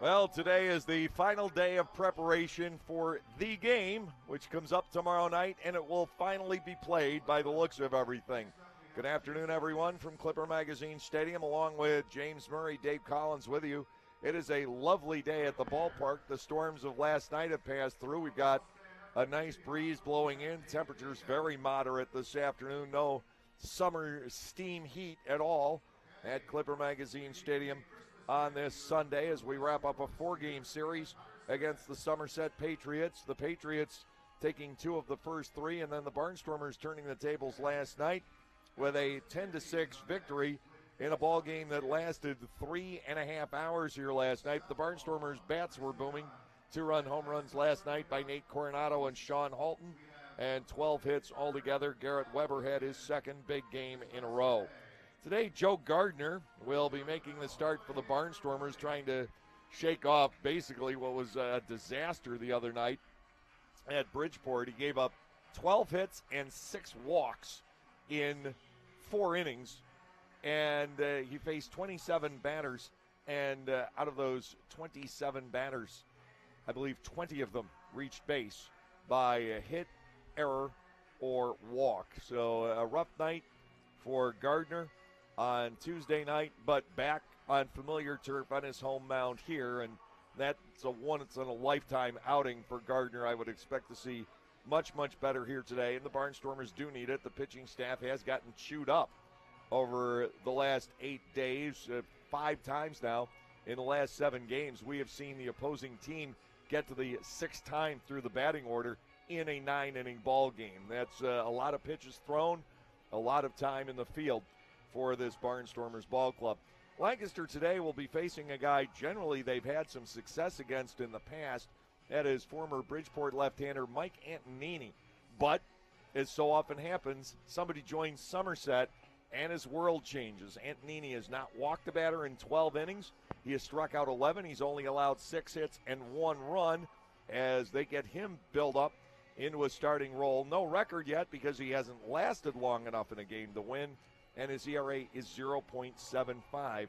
Well, today is the final day of preparation for the game, which comes up tomorrow night, and it will finally be played by the looks of everything. Good afternoon, everyone, from Clipper Magazine Stadium, along with James Murray, Dave Collins with you. It is a lovely day at the ballpark. The storms of last night have passed through. We've got a nice breeze blowing in. Temperatures very moderate this afternoon. No summer steam heat at all at Clipper Magazine Stadium on this Sunday as we wrap up a four-game series against the Somerset Patriots. The Patriots taking two of the first three, and then the Barnstormers turning the tables last night with a 10-6 victory in a ball game that lasted 3.5 hours here last night. The Barnstormers' bats were booming. 2-run home runs last night by Nate Coronado and Sean Halton, and 12 hits altogether. Garrett Weber had his second big game in a row. Today, Joe Gardner will be making the start for the Barnstormers, trying to shake off basically what was a disaster the other night at Bridgeport. He gave up 12 hits and 6 walks in 4 innings, and he faced 27 batters, and out of those 27 batters, I believe 20 of them reached base by a hit, error, or walk. So a rough night for Gardner on Tuesday night, but back on familiar turf on his home mound here, and that's a once-in-a-lifetime outing for Gardner. I would expect to see much, much better here today, and the Barnstormers do need it. The pitching staff has gotten chewed up over the last 8 days. 5 times now in the last 7 games, we have seen the opposing team get to the 6th time through the batting order in a 9-inning ball game. That's a lot of pitches thrown, a lot of time in the field for this Barnstormers ball club. Lancaster today will be facing a guy generally they've had some success against in the past. That is former Bridgeport left-hander Mike Antonini. But, as so often happens, somebody joins Somerset and his world changes. Antonini has not walked a batter in 12 innings. He has struck out 11. He's only allowed 6 hits and 1 run as they get him built up into a starting role. No record yet because he hasn't lasted long enough in a game to win, and his ERA is 0.75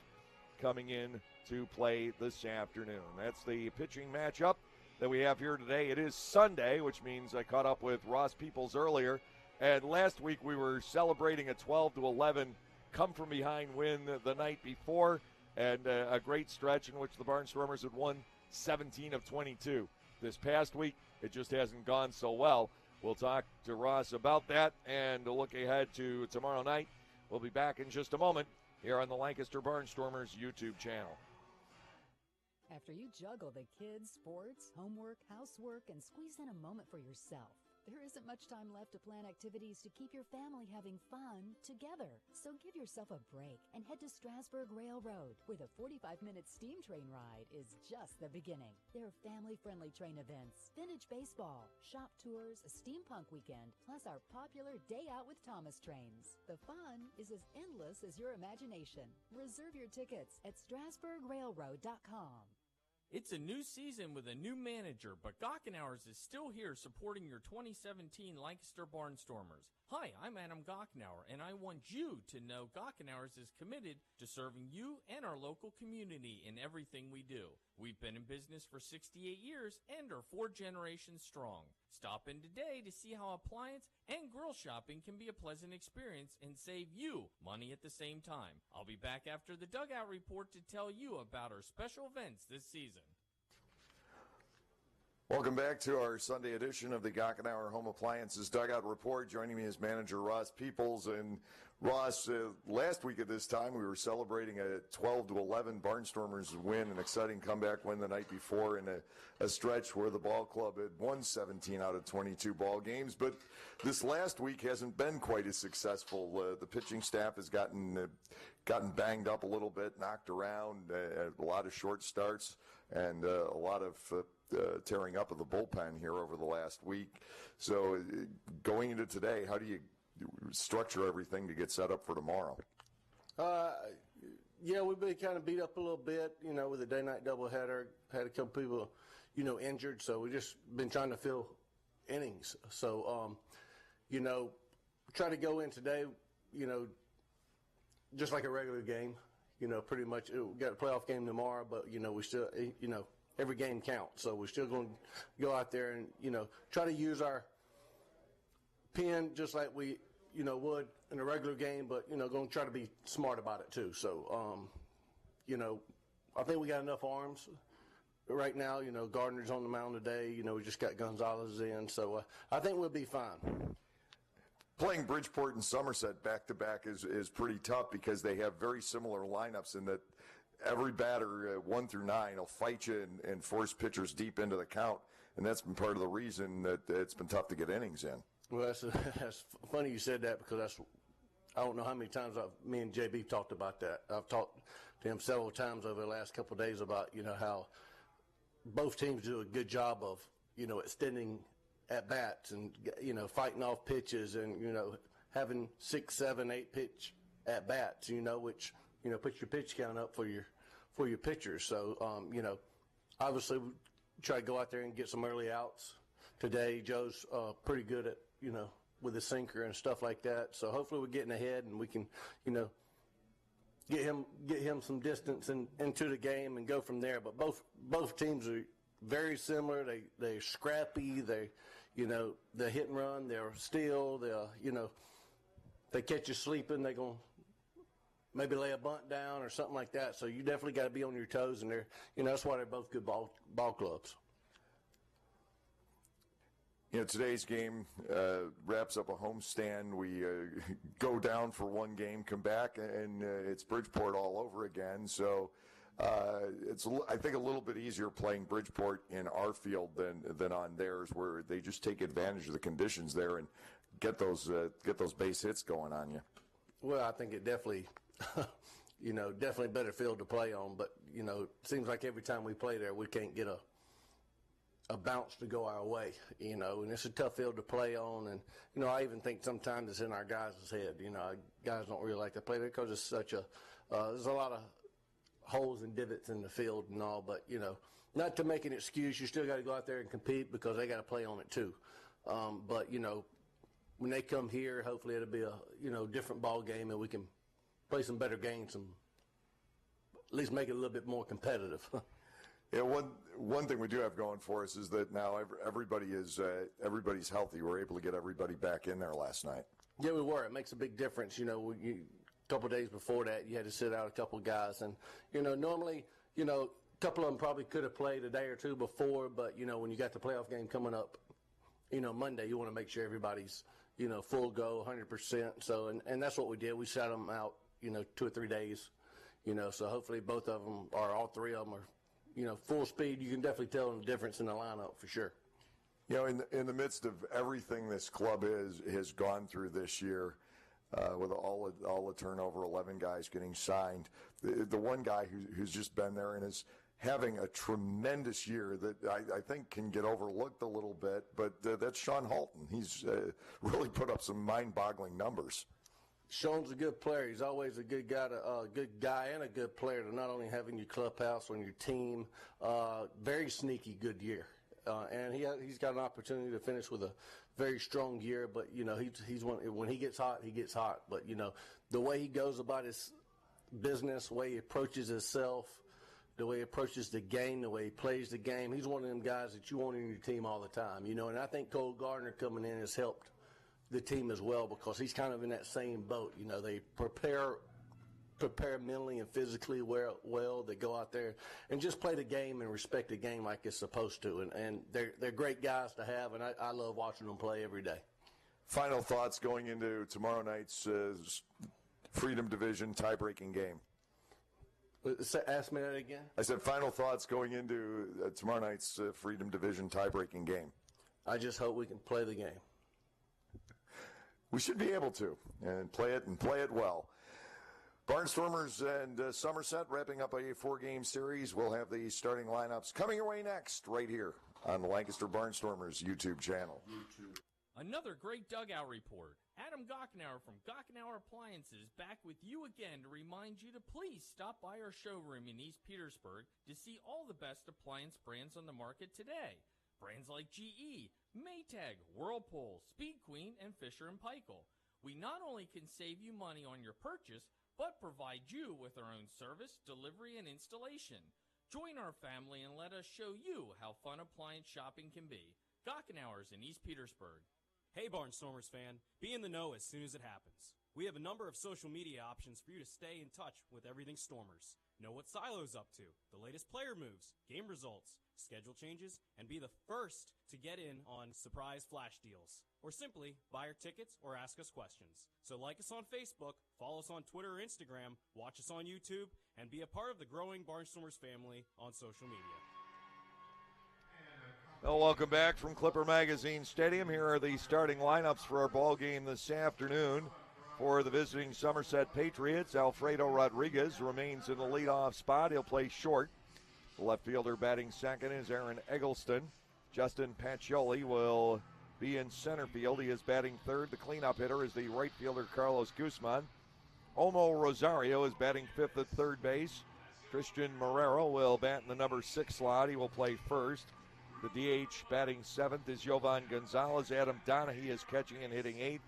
coming in to play this afternoon. That's the pitching matchup that we have here today. It is Sunday, which means I caught up with Ross Peoples earlier, and last week we were celebrating a 12-11 come-from-behind win the night before, and a great stretch in which the Barnstormers had won 17 of 22. This past week, it just hasn't gone so well. We'll talk to Ross about that and look ahead to tomorrow night. We'll be back in just a moment here on the Lancaster Barnstormers YouTube channel. After you juggle the kids, sports, homework, housework, and squeeze in a moment for yourself, there isn't much time left to plan activities to keep your family having fun together. So give yourself a break and head to Strasburg Railroad, where the 45-minute steam train ride is just the beginning. There are family-friendly train events, vintage baseball, shop tours, a steampunk weekend, plus our popular Day Out with Thomas trains. The fun is as endless as your imagination. Reserve your tickets at strasburgrailroad.com. It's a new season with a new manager, but Gockenauers is still here supporting your 2017 Lancaster Barnstormers. Hi, I'm Adam Gockenauer, and I want you to know Gockenauers is committed to serving you and our local community in everything we do. We've been in business for 68 years and are 4 generations strong. Stop in today to see how appliance and grill shopping can be a pleasant experience and save you money at the same time. I'll be back after the Dugout Report to tell you about our special events this season. Welcome back to our Sunday edition of the Gockenauer Home Appliances Dugout Report. Joining me is manager Ross Peoples. And Ross, last week at this time we were celebrating a 12-11 Barnstormers win, an exciting comeback win the night before in a stretch where the ball club had won 17 out of 22 ball games. But this last week hasn't been quite as successful. The pitching staff has gotten banged up a little bit, knocked around, a lot of short starts, and a lot of tearing up of the bullpen here over the last week. So going into today, how do you structure everything to get set up for tomorrow? Yeah, we've been kind of beat up a little bit, with the day-night doubleheader. Had a couple people, injured, so we just been trying to fill innings. So, try to go in today, just like a regular game. pretty much we got a playoff game tomorrow, but we still every game counts. So we're still going to go out there and try to use our pen just like we would in a regular game, but going to try to be smart about it too. So I think we got enough arms right now. Gardner's on the mound today. We just got Gonzalez in, so I think we'll be fine. Playing Bridgeport and Somerset back-to-back is pretty tough because they have very similar lineups in that every batter, 1 through 9, will fight you and force pitchers deep into the count, and that's been part of the reason that it's been tough to get innings in. Well, that's funny you said that because I don't know how many times me and JB talked about that. I've talked to him several times over the last couple of days about, how both teams do a good job of, extending at bats and fighting off pitches and having 6, 7, 8 pitch at bats, which puts your pitch count up for your pitchers. So obviously we try to go out there and get some early outs today. Joe's pretty good at with the sinker and stuff like that. So hopefully we're getting ahead and we can get him some distance into the game and go from there. But both teams are very similar. They're scrappy. They hit and run. They're still. They catch you sleeping. They're gonna maybe lay a bunt down or something like that. So you definitely got to be on your toes. And that's why they're both good ball clubs. Today's game wraps up a homestand. We go down for one game, come back, and it's Bridgeport all over again. So it's, I think, a little bit easier playing Bridgeport in our field than on theirs, where they just take advantage of the conditions there and get those base hits going on you. Well, I think it definitely, definitely better field to play on. But it seems like every time we play there, we can't get a bounce to go our way, and it's a tough field to play on. And, I even think sometimes it's in our guys' head. Guys don't really like to play there because it's such there's a lot of holes and divots in the field and all, but, not to make an excuse, you still got to go out there and compete because they got to play on it too. But, when they come here, hopefully it'll be a, different ball game and we can play some better games and at least make it a little bit more competitive. Yeah, one thing we do have going for us is that now everybody's healthy. We're able to get everybody back in there last night. Yeah, we were. It makes a big difference. A couple of days before that, you had to sit out a couple of guys, and normally, a couple of them probably could have played a day or two before, but when you got the playoff game coming up, Monday, you want to make sure everybody's full go, 100%. So, and that's what we did. We sat them out, 2 or 3 days, So hopefully both of them or all three of them are. Full speed. You can definitely tell the difference in the lineup for sure. In the midst of everything this club has gone through this year, with all the turnover, 11 guys getting signed, the one guy who's just been there and is having a tremendous year that I think can get overlooked a little bit, but that's Sean Halton. He's really put up some mind-boggling numbers. Sean's a good player. He's always a good guy and a good player to not only have in your clubhouse, on your team. Very sneaky good year. And he's got an opportunity to finish with a very strong year, but, he's one, when he gets hot, he gets hot. But, the way he goes about his business, the way he approaches himself, the way he approaches the game, the way he plays the game, he's one of them guys that you want in your team all the time, and I think Cole Gardner coming in has helped the team as well because he's kind of in that same boat. They prepare mentally and physically well. They go out there and just play the game and respect the game like it's supposed to. And they're great guys to have, and I love watching them play every day. Final thoughts going into tomorrow night's Freedom Division tie-breaking game. Ask me that again? I said final thoughts going into tomorrow night's Freedom Division tie-breaking game. I just hope we can play the game. We should be able to and play it well. Barnstormers and Somerset wrapping up a 4-game series. We'll have the starting lineups coming your way next right here on the Lancaster Barnstormers YouTube channel. Another great dugout report. Adam Gockenauer from Gockenauer Appliances back with you again to remind you to please stop by our showroom in East Petersburg to see all the best appliance brands on the market today. Brands like GE, Maytag, Whirlpool, Speed Queen, and Fisher & Paykel. We not only can save you money on your purchase, but provide you with our own service, delivery, and installation. Join our family and let us show you how fun appliance shopping can be. Gockenauer's in East Petersburg. Hey Barnstormers fan, be in the know as soon as it happens. We have a number of social media options for you to stay in touch with everything Stormers. Know what Silo's up to, the latest player moves, game results, schedule changes, and be the first to get in on surprise flash deals. Or simply buy our tickets or ask us questions. So like us on Facebook, follow us on Twitter or Instagram, watch us on YouTube, and be a part of the growing Barnstormers family on social media. Well, welcome back from Clipper Magazine Stadium. Here are the starting lineups for our ball game this afternoon. For the visiting Somerset Patriots, Alfredo Rodriguez remains in the leadoff spot. He'll play short. The left fielder batting second is Aaron Eggleston. Justin Pacioli will be in center field. He is batting third. The cleanup hitter is the right fielder Carlos Guzman. Omo Rosario is batting fifth at third base. Christian Marrero will bat in the number 6 slot. He will play first. The DH batting seventh is Jovan Gonzalez. Adam Donahue is catching and hitting eighth.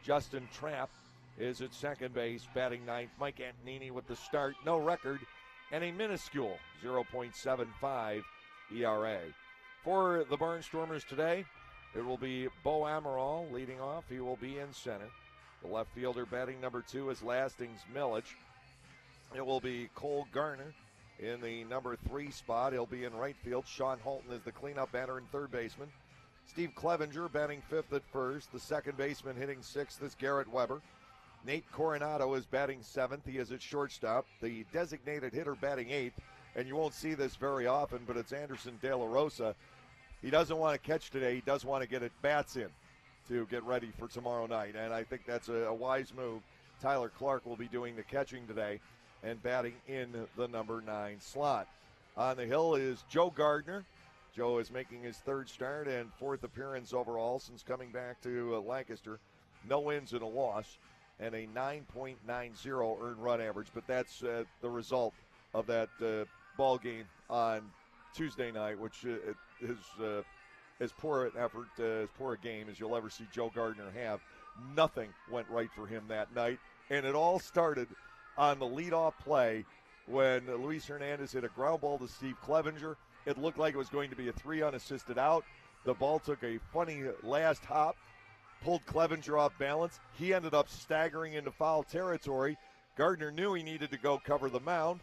Justin Trapp is at second base, batting ninth. Mike Antonini with the start, no record, and a minuscule 0.75 ERA. For the Barnstormers today, it will be Bo Amaral leading off. He will be in center. The left fielder batting number 2 is Lastings Millich. It will be Cole Garner in the number 3 spot. He'll be in right field. Sean Holton is the cleanup batter and third baseman. Steve Clevenger batting fifth at first. The second baseman hitting sixth is Garrett Weber. Nate Coronado is batting seventh. He is at shortstop. The designated hitter batting eighth, and you won't see this very often, but it's Anderson De La Rosa. He doesn't want to catch today. He does want to get at bats in to get ready for tomorrow night, and I think that's a wise move. Tyler Clark will be doing the catching today and batting in the number 9 slot. On the hill is Joe Gardner. Joe is making his third start and fourth appearance overall since coming back to Lancaster. No wins and a loss, and a 9.90 earned run average, but that's the result of that ball game on Tuesday night, which is as poor an effort, as poor a game as you'll ever see Joe Gardner have. Nothing went right for him that night, and it all started on the leadoff play when Luis Hernandez hit a ground ball to Steve Clevenger. It looked like it was going to be a 3 unassisted out. The ball took a funny last hop, pulled Clevenger off balance. He ended up staggering into foul territory. Gardner knew he needed to go cover the mound,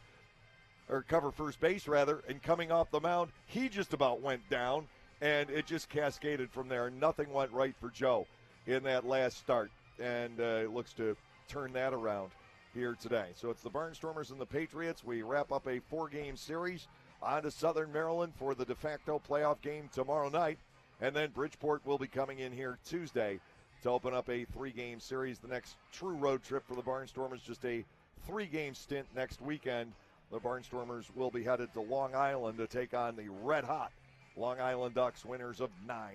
or cover first base rather, and coming off the mound, he just about went down, and it just cascaded from there. Nothing went right for Joe in that last start, and it looks to turn that around here today. So it's the Barnstormers and the Patriots. We wrap up a 4-game series on to Southern Maryland for the de facto playoff game tomorrow night. And then Bridgeport will be coming in here Tuesday to open up a 3-game series. The next true road trip for the Barnstormers, just a 3-game stint next weekend. The Barnstormers will be headed to Long Island to take on the red-hot Long Island Ducks, winners of 9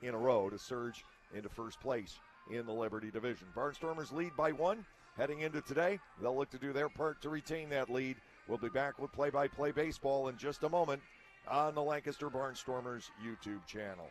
in a row, to surge into first place in the Liberty Division. Barnstormers lead by 1 heading into today. They'll look to do their part to retain that lead. We'll be back with play-by-play baseball in just a moment on the Lancaster Barnstormers YouTube channel.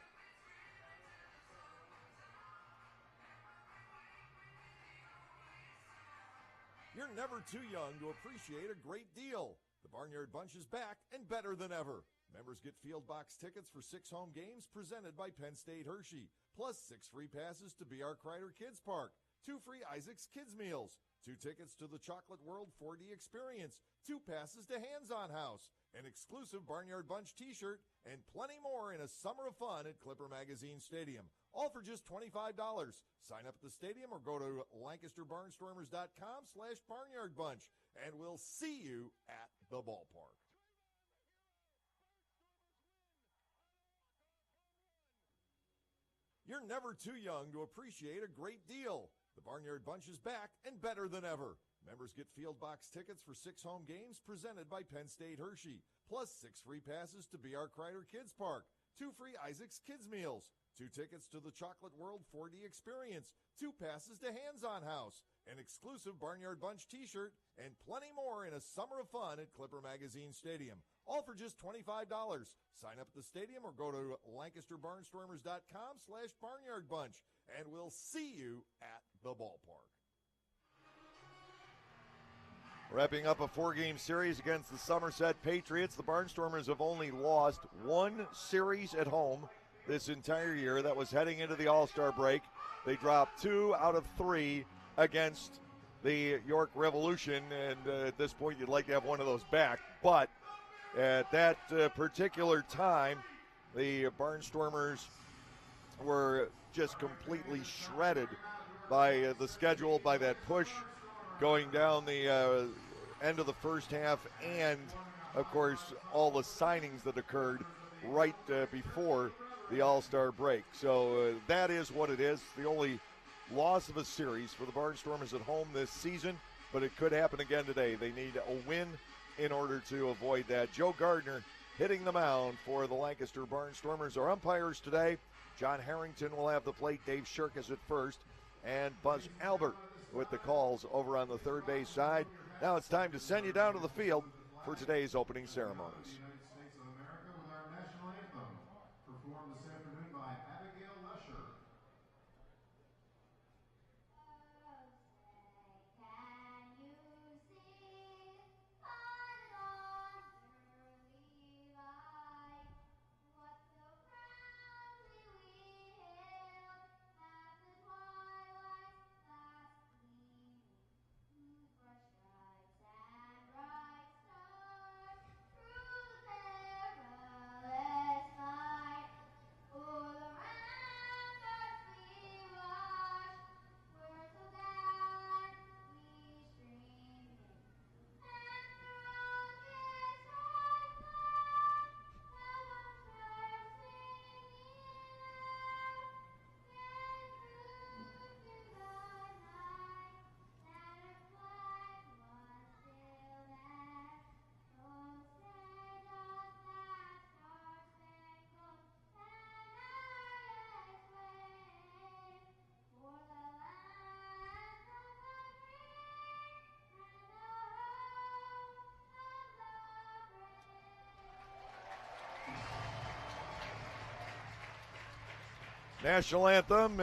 You're never too young to appreciate a great deal. The Barnyard Bunch is back and better than ever. Members get field box tickets for 6 home games presented by Penn State Hershey, plus 6 free passes to B.R. Kreider Kids Park, 2 free Isaac's Kids Meals, 2 tickets to the Chocolate World 4D Experience, 2 passes to Hands-On House, an exclusive Barnyard Bunch t-shirt, and plenty more in a summer of fun at Clipper Magazine Stadium. All for just $25. Sign up at the stadium or go to LancasterBarnstormers.com/barnyardbunch, and we'll see you at the ballpark. You're never too young to appreciate a great deal. The Barnyard Bunch is back and better than ever. Members get field box tickets for 6 home games presented by Penn State Hershey, plus 6 free passes to B.R. Kreider Kids Park, 2 free Isaac's Kids Meals, 2 tickets to the Chocolate World 4D Experience, 2 passes to Hands-On House, an exclusive Barnyard Bunch t-shirt, and plenty more in a summer of fun at Clipper Magazine Stadium. All for just $25. Sign up at the stadium or go to LancasterBarnstormers.com/Barnyard Bunch, and we'll see you at the ballpark. Wrapping up a 4-game series against the Somerset Patriots, the Barnstormers have only lost one series at home this entire year. That was heading into the All-Star break. They dropped 2 out of 3 against the York Revolution, and at this point you'd like to have one of those back. But at that particular time, the Barnstormers were just completely shredded by the schedule, by that push going down the end of the first half, and of course all the signings that occurred right before the All-Star break. So that is what it is. The only loss of a series for the Barnstormers at home this season, but it could happen again today. They need a win in order to avoid that. Joe Gardner hitting the mound for the Lancaster Barnstormers. Our umpires today, John Harrington will have the plate, Dave Shirkus at first, and Buzz Albert with the calls over on the third base side. Now it's time to send you down to the field for today's opening ceremonies. United States of America with our national anthem, performed this afternoon by Abigail Lesher. National anthem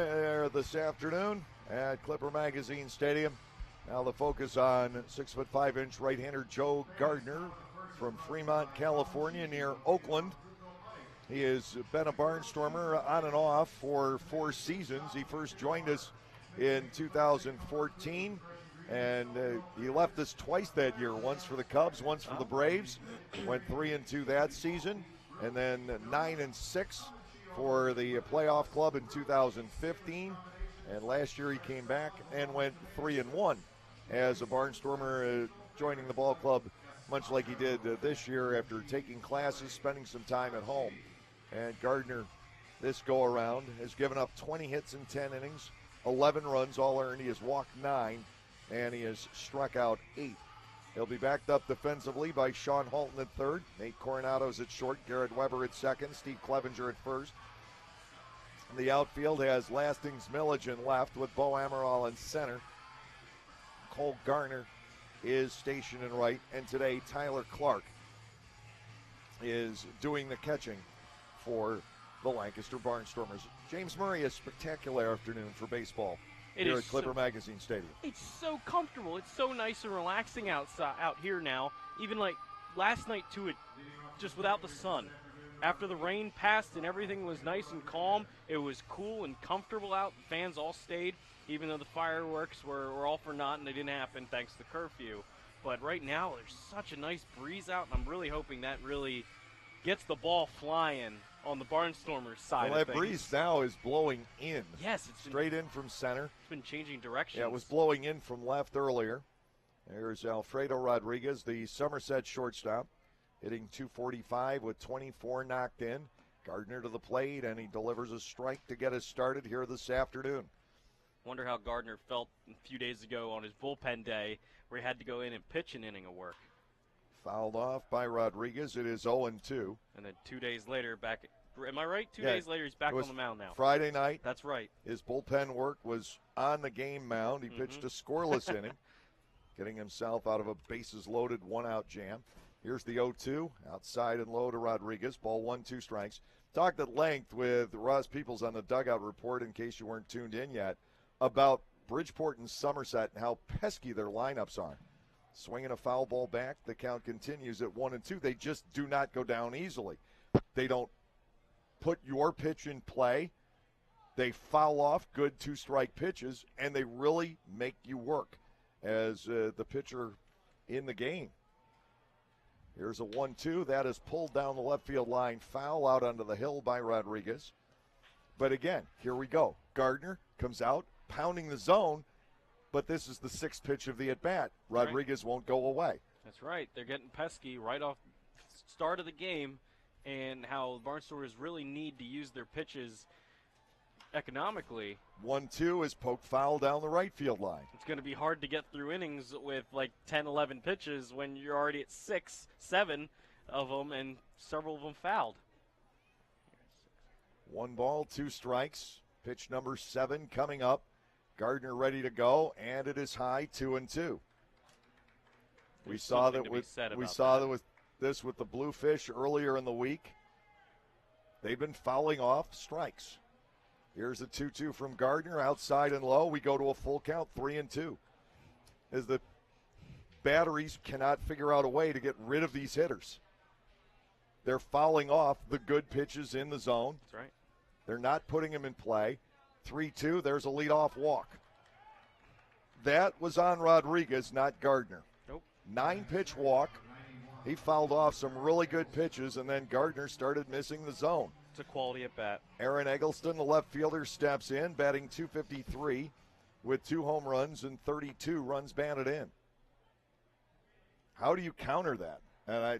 this afternoon at Clipper Magazine Stadium. Now the focus on 6'5" right-hander Joe Gardner from Fremont, California, near Oakland. He has been a Barnstormer on and off for 4 seasons. He first joined us in 2014, and he left us twice that year, once for the Cubs, once for the Braves. Went 3-2 that season, and then 9-6 for the playoff club in 2015, and last year he came back and went 3-1 as a Barnstormer, joining the ball club much like he did this year after taking classes, spending some time at home. And Gardner, this go-around, has given up 20 hits in 10 innings, 11 runs, all earned. He has walked 9, and he has struck out 8. He'll be backed up defensively by Sean Halton at third, Nate Coronado's at short, Garrett Weber at second, Steve Clevenger at first. The outfield has Lastings, Millage in left with Bo Amaral in center. Cole Garner is stationed in right, and today Tyler Clark is doing the catching for the Lancaster Barnstormers. James Murray, a spectacular afternoon for baseball here at Clipper Magazine Stadium. It's so comfortable. It's so nice and relaxing out here now. Even like last night too, it just without the sun. After the rain passed and everything was nice and calm, it was cool and comfortable out. The fans all stayed, even though the fireworks were all for naught and they didn't happen thanks to curfew. But right now, there's such a nice breeze out, and I'm really hoping that really gets the ball flying on the Barnstormers side of things. That breeze now is blowing in. Yes, it's straight in from center. It's been changing directions. Yeah, it was blowing in from left earlier. There's Alfredo Rodriguez, the Somerset shortstop, hitting .245 with 24 knocked in. Gardner to the plate, and he delivers a strike to get us started here this afternoon. Wonder how Gardner felt a few days ago on his bullpen day where he had to go in and pitch an inning of work. Fouled off by Rodriguez. It is 0-2. And then 2 days later, back Am I right? Two Yeah, days later, he's back it was on the mound now. Friday night. That's right. His bullpen work was on the game mound. He pitched a scoreless inning, getting himself out of a bases-loaded one-out jam. Here's the 0-2, outside and low to Rodriguez. Ball 1, 2 strikes. Talked at length with Ross Peoples on the Dugout Report, in case you weren't tuned in yet, about Bridgeport and Somerset and how pesky their lineups are. Swinging a foul ball back, the count continues at 1-2. They just do not go down easily. They don't put your pitch in play. They foul off good 2-strike pitches, and they really make you work as the pitcher in the game. Here's a 1-2. That is pulled down the left field line. Foul out onto the hill by Rodriguez. But again, here we go. Gardner comes out, pounding the zone, but this is the 6th pitch of the at-bat. Rodriguez won't go away. That's right. They're getting pesky right off the start of the game, and how Barnstormers really need to use their pitches economically. 1-2 is poked foul down the right field line. It's going to be hard to get through innings with like 10, 11 pitches when you're already at 6, 7 of them, and several of them fouled. 1 ball, 2 strikes. Pitch number 7 coming up. Gardner ready to go, and it is high, 2-2. We saw that with this with the Bluefish earlier in the week. They've been fouling off strikes. Here's a 2-2 from Gardner, outside and low. We go to a full count, 3-2. As the batteries cannot figure out a way to get rid of these hitters. They're fouling off the good pitches in the zone. That's right. They're not putting them in play. 3-2, there's a leadoff walk. That was on Rodriguez, not Gardner. Nope. 9-pitch walk. He fouled off some really good pitches, and then Gardner started missing the zone. It's a quality at bat. Aaron Eggleston, the left fielder, steps in, batting .253 with 2 home runs and 32 runs batted in. How do you counter that? And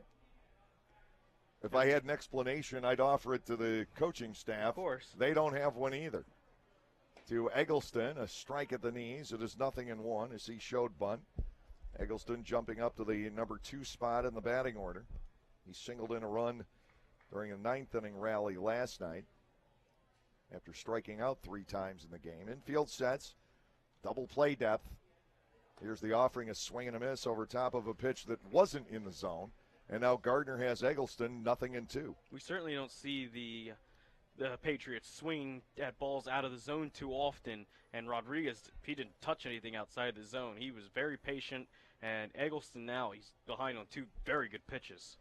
if I had an explanation, I'd offer it to the coaching staff. Of course. They don't have one either. To Eggleston, a strike at the knees. It is 0-1 as he showed bunt. Eggleston jumping up to the number 2 spot in the batting order. He singled in a run during a 9th-inning rally last night after striking out 3 times in the game. Infield sets, double play depth. Here's the offering, a swing and a miss over top of a pitch that wasn't in the zone. And now Gardner has Eggleston, 0-2. We certainly don't see the Patriots swing at balls out of the zone too often. And Rodriguez, he didn't touch anything outside the zone. He was very patient. And Eggleston now, he's behind on 2 very good pitches.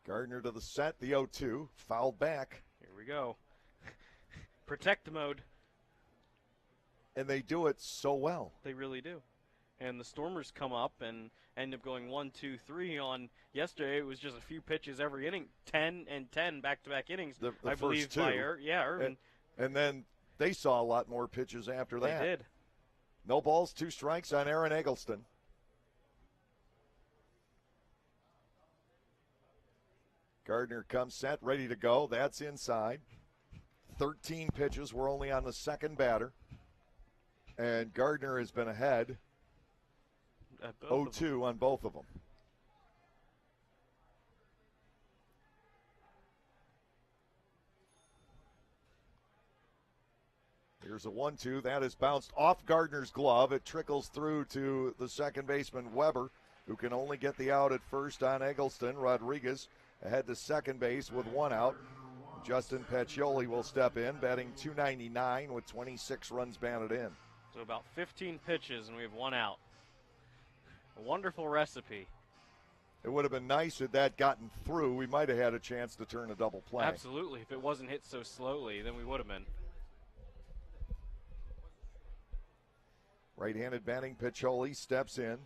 Gardner to the set, the 0-2, fouled back. Here we go. Protect mode. And they do it so well. They really do. And the Stormers come up and end up going 1, 2, 3 on yesterday. It was just a few pitches every inning, 10 and 10 back-to-back innings. The I first believe 2. By Irvin. And then they saw a lot more pitches after that. They did. No balls, 2 strikes on Aaron Eggleston. Gardner comes set, ready to go. That's inside. 13 pitches. We're only on the second batter. And Gardner has been ahead 0-2 on both of them. Here's a 1-2. That is bounced off Gardner's glove. It trickles through to the second baseman, Weber, who can only get the out at first on Eggleston. Rodriguez ahead to second base with 1 out. Justin Paccioli will step in, batting .299 with 26 runs batted in. So about 15 pitches, and we have 1 out. A wonderful recipe. It would have been nice had that gotten through. We might have had a chance to turn a double play. Absolutely. If it wasn't hit so slowly, then we would have been. Right-handed batting, Paccioli steps in.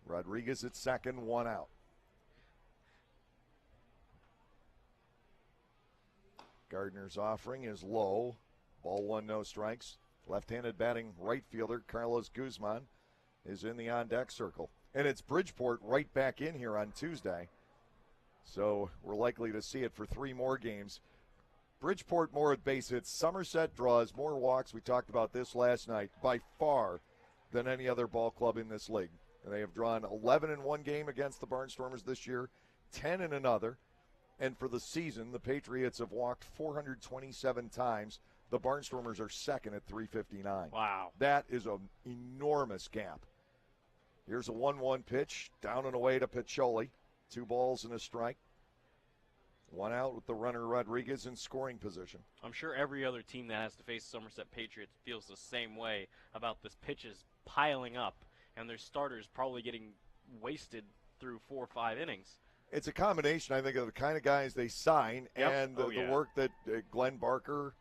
Rodriguez at second, 1 out. Gardner's offering is low. Ball 1, no strikes. Left-handed batting right fielder Carlos Guzman is in the on-deck circle. And it's Bridgeport right back in here on Tuesday. So we're likely to see it for 3 more games. Bridgeport more at base hits. Somerset draws more walks. We talked about this last night by far than any other ball club in this league. They have drawn 11 in one game against the Barnstormers this year, 10 in another. And for the season, the Patriots have walked 427 times. The Barnstormers are second at 359. Wow. That is an enormous gap. Here's a 1-1 pitch, down and away to Piccoli. 2 balls and a strike. 1 out with the runner Rodriguez in scoring position. I'm sure every other team that has to face Somerset Patriots feels the same way about this pitches piling up and their starters probably getting wasted through 4 or 5 innings. It's a combination, I think, of the kind of guys they sign and the work that Glenn Barker,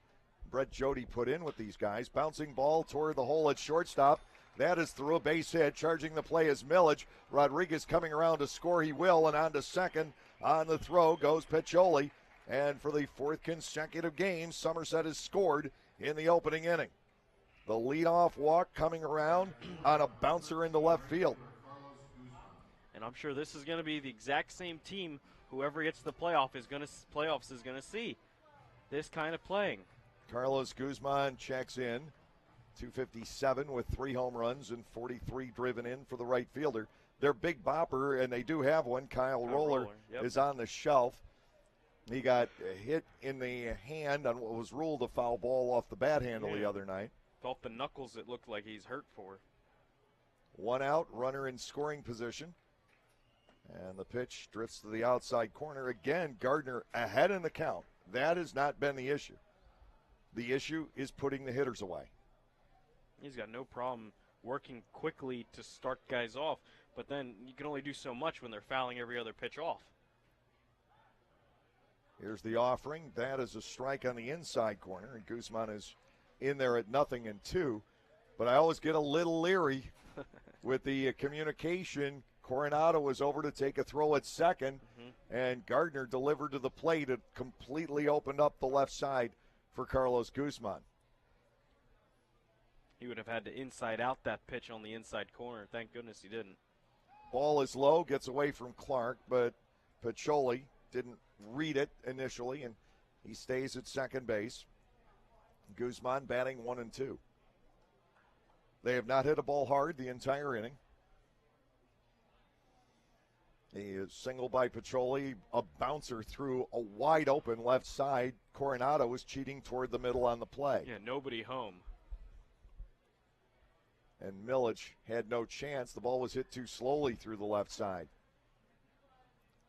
Brett Jody put in with these guys. Bouncing ball toward the hole at shortstop. That is through a base hit. Charging the play is Millage. Rodriguez coming around to score. He will, and on to second. On the throw goes Piccoli. And for the 4th consecutive game, Somerset has scored in the opening inning. The leadoff walk coming around on a bouncer into left field. And I'm sure this is going to be the exact same team whoever gets the playoffs is going to see this kind of playing. Carlos Guzman checks in. 257 with 3 home runs and 43 driven in for the right fielder. Their big bopper, and they do have one, Kyle Roller, is on the shelf. He got hit in the hand on what was ruled a foul ball off the bat handle the other night. Off the knuckles, it looked like he's hurt for. 1 out, runner in scoring position. And the pitch drifts to the outside corner. Again, Gardner ahead in the count. That has not been the issue. The issue is putting the hitters away. He's got no problem working quickly to start guys off, but then you can only do so much when they're fouling every other pitch off. Here's the offering. That is a strike on the inside corner, and Guzman is in there at 0-2. But I always get a little leery with the communication. Coronado was over to take a throw at second, and Gardner delivered to the plate. It completely opened up the left side for Carlos Guzman. He would have had to inside out that pitch on the inside corner. Thank goodness he didn't. Ball is low, gets away from Clark, but Piccoli didn't read it initially, and he stays at second base. Guzman batting 1-2. They have not hit a ball hard the entire inning. A single by Piccoli, a bouncer through a wide open left side. Coronado was cheating toward the middle on the play. Yeah, nobody home. And Millage had no chance. The ball was hit too slowly through the left side.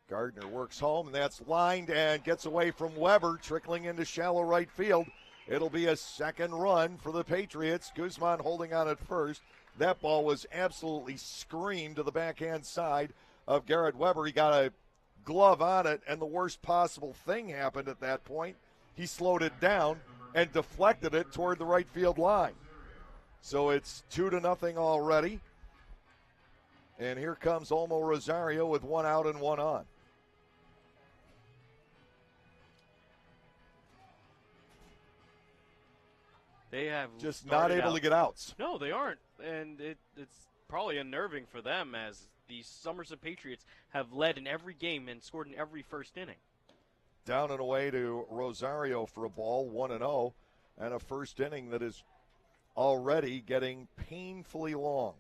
Gardner works home, and that's lined and gets away from Weber, trickling into shallow right field. It'll be a second run for the Patriots. Guzman holding on at first. That ball was absolutely screamed to the backhand side of Garrett Weber. He got a glove on it, and the worst possible thing happened at that point. He slowed it down and deflected it toward the right field line. So it's 2-0 already. And here comes Olmo Rosario with 1 out and 1 on. They have just not able to get outs. No, they aren't. And it's probably unnerving for them as the Somerset Patriots have led in every game and scored in every first inning. Down and away to Rosario for a ball, 1-0, and a first inning that is already getting painfully long.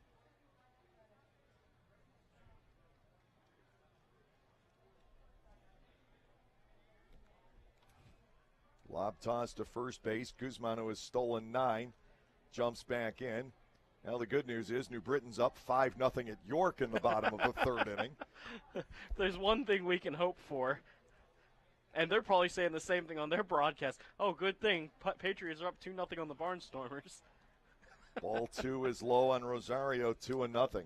Lob toss to first base. Guzman, who has stolen 9, jumps back in. Now the good news is New Britain's up 5-0 at York in the bottom of the third inning. There's one thing we can hope for, and they're probably saying the same thing on their broadcast. Oh, good thing. Patriots are up 2-0 on the Barnstormers. Ball 2 is low on Rosario, 2-0.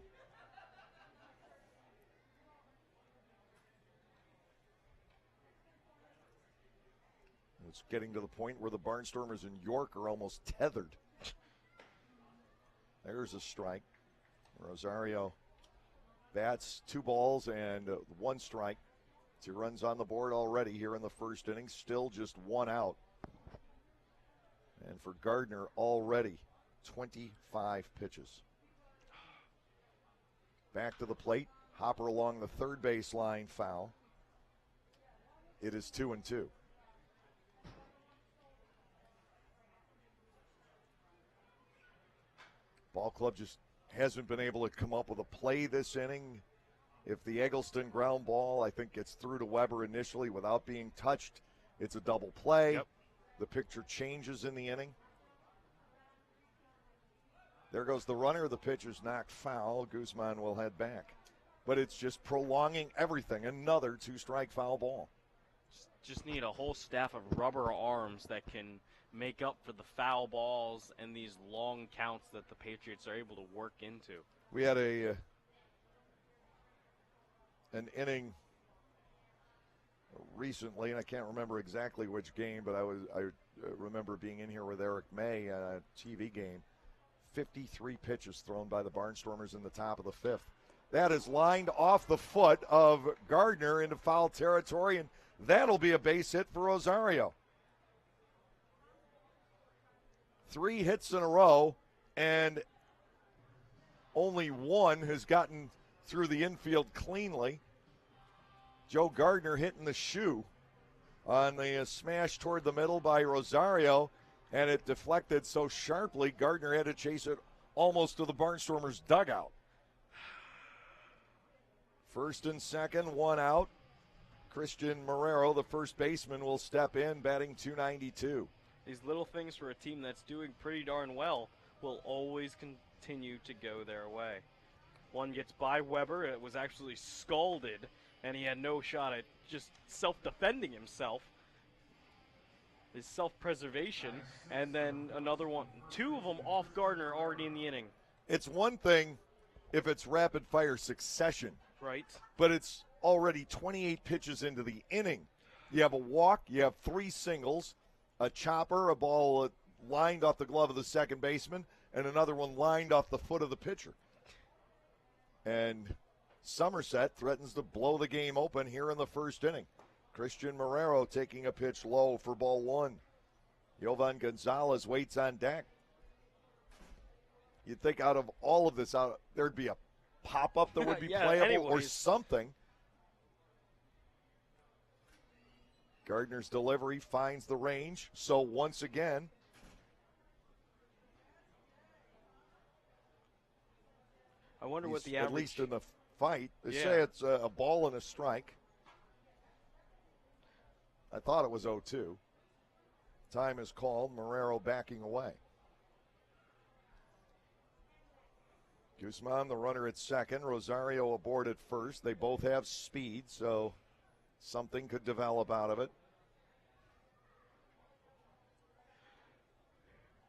It's getting to the point where the Barnstormers in York are almost tethered. There's a strike. Rosario bats 2 balls and 1 strike. 2 runs on the board already here in the first inning. Still just 1 out. And for Gardner already 25 pitches. Back to the plate. Hopper along the third base line, foul. It is 2-2. Ball club just hasn't been able to come up with a play this inning. If the Eggleston ground ball, I think, gets through to Weber initially without being touched, it's a double play. Yep. The picture changes in the inning. There goes the runner. The pitch is knocked foul. Guzman will head back. But it's just prolonging everything. Another 2-strike foul ball. Just need a whole staff of rubber arms that can make up for the foul balls and these long counts that the Patriots are able to work into. We had an inning recently, and I can't remember exactly which game, but I remember being in here with Eric May at a TV game. 53 pitches thrown by the Barnstormers in the top of the fifth. That is lined off the foot of Gardner into foul territory, and that'll be a base hit for Rosario. 3 hits in a row, and only one has gotten through the infield cleanly. Joe Gardner hitting the shoe on the smash toward the middle by Rosario, and it deflected so sharply Gardner had to chase it almost to the Barnstormers' dugout. First and second, 1 out. Christian Marrero, the first baseman, will step in, batting .292. These little things for a team that's doing pretty darn well will always continue to go their way. One gets by Weber. It was actually scalded, and he had no shot at just self-defending himself. His self-preservation, and then another one. 2 of them off Gardner already in the inning. It's one thing if it's rapid-fire succession. Right. But it's already 28 pitches into the inning. You have a walk, you have 3 singles, a chopper, a ball lined off the glove of the second baseman, and another one lined off the foot of the pitcher. And Somerset threatens to blow the game open here in the first inning. Christian Marrero taking a pitch low for ball 1. Jovan Gonzalez waits on deck. You'd think out of all of this, there'd be a pop-up that would be playable or something. Gardner's delivery finds the range. So once again, I wonder what the average, at least in the fight, they say it's a ball and a strike. I thought it was 0-2. Time is called. Marrero backing away. Guzman, the runner at second. Rosario aboard at first. They both have speed, so something could develop out of it.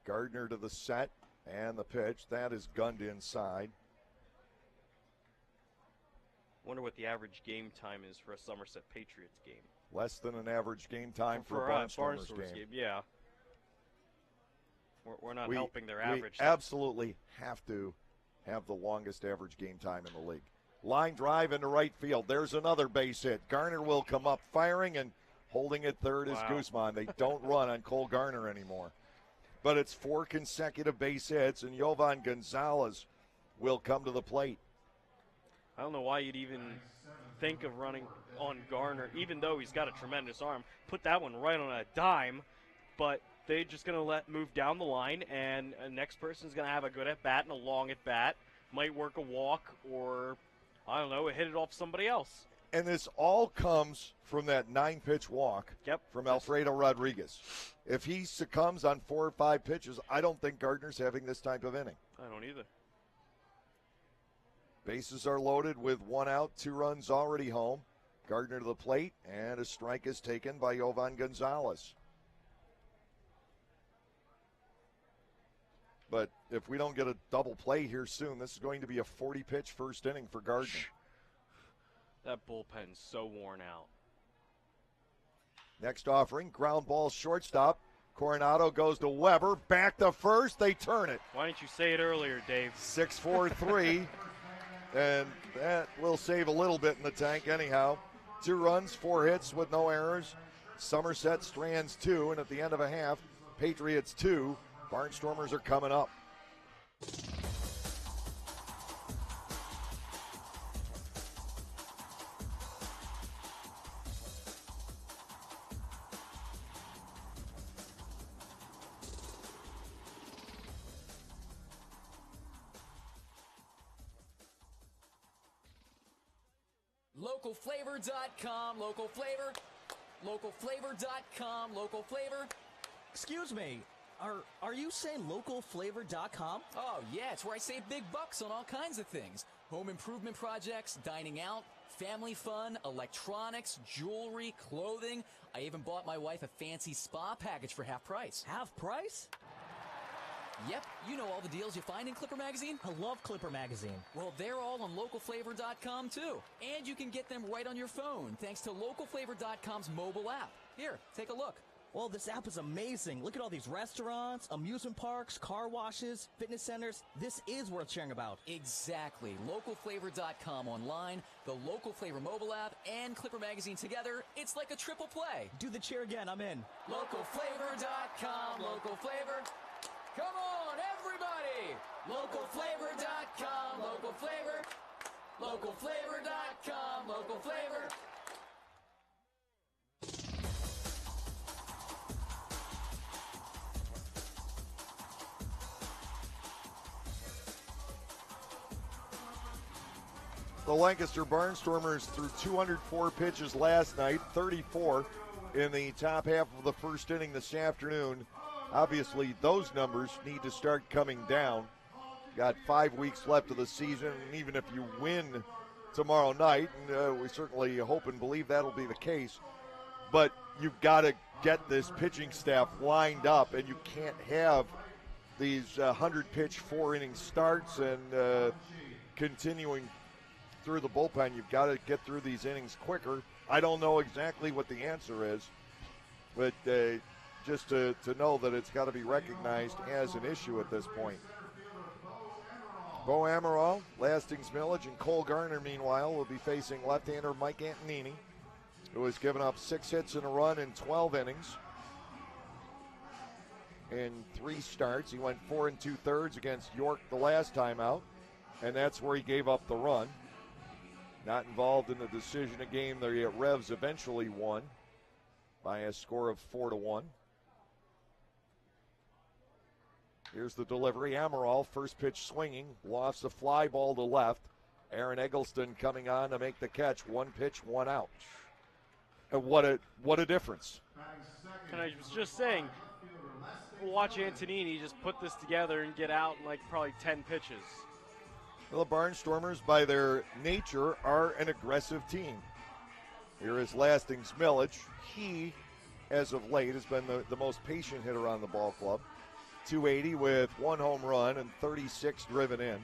Gardner to the set and the pitch. That is gunned inside. Wonder what the average game time is for a Somerset Patriots game. Less than an average game time for a Barnstormers game. Yeah. We're not helping their average. We absolutely have to have the longest average game time in the league. Line drive into right field. There's another base hit. Garner will come up firing, and holding at third is Guzman. They don't run on Cole Garner anymore. But it's 4 consecutive base hits, and Jovan Gonzalez will come to the plate. I don't know why you'd even think of running on Garner, even though he's got a tremendous arm. Put that one right on a dime, but they're just going to move down the line, and the next person's going to have a good at-bat and a long at-bat. Might work a walk or, I don't know, hit it off somebody else. And this all comes from that 9-pitch walk from Alfredo Rodriguez. If he succumbs on 4 or 5 pitches, I don't think Gardner's having this type of inning. I don't either. Bases are loaded with 1 out, 2 runs already home. Gardner to the plate, and a strike is taken by Jovan Gonzalez. But if we don't get a double play here soon, this is going to be a 40-pitch first inning for Gardner. That bullpen's so worn out. Next offering, ground ball shortstop. Coronado goes to Weber, back to first, they turn it. Why didn't you say it earlier, Dave? 6-4-3, and that will save a little bit in the tank anyhow. 2 runs, 4 hits with no errors. Somerset strands 2, and at the end of a half, Patriots 2. Barnstormers are coming up. localflavor.com, local flavor, localflavor.com, local flavor. Excuse me, are you saying localflavor.com? Oh, yeah, it's where I save big bucks on all kinds of things. Home improvement projects, dining out, family fun, electronics, jewelry, clothing. I even bought my wife a fancy spa package for half price. Half price? Yep, you know all the deals you find in Clipper Magazine. I love Clipper Magazine. Well, they're all on localflavor.com, too. And you can get them right on your phone, thanks to localflavor.com's mobile app. Here, take a look. Well, this app is amazing. Look at all these restaurants, amusement parks, car washes, fitness centers. This is worth sharing about. Exactly. Localflavor.com online, the Local Flavor mobile app, and Clipper Magazine together. It's like a triple play. Do the cheer again. I'm in. Localflavor.com, local flavor. Come on, everybody! Localflavor.com, local flavor. Localflavor.com, local flavor. The Lancaster Barnstormers threw 204 pitches last night, 34 in the top half of the first inning this afternoon. Obviously, those numbers need to start coming down. Got 5 weeks left of the season, and even if you win tomorrow night, and we certainly hope and believe that'll be the case, but you've got to get this pitching staff lined up, and you can't have these 100-pitch 4-inning starts and continuing through the bullpen. You've got to get through these innings quicker. I don't know exactly what the answer is, but just to know that it's got to be recognized as an issue at this point. Bo Amaral, Lastings Millage, and Cole Garner, meanwhile, will be facing left-hander Mike Antonini, who has given up 6 hits and a run in 12 innings in 3 starts. He went 4 2/3 against York the last time out, and that's where he gave up the run. Not involved in the decision, a game the Revs eventually won by a score of 4-1. Here's the delivery. Amaral, first pitch swinging, lofts a fly ball to left. Aaron Eggleston coming on to make the catch. 1 pitch, 1 out. And what a difference. And I was just saying, watch Antonini just put this together and get out in like probably 10 pitches. Well, the Barnstormers, by their nature, are an aggressive team. Here is Lastings Millage. He, as of late, has been the most patient hitter on the ball club. 280 with 1 home run and 36 driven in.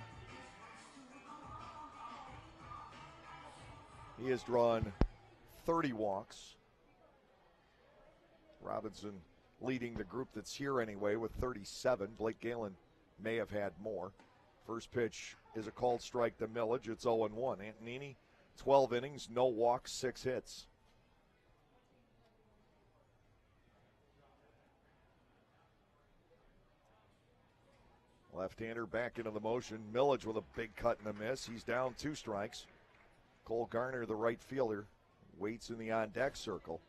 He has drawn 30 walks. Robinson leading the group that's here anyway with 37. Blake Galen may have had more. First pitch is a called strike to Millage. It's 0-1. Antonini, 12 innings, no walks, 6 hits. Left-hander back into the motion. Millage with a big cut and a miss. He's down 2 strikes. Cole Garner, the right fielder, waits in the on-deck circle.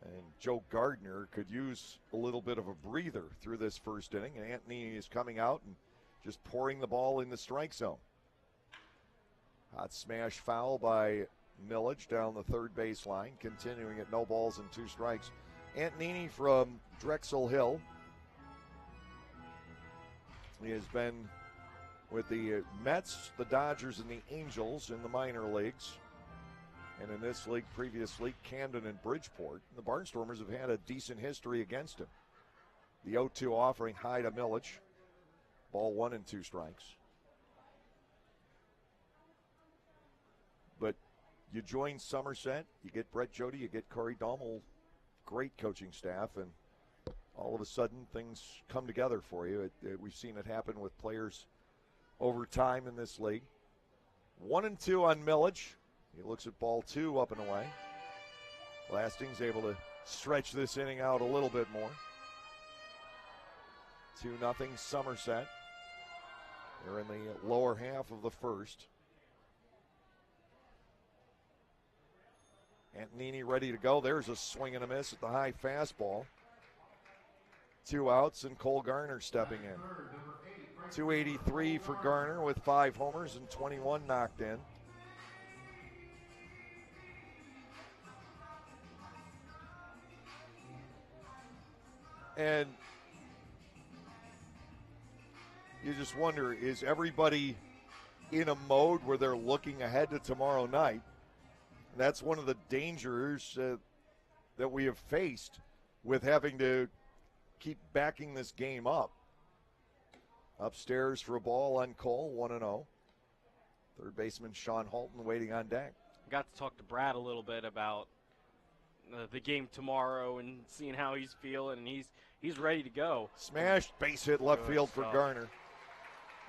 And Joe Gardner could use a little bit of a breather through this first inning. And Antonini is coming out and just pouring the ball in the strike zone. Hot smash foul by Millage down the third baseline, continuing at no balls and 2 strikes. Antonini from Drexel Hill. He has been with the Mets, the Dodgers, and the Angels in the minor leagues. And in this league, previously, Camden and Bridgeport. The Barnstormers have had a decent history against him. The 0-2 offering high to Millage. Ball 1 and 2 strikes. But you join Somerset, you get Brett Jody, you get Corey Dommel, great coaching staff, and all of a sudden things come together for you. We've seen it happen with players over time in this league. 1 and 2 on Millage. He looks at ball 2 up and away. Lastings able to stretch this inning out a little bit more. 2-0 Somerset. They're in the lower half of the first. Antonini ready to go. There's a swing and a miss at the high fastball. 2 outs and Cole Garner stepping in. 283 for Garner with 5 homers and 21 knocked in. And you just wonder, is everybody in a mode where they're looking ahead to tomorrow night? That's one of the dangers that we have faced with having to keep backing this game up. Upstairs for a ball on Cole, 1-0. Third baseman Sean Halton waiting on deck. Got to talk to Brad a little bit about the game tomorrow and seeing how he's feeling, and he's ready to go. Smashed base hit left Good field for stuff. Garner.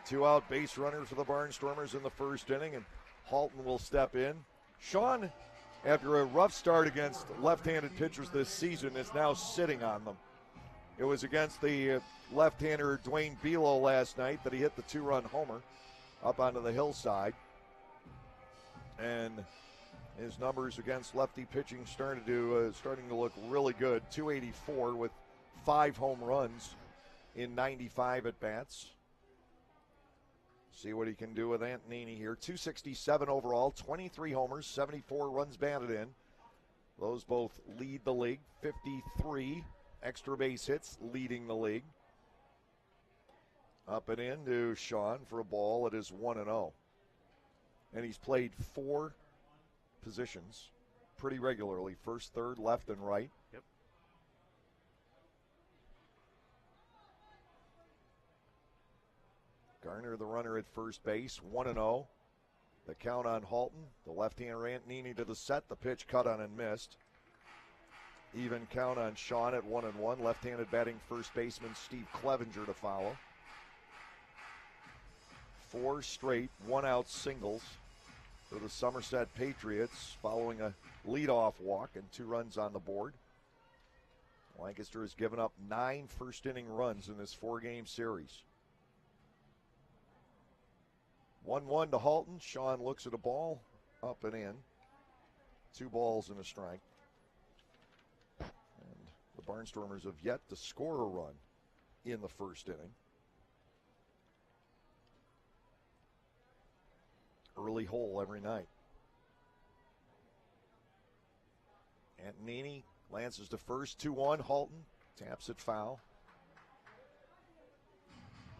2-out base runner for the Barnstormers in the first inning, and Halton will step in. Sean, after a rough start against left-handed pitchers this season, is now sitting on them. It was against the left-hander Dwayne Belo last night that he hit the 2-run homer up onto the hillside. And his numbers against lefty pitching starting to look really good. 284 with 5 home runs in 95 at-bats. See what he can do with Antonini here. 267 overall, 23 homers, 74 runs batted in. Those both lead the league. 53 extra base hits leading the league. Up and in to Sean for a ball. It is 1-0. And he's played 4 positions pretty regularly. First, third, left, and right. Yep. Garner, the runner at first base, 1-0. The count on Halton. The left-hander Antonini to the set. The pitch cut on and missed. Even count on Sean at 1-1. Left-handed batting first baseman Steve Clevenger to follow. 4 straight one-out singles for the Somerset Patriots following a leadoff walk and 2 runs on the board. Lancaster has given up 9 first-inning runs in this 4-game series. 1-1 to Halton. Sean looks at a ball, up and in. 2 balls and a strike. And the Barnstormers have yet to score a run in the first inning. Early hole every night. Antonini lances to first, 2-1. Halton taps it foul.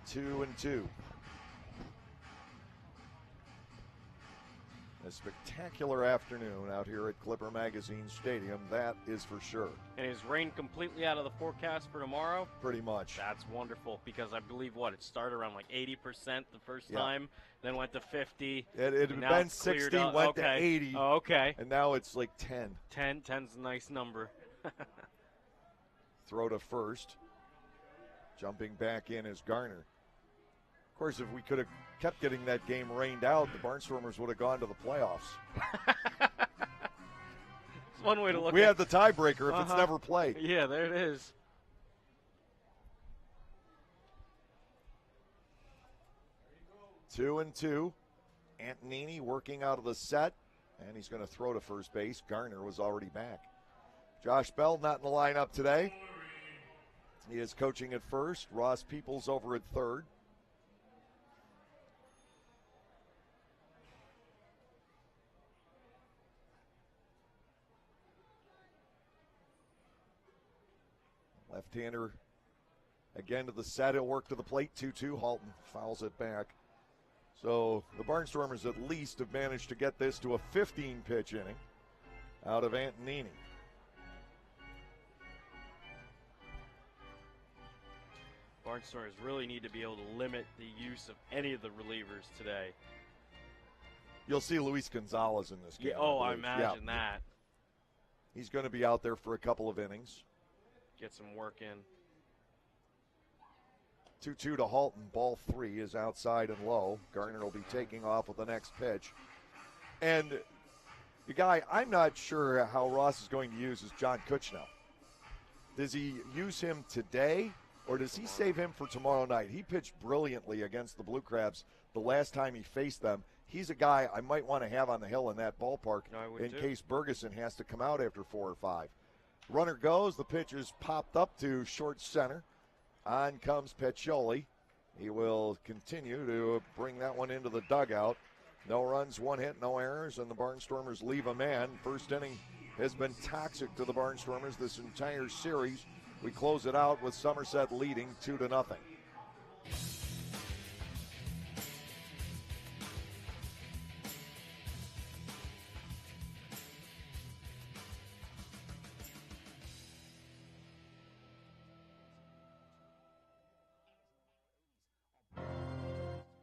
2-2. A spectacular afternoon out here at Clipper Magazine Stadium, that is for sure. And is rain completely out of the forecast for tomorrow? Pretty much. That's wonderful, because I believe, it started around like 80% the first time, then went to 50. It had been 60, went to 80. Oh, okay. And now it's like 10. 10's a nice number. Throw to first. Jumping back in is Garner. Of course, if we could have kept getting that game rained out, the Barnstormers would have gone to the playoffs. It's one way to look at it. We have the tiebreaker if it's never played. Yeah, there it is. Two and 2. Antonini working out of the set, and he's going to throw to first base. Garner was already back. Josh Bell not in the lineup today. He is coaching at first. Ross Peoples over at third. Left-hander again to the set. He'll work to the plate. 2-2. Halton fouls it back. So the Barnstormers at least have managed to get this to a 15-pitch inning out of Antonini. Barnstormers really need to be able to limit the use of any of the relievers today. You'll see Luis Gonzalez in this game. Yeah, I imagine that. He's going to be out there for a couple of innings. Get some work in. 2-2 to Halton. Ball 3 is outside and low. Garner will be taking off with the next pitch. And the guy I'm not sure how Ross is going to use is John Kuchnow. Does he use him today, or does he save him for tomorrow night? He pitched brilliantly against the Blue Crabs the last time he faced them. He's a guy I might want to have on the hill in that ballpark in case Bergeson has to come out after 4 or 5. Runner goes. The pitch is popped up to short center. On comes Peccioli. He will continue to bring that one into the dugout. No runs, 1 hit, no errors, and the Barnstormers leave a man. First inning has been toxic to the Barnstormers this entire series. We close it out with Somerset leading 2-0.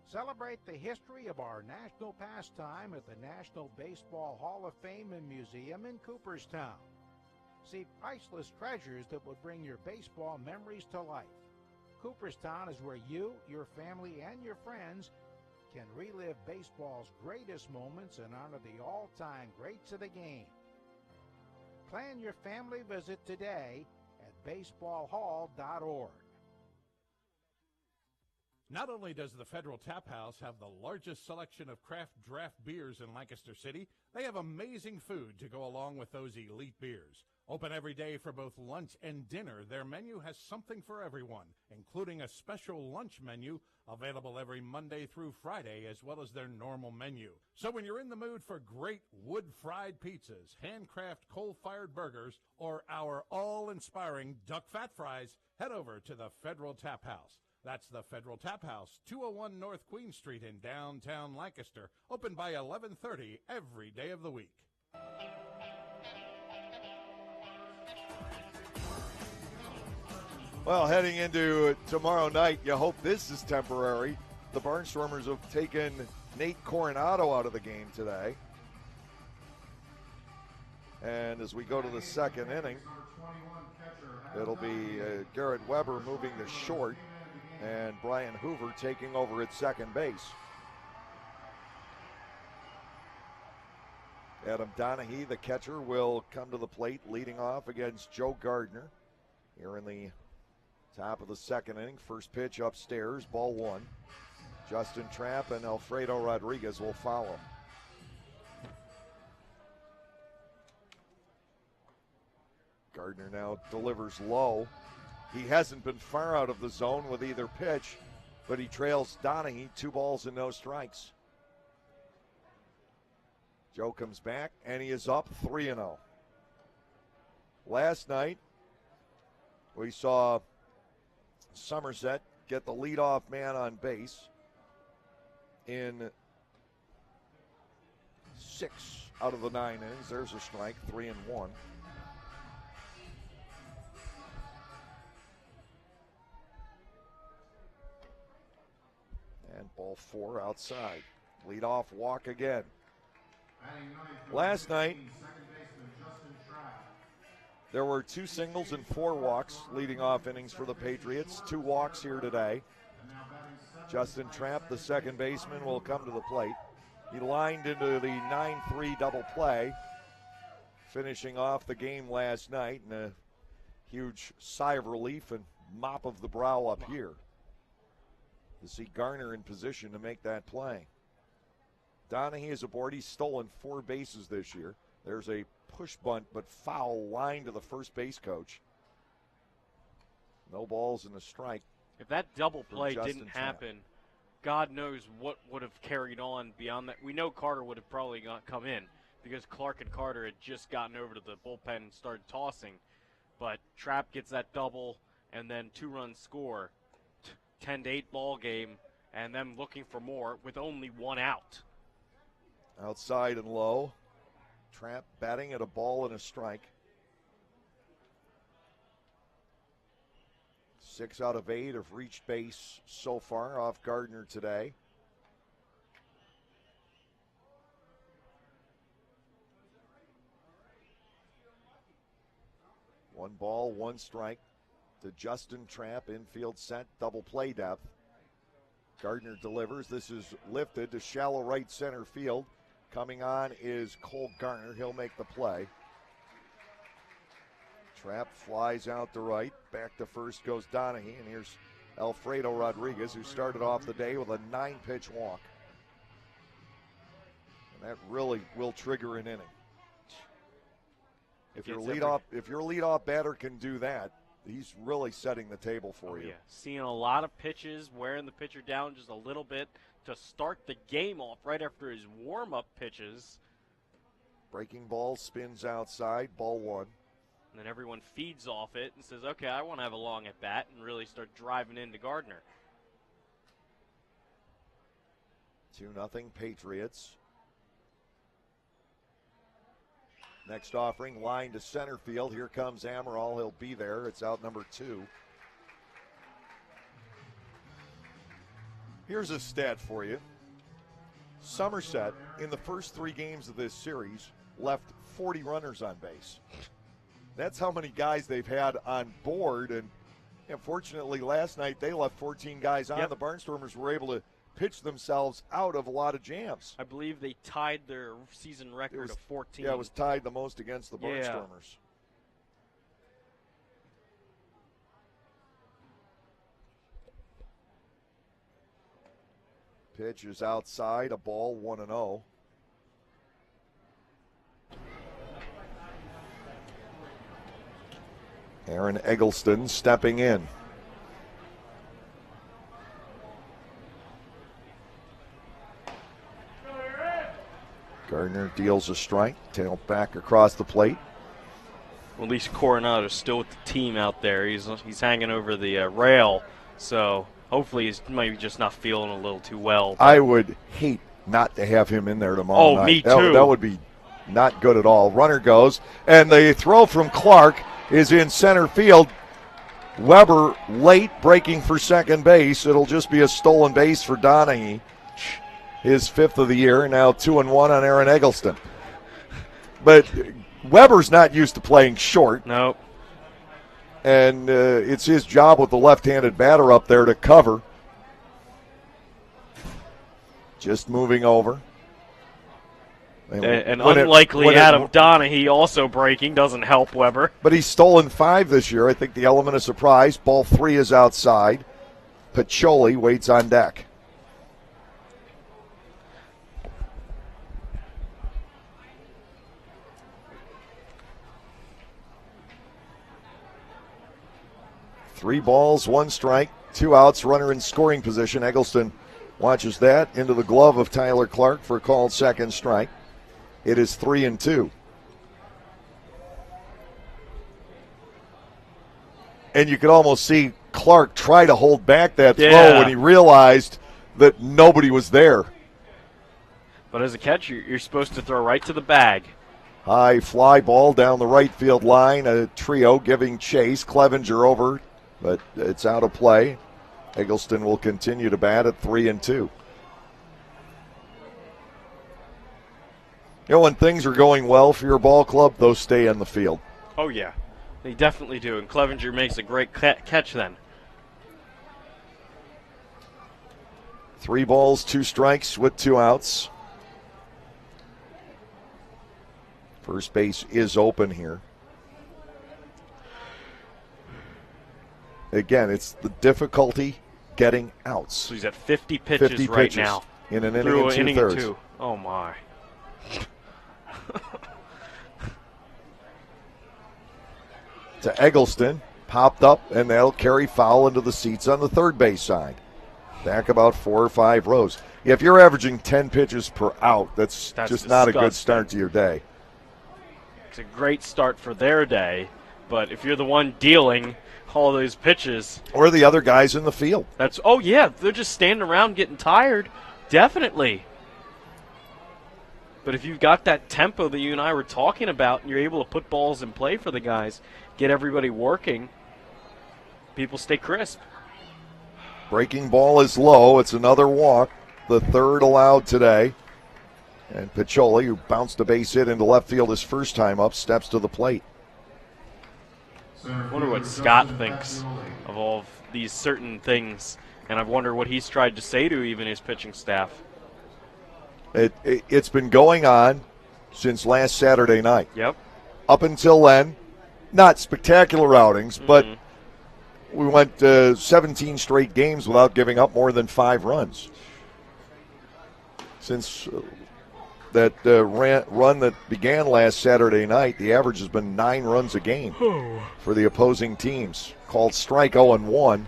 Celebrate the history of our national pastime at the National Baseball Hall of Fame and Museum in Cooperstown. See priceless treasures that will bring your baseball memories to life. Cooperstown is where you, your family, and your friends can relive baseball's greatest moments and honor the all-time greats of the game. Plan your family visit today at baseballhall.org. Not only does the Federal Tap House have the largest selection of craft draft beers in Lancaster City, they have amazing food to go along with those elite beers. Open every day for both lunch and dinner, their menu has something for everyone, including a special lunch menu available every Monday through Friday, as well as their normal menu. So when you're in the mood for great wood-fried pizzas, handcraft coal-fired burgers, or our all-inspiring duck fat fries, head over to the Federal Tap House. That's the Federal Tap House, 201 North Queen Street in downtown Lancaster, open by 11:30 every day of the week. Well, heading into tomorrow night, you hope this is temporary. The Barnstormers have taken Nate Coronado out of the game today. And as we go to the second inning, it'll be Garrett Weber moving to short and Brian Hoover taking over at second base. Adam Donahue, the catcher, will come to the plate leading off against Joe Gardner here in the top of the second inning. First pitch upstairs, ball one. Justin Trapp and Alfredo Rodriguez will follow. Gardner now delivers low. He hasn't been far out of the zone with either pitch, but he trails Donahue 2 balls and no strikes. Joe comes back, and he is up 3-0. Last night, we saw Somerset get the leadoff man on base in 6 out of the 9 innings. There's a strike, 3-1. And ball 4 outside. Leadoff walk again. Last night, there were 2 singles and 4 walks leading off innings for the Patriots. 2 walks here today. Justin Trapp, the second baseman, will come to the plate. He lined into the 9-3 double play, finishing off the game last night in a huge sigh of relief and mop of the brow up here to see Garner in position to make that play. Donahue is aboard. He's stolen 4 bases this year. There's a push bunt but foul line to the first base coach. No balls and a strike. If that double play Justin didn't Trapp. happen, God knows what would have carried on beyond that. We know Carter would have probably come in because Clark and Carter had just gotten over to the bullpen and started tossing. But Trapp gets that double and then 2-run score. 10-8 ball game, and them looking for more with only 1 out. Outside and low. Trapp batting at a ball and a strike. 6 out of 8 have reached base so far off Gardner today. One ball, 1 strike to Justin Trapp, infield set, double play depth. Gardner delivers. This is lifted to shallow right center field. Coming on is Cole Garner. He'll make the play. Trapp flies out to right. Back to first goes Donahue, and here's Alfredo Rodriguez, who started off the day with a 9-pitch walk. And that really will trigger an inning. If your leadoff batter can do that, he's really setting the table for you. Yeah. Seeing a lot of pitches, wearing the pitcher down just a little bit to start the game off right after his warm-up pitches. Breaking ball spins outside, ball 1. And then everyone feeds off it and says, okay, I want to have a long at bat, and really start driving into Gardner. 2-0 Patriots. Next offering, line to center field. Here comes Amaral. He'll be there. It's out number 2. Here's a stat for you. Somerset, in the first 3 games of this series, left 40 runners on base. That's how many guys they've had on board. And unfortunately, last night they left 14 guys on. Yep. The Barnstormers were able to pitch themselves out of a lot of jams. I believe they tied their season record of 14. Yeah, it was tied the most against the Barnstormers. Pitch is outside, a ball, 1-0. Aaron Eggleston stepping in. Gardner deals a strike, tail back across the plate. Well, at least Coronado's still with the team out there. He's hanging over the rail, so hopefully he's maybe just not feeling a little too well. I would hate not to have him in there tomorrow night. Me too. That would be not good at all. Runner goes, and the throw from Clark is in center field. Weber late, breaking for second base. It'll just be a stolen base for Donaghy. His 5th of the year, now 2-1 on Aaron Eggleston. But Weber's not used to playing short. No. And it's his job with the left-handed batter up there to cover. Just moving over. And unlikely Adam Donaghy also breaking doesn't help Weber. But he's stolen 5 this year. I think the element of surprise. Ball 3 is outside. Pacholi waits on deck. Three balls, 1 strike, 2 outs, runner in scoring position. Eggleston watches that into the glove of Tyler Clark for a called second strike. It is 3-2. And you could almost see Clark try to hold back that throw when he realized that nobody was there. But as a catcher, you're supposed to throw right to the bag. High fly ball down the right field line. A trio giving chase. Clevenger over, but it's out of play. Eggleston will continue to bat at 3-2. You know, when things are going well for your ball club, those stay in the field. Oh, yeah. They definitely do, and Clevenger makes a great catch then. 3 balls, 2 strikes with 2 outs. First base is open here. Again, it's the difficulty getting outs. So he's at 50 pitches 50 right pitches now. In an inning and 2/3. Oh, my. To Eggleston, popped up, and they'll carry foul into the seats on the third base side. Back about 4 or 5 rows. If you're averaging 10 pitches per out, that's just disgusting. Not a good start to your day. It's a great start for their day, but if you're the one dealing all those pitches. Or the other guys in the field. Oh, yeah, they're just standing around getting tired. Definitely. But if you've got that tempo that you and I were talking about, and you're able to put balls in play for the guys, get everybody working, people stay crisp. Breaking ball is low. It's another walk, the 3rd allowed today. And Pacholi, who bounced a base hit into left field his first time up, steps to the plate. I wonder what Scott thinks of all of these certain things, and I wonder what he's tried to say to even his pitching staff. It's been going on since last Saturday night. Yep. Up until then, not spectacular outings, but we went 17 straight games without giving up more than 5 runs. Since that run that began last Saturday night, the average has been 9 runs a game for the opposing teams, called strike 0-1.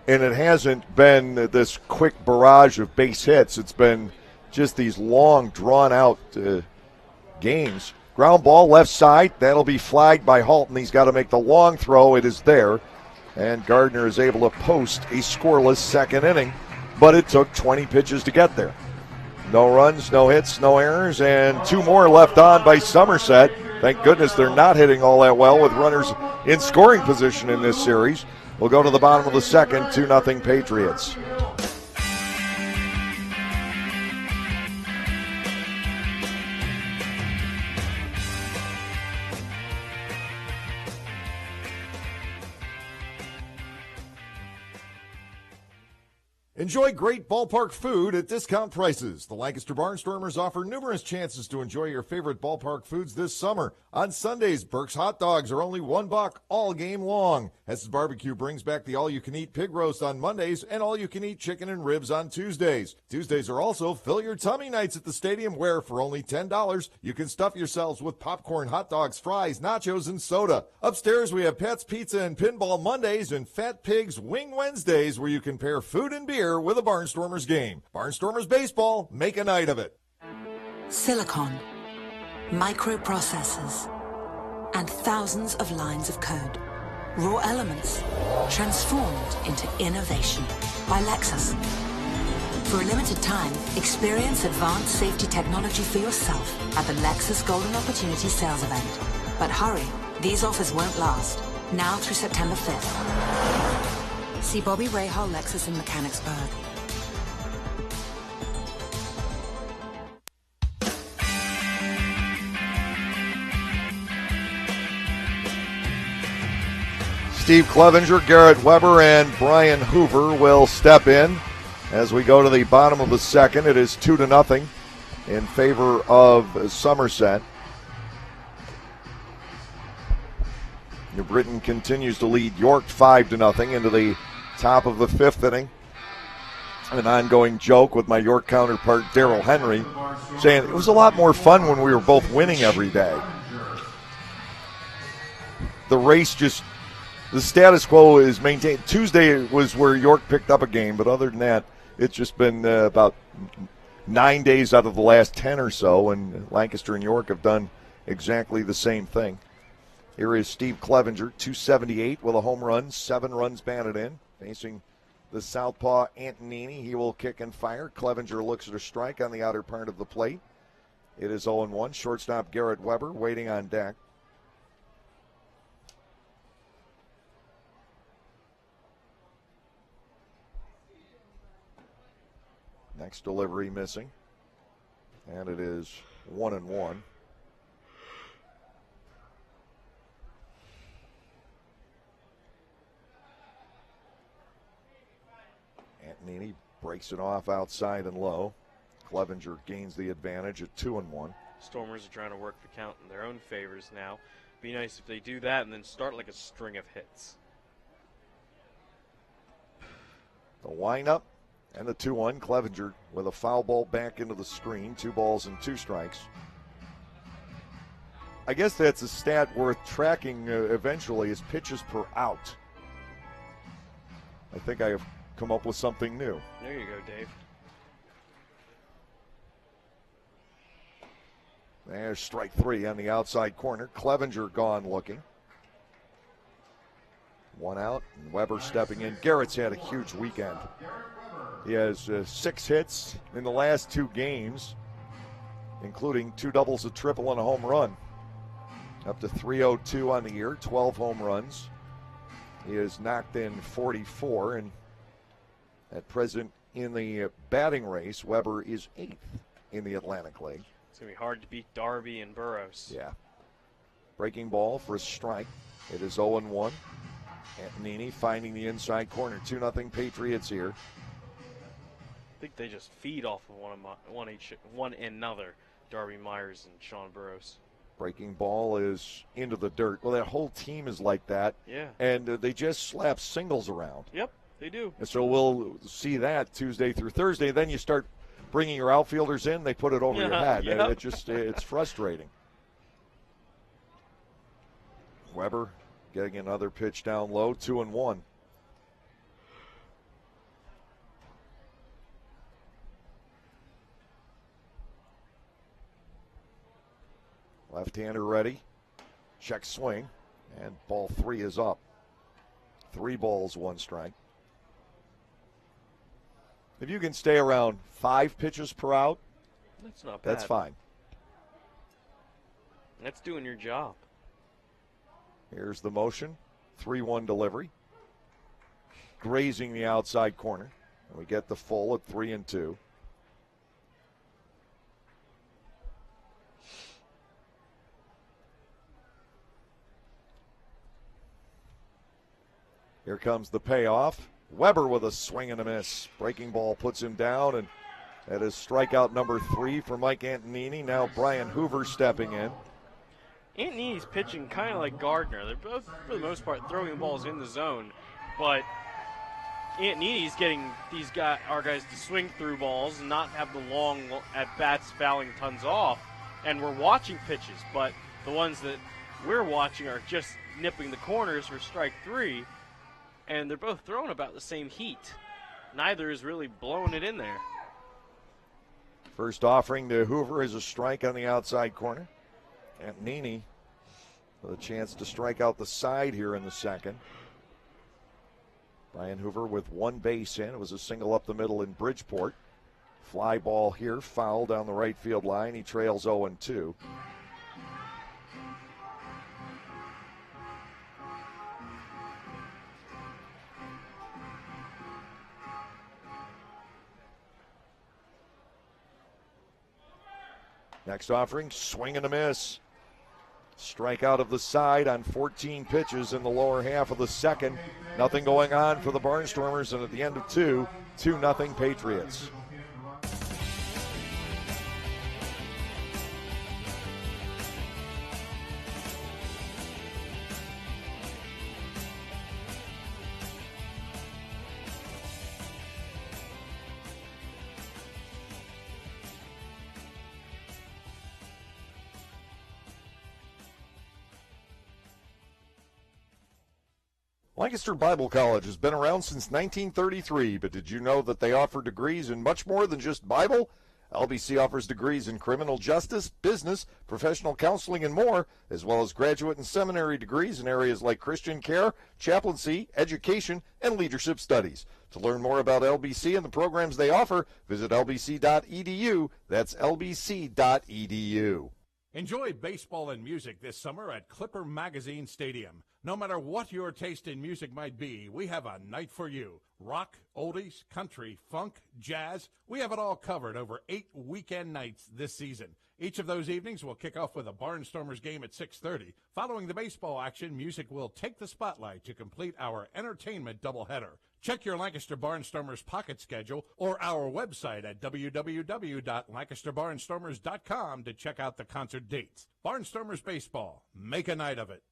And it hasn't been this quick barrage of base hits. It's been just these long, drawn-out games. Ground ball left side. That'll be flagged by Halton. He's got to make the long throw. It is there. And Gardner is able to post a scoreless second inning. But it took 20 pitches to get there. No runs, no hits, no errors, and 2 more left on by Somerset. Thank goodness they're not hitting all that well with runners in scoring position in this series. We'll go to the bottom of the second, 2-0 Patriots. Enjoy great ballpark food at discount prices. The Lancaster Barnstormers offer numerous chances to enjoy your favorite ballpark foods this summer. On Sundays, Burke's hot dogs are only $1 all game long. Hess's Barbecue brings back the all-you-can-eat pig roast on Mondays and all-you-can-eat chicken and ribs on Tuesdays. Tuesdays are also Fill Your Tummy nights at the stadium where, for only $10, you can stuff yourselves with popcorn, hot dogs, fries, nachos, and soda. Upstairs, we have Pat's Pizza and Pinball Mondays and Fat Pig's Wing Wednesdays where you can pair food and beer with a Barnstormers game. Barnstormers baseball, make a night of it. Silicon, microprocessors, and thousands of lines of code. Raw elements transformed into innovation by Lexus. For a limited time, experience advanced safety technology for yourself at the Lexus Golden Opportunity Sales Event. But hurry, these offers won't last. Now through September 5th. See Bobby Rahal Lexus in Mechanicsburg. Steve Clevenger, Garrett Weber, and Brian Hoover will step in as we go to the bottom of the second. It is 2-0 in favor of Somerset. New Britain continues to lead York 5-0 into the top of the fifth inning. An ongoing joke with my York counterpart, Darrell Henry, saying it was a lot more fun when we were both winning every day. The race just... The status quo is maintained. Tuesday was where York picked up a game, but other than that, it's just been about 9 days out of the last 10 or so, and Lancaster and York have done exactly the same thing. Here is Steve Clevenger, 278 with a home run, 7 runs batted in, facing the southpaw Antonini. He will kick and fire. Clevenger looks at a strike on the outer part of the plate. It is 0-1. Shortstop Garrett Weber waiting on deck. Next delivery missing. And it is 1-1. Antonini breaks it off outside and low. Clevenger gains the advantage at 2-1. Stormers are trying to work the count in their own favors now. Be nice if they do that and then start like a string of hits. The windup. And the 2-1, Clevenger with a foul ball back into the screen. 2 balls and 2 strikes. I guess that's a stat worth tracking eventually, is pitches per out. I think I have come up with something new. There you go, Dave. There's strike 3 on the outside corner. Clevenger gone looking. 1 out, and Weber stepping in. Garrett's had a huge weekend. He has 6 hits in the last 2 games, including 2 doubles, a triple, and a home run. Up to 302 on the year, 12 home runs. He has knocked in 44, and at present in the batting race, Weber is 8th in the Atlantic League. It's going to be hard to beat Darby and Burroughs. Yeah. Breaking ball for a strike. It is 0-1. Antonini finding the inside corner. 2-0 Patriots here. I think they just feed off of one another, Darby Myers and Sean Burroughs. Breaking ball is into the dirt. Well, that whole team is like that. Yeah. And they just slap singles around. Yep, they do. And so we'll see that Tuesday through Thursday. Then you start bringing your outfielders in, they put it over your head. Yep. And it's frustrating. Weber getting another pitch down low, 2-1. Left-hander ready. Check swing. And ball 3 is up. 3 balls, 1 strike. If you can stay around 5 pitches per out, that's not bad. That's fine. That's doing your job. Here's the motion. 3-1 delivery. Grazing the outside corner. And we get the full at 3-2. Here comes the payoff. Weber with a swing and a miss. Breaking ball puts him down, and that is strikeout number 3 for Mike Antonini. Now Brian Hoover stepping in. Antonini's pitching kind of like Gardner. They're both, for the most part, throwing balls in the zone, but Antonini's getting our guys to swing through balls and not have the long at-bats fouling tons off. And we're watching pitches, but the ones that we're watching are just nipping the corners for strike 3. And they're both throwing about the same heat. Neither is really blowing it in there. First offering to Hoover is a strike on the outside corner. Antonini with a chance to strike out the side here in the second. Brian Hoover with 1 base in. It was a single up the middle in Bridgeport. Fly ball here, foul down the right field line. He trails 0-2. Next offering, swing and a miss. Strikeout of the side on 14 pitches in the lower half of the second. Nothing going on for the Barnstormers, and at the end of 2-0 Patriots. Lancaster Bible College has been around since 1933, but did you know that they offer degrees in much more than just Bible? LBC offers degrees in criminal justice, business, professional counseling, and more, as well as graduate and seminary degrees in areas like Christian care, chaplaincy, education, and leadership studies. To learn more about LBC and the programs they offer, visit lbc.edu. That's lbc.edu. Enjoy baseball and music this summer at Clipper Magazine Stadium. No matter what your taste in music might be, we have a night for you. Rock, oldies, country, funk, jazz, we have it all covered over 8 weekend nights this season. Each of those evenings will kick off with a Barnstormers game at 6:30. Following the baseball action, music will take the spotlight to complete our entertainment doubleheader. Check your Lancaster Barnstormers pocket schedule or our website at www.lancasterbarnstormers.com to check out the concert dates. Barnstormers Baseball. Make a night of it.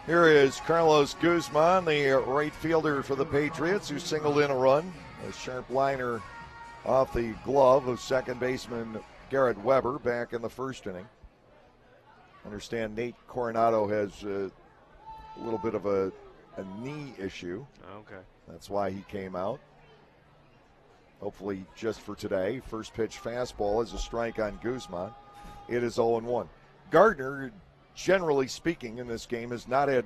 Here is Carlos Guzman, the right fielder for the Patriots, who singled in a run. A sharp liner off the glove of second baseman Garrett Weber back in the first inning. Understand Nate Coronado has a little bit of a knee issue. Okay. That's why he came out. Hopefully just for today. First pitch fastball is a strike on Guzman. It is 0-1. Gardner, generally speaking, in this game has not had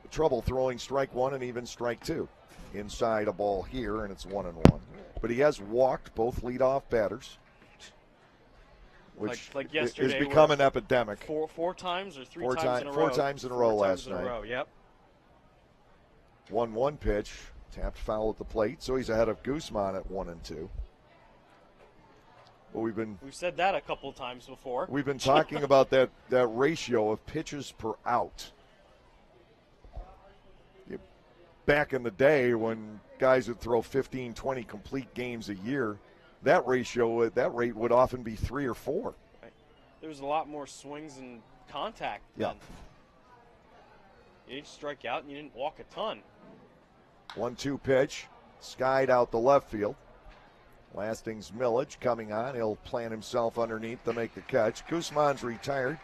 trouble throwing strike 1 and even strike 2. Inside a ball here, and it's 1-1. But he has walked both leadoff batters, which like yesterday, has become an epidemic. Four times or three four times in a row? 4 times in a row last night. Yep. 1-1 pitch, tapped foul at the plate, so he's ahead of Guzman at 1-2. But we've said that a couple of times before. We've been talking about that ratio of pitches per out. Back in the day when guys would throw 15, 20 complete games a year, that rate would often be 3 or 4. Right. There was a lot more swings and contact. Yeah. Then. You didn't strike out and you didn't walk a ton. 1-2 pitch, skied out the left field. Lasting's Millage coming on. He'll plant himself underneath to make the catch. Guzman's retired.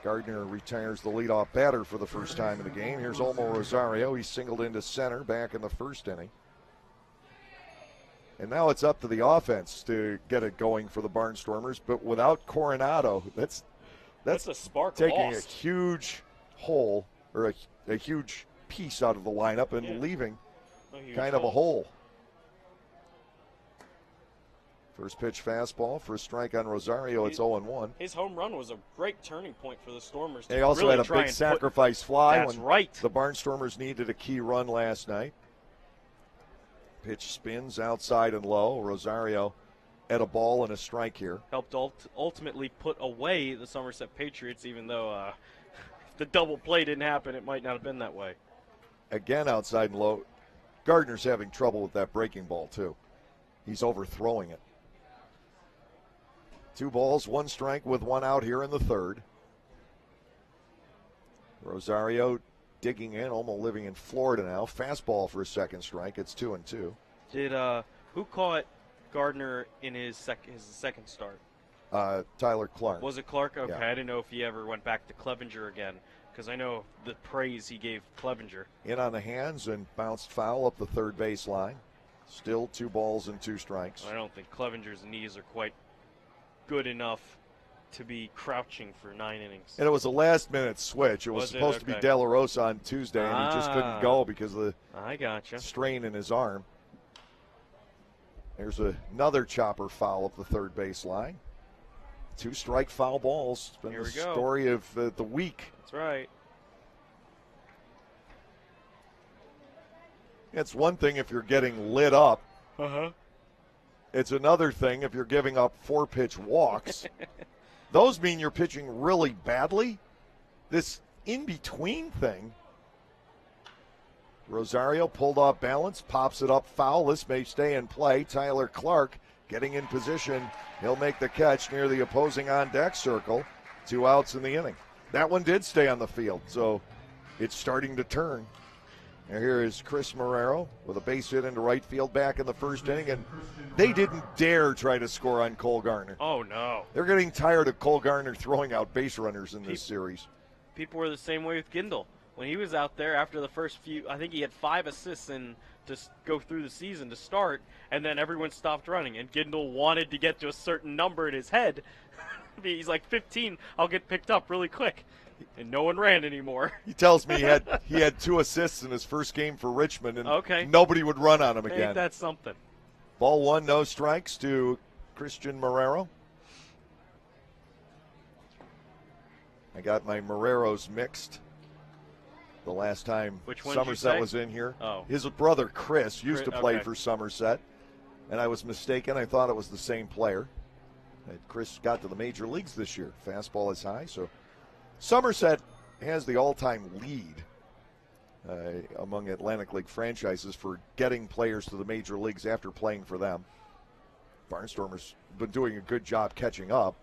Gardner retires the leadoff batter for the first time in the game. Here's Olmo Rosario. He singled into center back in the first inning. And now it's up to the offense to get it going for the Barnstormers. But without Coronado, that's a spark taking lost. a huge hole or a huge piece out of the lineup and leaving kind of a hole. First pitch fastball for a strike on Rosario. It's 0-1. His home run was a great turning point for the Stormers. They also had a big sacrifice fly. That's right. The Barnstormers needed a key run last night. Pitch spins outside and low. Rosario at a ball and a strike here. Helped ultimately put away the Somerset Patriots, even though if the double play didn't happen, it might not have been that way. Again outside and low. Gardner's having trouble with that breaking ball, too. He's overthrowing it. 2 balls, 1 strike with 1 out here in the third. Rosario digging in, almost living in Florida now. Fastball for a second strike. It's 2-2. Did who caught Gardner in his second start? Tyler Clark. Was it Clark? Okay, Yeah. I didn't know if he ever went back to Clevenger again, because I know the praise he gave Clevenger. In on the hands and bounced foul up the third base line. Still 2 balls and 2 strikes. I don't think Clevenger's knees are quite good enough to be crouching for 9 innings. And it was a last-minute switch. It was supposed to be De La Rosa on Tuesday, and he just couldn't go because of the strain in his arm. There's another chopper foul up the third base line. 2 strike foul balls. It's been Here the we go. story of the week. That's right. It's one thing if you're getting lit up. Uh-huh. It's another thing if you're giving up 4-pitch walks. Those mean you're pitching really badly. This in-between thing. Rosario pulled off balance, pops it up foul. This may stay in play. Tyler Clark getting in position. He'll make the catch near the opposing on-deck circle. 2 outs in the inning. That one did stay on the field, so it's starting to turn. And here is Chris Marrero with a base hit into right field back in the first inning, and they didn't dare try to score on Cole Gardner. Oh, no. They're getting tired of Cole Gardner throwing out base runners in this series. People were the same way with Gindel. When he was out there after the first few, I think he had 5 assists in to go through the season to start, and then everyone stopped running, and Gindel wanted to get to a certain number in his head. He's like, 15, I'll get picked up really quick. And no one ran anymore. He tells me he had 2 assists in his first game for Richmond, and nobody would run on him again. Ain't that something? Ball 1, no strikes to Christian Marrero. I got my Marreros mixed the last time Somerset was in here. Oh. His brother Chris used to play for Somerset, and I was mistaken. I thought it was the same player. And Chris got to the major leagues this year. Fastball is high, so Somerset has the all-time lead among Atlantic League franchises for getting players to the major leagues after playing for them. Barnstormers been doing a good job catching up.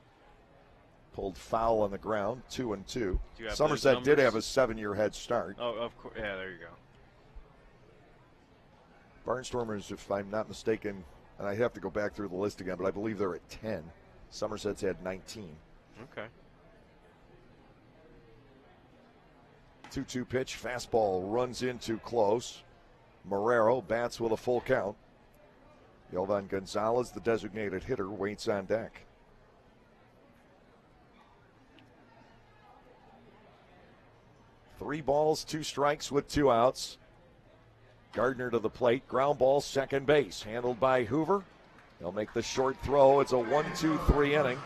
Pulled foul on the ground, 2-2. Somerset did have a 7-year head start. Oh, of course. Yeah, there you go. Barnstormers, if I'm not mistaken, and I have to go back through the list again, but I believe they're at 10. Somerset's had 19. Okay. 2-2 pitch, fastball runs into close. Marrero bats with a full count. Yovan Gonzalez, the designated hitter, waits on deck. Three balls, 2 strikes with 2 outs. Gardner to the plate, ground ball, second base, handled by Hoover. He'll make the short throw. It's a 1-2-3 inning.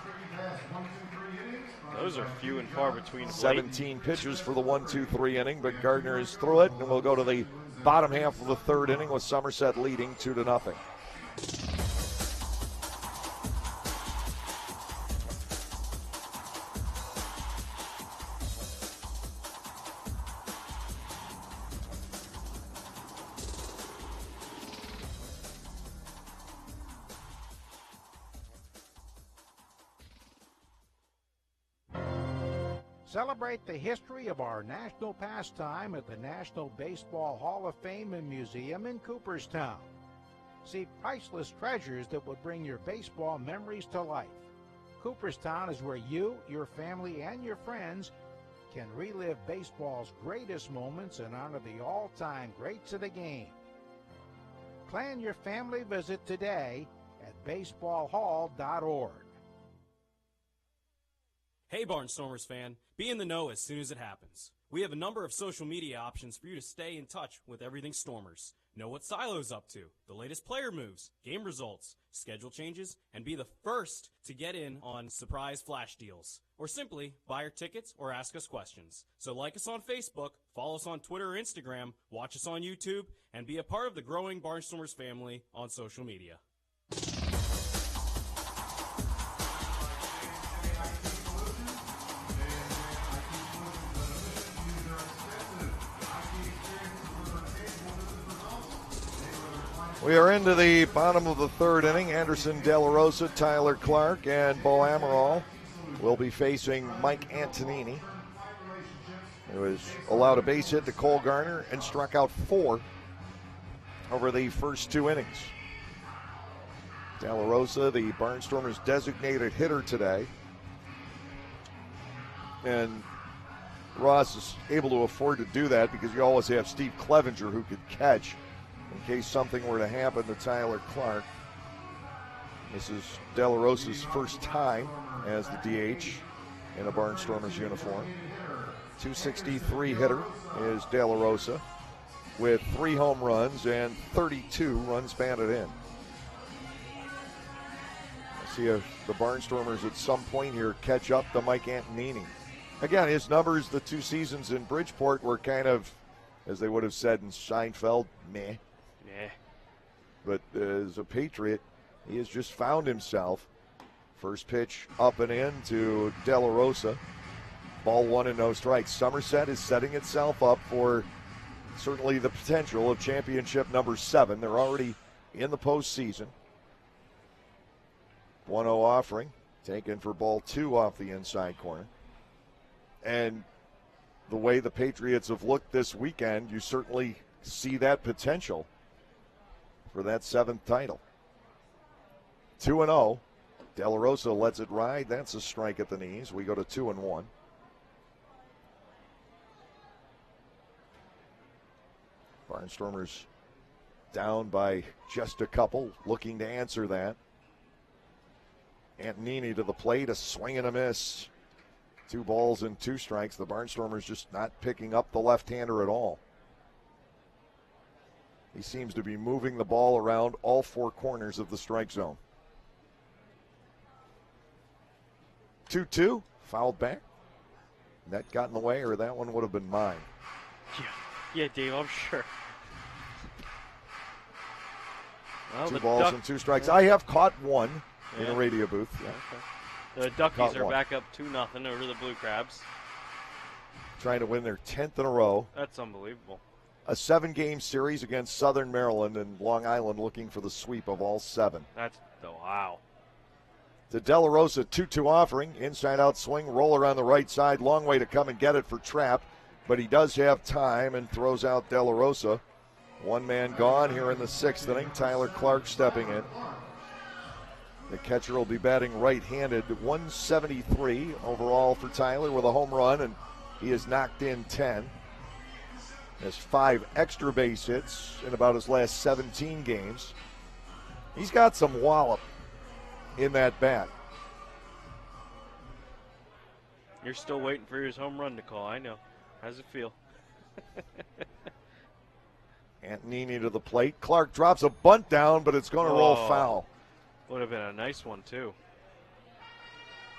Those are few and far between. 17 pitches for the 1-2-3 inning, but Gardner is through it, and we'll go to the bottom half of the third inning with Somerset leading 2-0. Celebrate the history of our national pastime at the National Baseball Hall of Fame and Museum in Cooperstown. See priceless treasures that would bring your baseball memories to life. Cooperstown is where you, your family, and your friends can relive baseball's greatest moments and honor the all-time greats of the game. Plan your family visit today at baseballhall.org. Hey Barnstormers fan, be in the know as soon as it happens. We have a number of social media options for you to stay in touch with everything Stormers. Know what Silo's up to, the latest player moves, game results, schedule changes, and be the first to get in on surprise flash deals. Or simply buy our tickets or ask us questions. So like us on Facebook, follow us on Twitter or Instagram, watch us on YouTube, and be a part of the growing Barnstormers family on social media. We are into the bottom of the third inning. Anderson, De La Rosa, Tyler Clark, and Bo Amaral will be facing Mike Antonini, who has allowed a base hit to Cole Garner and struck out 4 over the first 2 innings. De La Rosa, the Barnstormers' designated hitter today. And Ross is able to afford to do that because you always have Steve Clevenger who could catch in case something were to happen to Tyler Clark. This is De La Rosa's first time as the DH in a Barnstormers uniform. 263 hitter is De La Rosa with 3 home runs and 32 runs batted in. Let's see if the Barnstormers at some point here catch up to Mike Antonini. Again, his numbers the 2 seasons in Bridgeport were kind of, as they would have said in Seinfeld, meh. But as a Patriot, he has just found himself. First pitch up and in to De La Rosa. Ball 1 and no strikes. Somerset is setting itself up for certainly the potential of championship number 7. They're already in the postseason. 1-0 offering, taken for ball 2 off the inside corner. And the way the Patriots have looked this weekend, you certainly see that potential for that 7th title. 2-0. De La Rosa lets it ride. That's a strike at the knees. We go to 2-1. Barnstormers down by just a couple, looking to answer that. Antonini to the plate, a swing and a miss. 2 balls and 2 strikes. The Barnstormers just not picking up the left-hander at all. He seems to be moving the ball around all 4 corners of the strike zone. 2-2, fouled back. That got in the way, or that one would have been mine. Yeah, Dave, I'm sure. Well, 2 balls and 2 strikes. I have caught one in a radio booth. Yeah. Okay. The Duckies are back up 2-0 over the Blue Crabs. Trying to win their 10th in a row. That's unbelievable. A 7-game series against Southern Maryland and Long Island, looking for the sweep of all 7. Wow. The De La Rosa 2-2 offering. Inside out swing, roller on the right side. Long way to come and get it for Trapp. But he does have time and throws out De La Rosa. 1 man gone here in the 6th inning. Tyler Clark stepping in. The catcher will be batting right-handed. 173 overall for Tyler with a home run, and he has knocked in 10. Has 5 extra base hits in about his last 17 games. He's got some wallop in that bat. You're still waiting for his home run to call, I know. How's it feel? Antonini to the plate. Clark drops a bunt down, but it's going to roll foul. Would have been a nice one, too.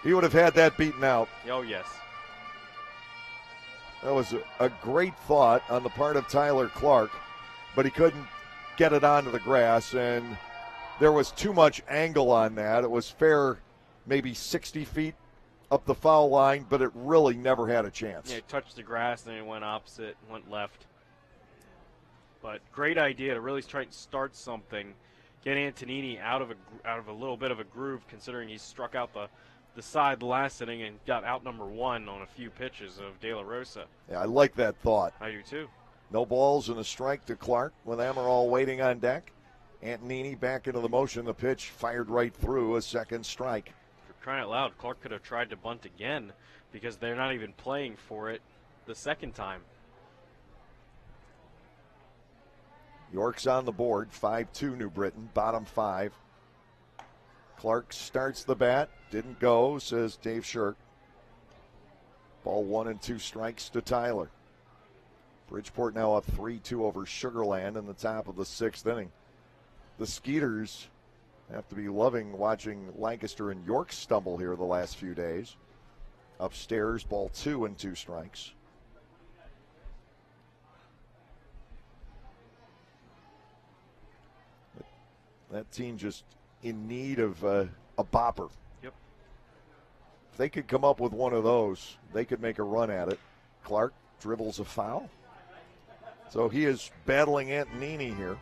He would have had that beaten out. Oh, yes. That was a great thought on the part of Tyler Clark, but he couldn't get it onto the grass, and there was too much angle on that. It was fair, maybe 60 feet up the foul line, but it really never had a chance. Yeah, it touched the grass, then it went opposite, went left. But great idea to really try and start something, get Antonini out of a little bit of a groove, considering he struck out the side the last inning and got out number 1 on a few pitches of De La Rosa. Yeah, I like that thought. I do too. No balls and a strike to Clark with Amaral waiting on deck. Antonini back into the motion. The pitch fired right through, a second strike. For crying out loud, Clark could have tried to bunt again because they're not even playing for it the second time. York's on the board, 5-2 New Britain, bottom 5. Clark starts the bat, didn't go, says Dave Shirk. Ball 1 and 2 strikes to Tyler. Bridgeport now up 3-2 over Sugar Land in the top of the 6th inning. The Skeeters have to be loving watching Lancaster and York stumble here the last few days. Upstairs, ball 2 and 2 strikes. That team just in need of a bopper. Yep. If they could come up with one of those, they could make a run at it. Clark dribbles a foul. So he is battling Antonini here.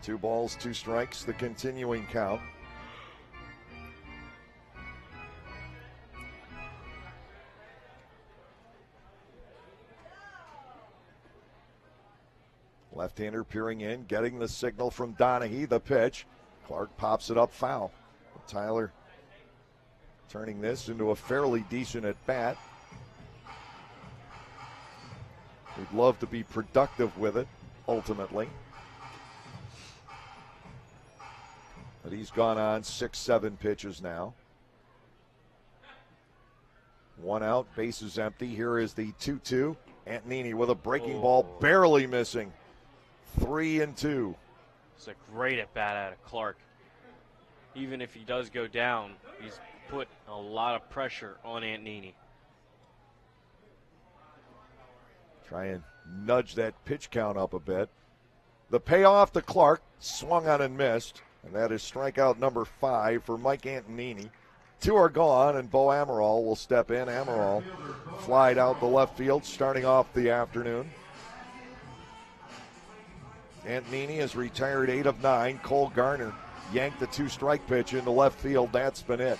Two balls, 2 strikes, the continuing count. Left-hander peering in, getting the signal from Donahue, the pitch. Clark pops it up, foul. Tyler turning this into a fairly decent at-bat. We'd love to be productive with it, ultimately. But he's gone on 6-7 pitches now. 1 out, bases empty. Here is the 2-2. Antonini with a breaking ball, barely missing. 3-2. It's a great at-bat out of Clark. Even if he does go down, he's put a lot of pressure on Antonini. Try and nudge that pitch count up a bit. The payoff to Clark, swung on and missed. And that is strikeout number 5 for Mike Antonini. 2 are gone, and Bo Amaral will step in. Amaral flied out the left field, starting off the afternoon. Antonini has retired 8 of 9. Cole Garner yanked the 2-strike pitch into left field. That's been it.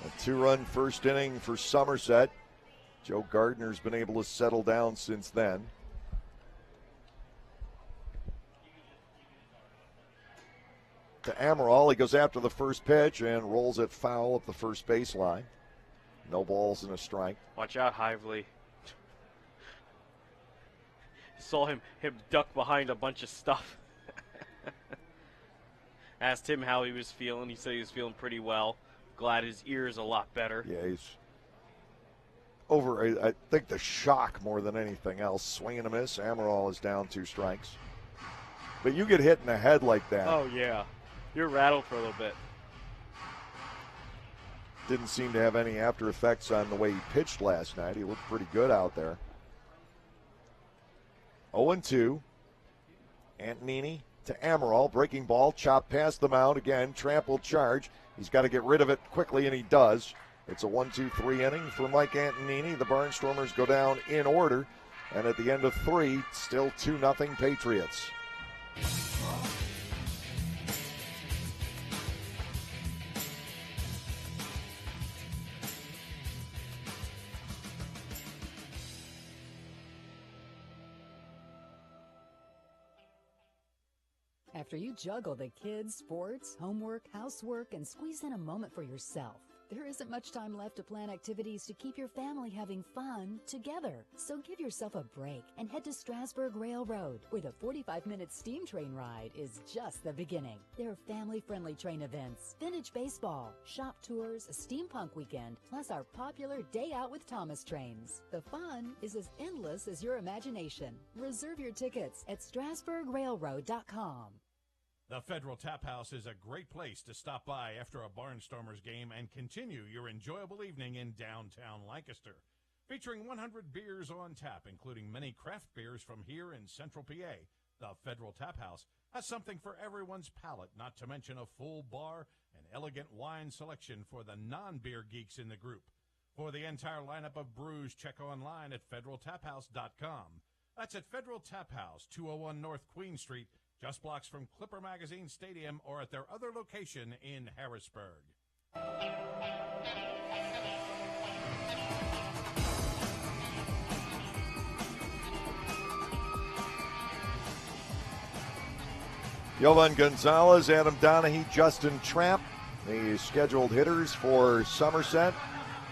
A 2-run first inning for Somerset. Joe Gardner's been able to settle down since then. To Amaral, he goes after the first pitch and rolls it foul up the first baseline. No balls and a strike. Watch out, Hively. Saw him duck behind a bunch of stuff. Asked him how he was feeling. He said he was feeling pretty well. Glad his ear is a lot better. Yeah, he's over, I think, the shock more than anything else. Swing and a miss. Amaral is down 2 strikes. But you get hit in the head like that. Oh, yeah. You're rattled for a little bit. Didn't seem to have any after effects on the way he pitched last night. He looked pretty good out there. 0-2. Antonini to Amaral. Breaking ball. Chopped past the mound. Again, trampled charge. He's got to get rid of it quickly, and he does. It's a 1-2-3 inning for Mike Antonini. The Barnstormers go down in order. And at the end of 3, still 2-0 Patriots. After you juggle the kids, sports, homework, housework, and squeeze in a moment for yourself, there isn't much time left to plan activities to keep your family having fun together. So give yourself a break and head to Strasburg Railroad, where the 45-minute steam train ride is just the beginning. There are family-friendly train events, vintage baseball, shop tours, a steampunk weekend, plus our popular Day Out with Thomas trains. The fun is as endless as your imagination. Reserve your tickets at strasburgrailroad.com. The Federal Tap House is a great place to stop by after a Barnstormers game and continue your enjoyable evening in downtown Lancaster. Featuring 100 beers on tap, including many craft beers from here in Central PA, the Federal Tap House has something for everyone's palate, not to mention a full bar and elegant wine selection for the non-beer geeks in the group. For the entire lineup of brews, check online at federaltaphouse.com. That's at Federal Tap House, 201 North Queen Street, just blocks from Clipper Magazine Stadium or at their other location in Harrisburg. Yovan Gonzalez, Adam Donahue, Justin Trapp, the scheduled hitters for Somerset.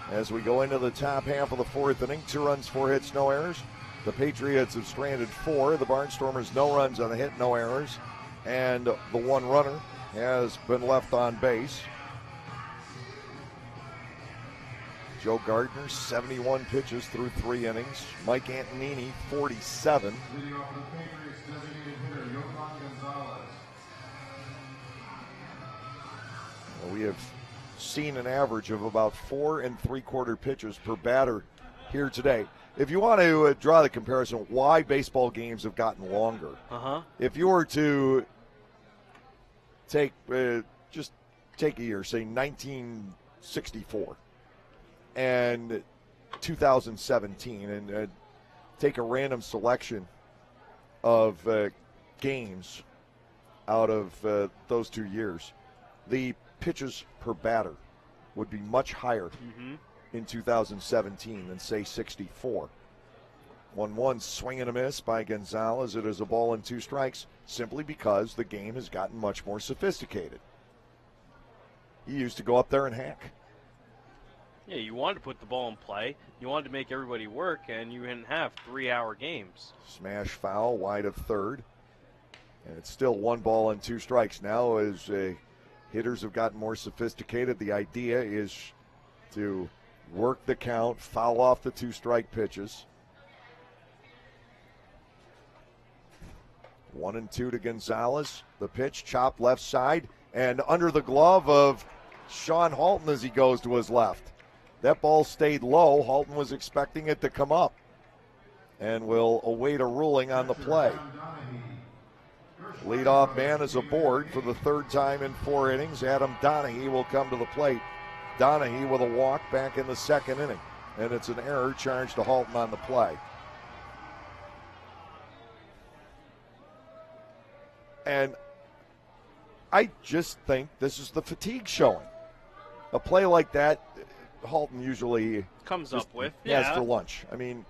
As we go into the top half of the fourth inning, 2 runs, 4 hits, no errors. The Patriots have stranded 4. The Barnstormers, no runs on a hit, no errors. And the 1 runner has been left on base. Joe Gardner, 71 pitches through 3 innings. Mike Antonini, 47. Video of the Patriots designated hitter, Yovan Gonzalez. We have seen an average of about 4 3/4 pitches per batter here today. If you want to draw the comparison, why baseball games have gotten longer. If you were to take just take a year, say 1964 and 2017, and take a random selection of games out of those 2 years, the pitches per batter would be much higher in 2017 than, say, 64. 1-1 swing and a miss by Gonzalez. It is a ball and 2 strikes simply because the game has gotten much more sophisticated. You used to go up there and hack. Yeah, you wanted to put the ball in play. You wanted to make everybody work, and you didn't have 3-hour games. Smash foul wide of third. And it's still 1 ball and 2 strikes. Now as hitters have gotten more sophisticated, the idea is to work the count, foul off the 2-strike pitches. 1-2 to Gonzalez. The pitch chopped left side and under the glove of Sean Halton as he goes to his left. That ball stayed low. Halton was expecting it to come up and will await a ruling on the play. Leadoff man is aboard for the 3rd time in 4 innings. Adam Donahue will come to the plate. Donahue with a walk back in the 2nd inning. And it's an error charged to Halton on the play. And I just think this is the fatigue showing. A play like that, Halton usually comes up with. Has for lunch. I mean,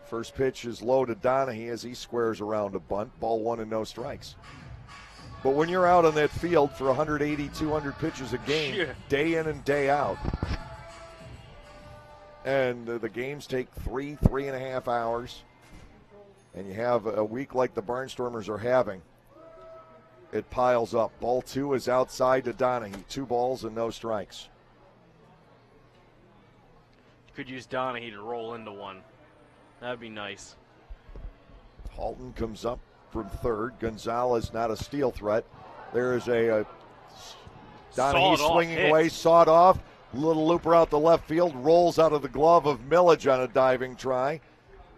first pitch is low to Donahue as he squares around a bunt. Ball 1 and no strikes. But when you're out on that field for 180, 200 pitches a game, day in and day out, and the games take 3.5 hours, and you have a week like the Barnstormers are having, it piles up. Ball 2 is outside to Donahue. 2 balls and no strikes. Could use Donahue to roll into one. That'd be nice. Halton comes up from 3rd. Gonzalez not a steal threat. There is a Donahue swinging away, sawed off. Little looper out the left field, rolls out of the glove of Millage on a diving try.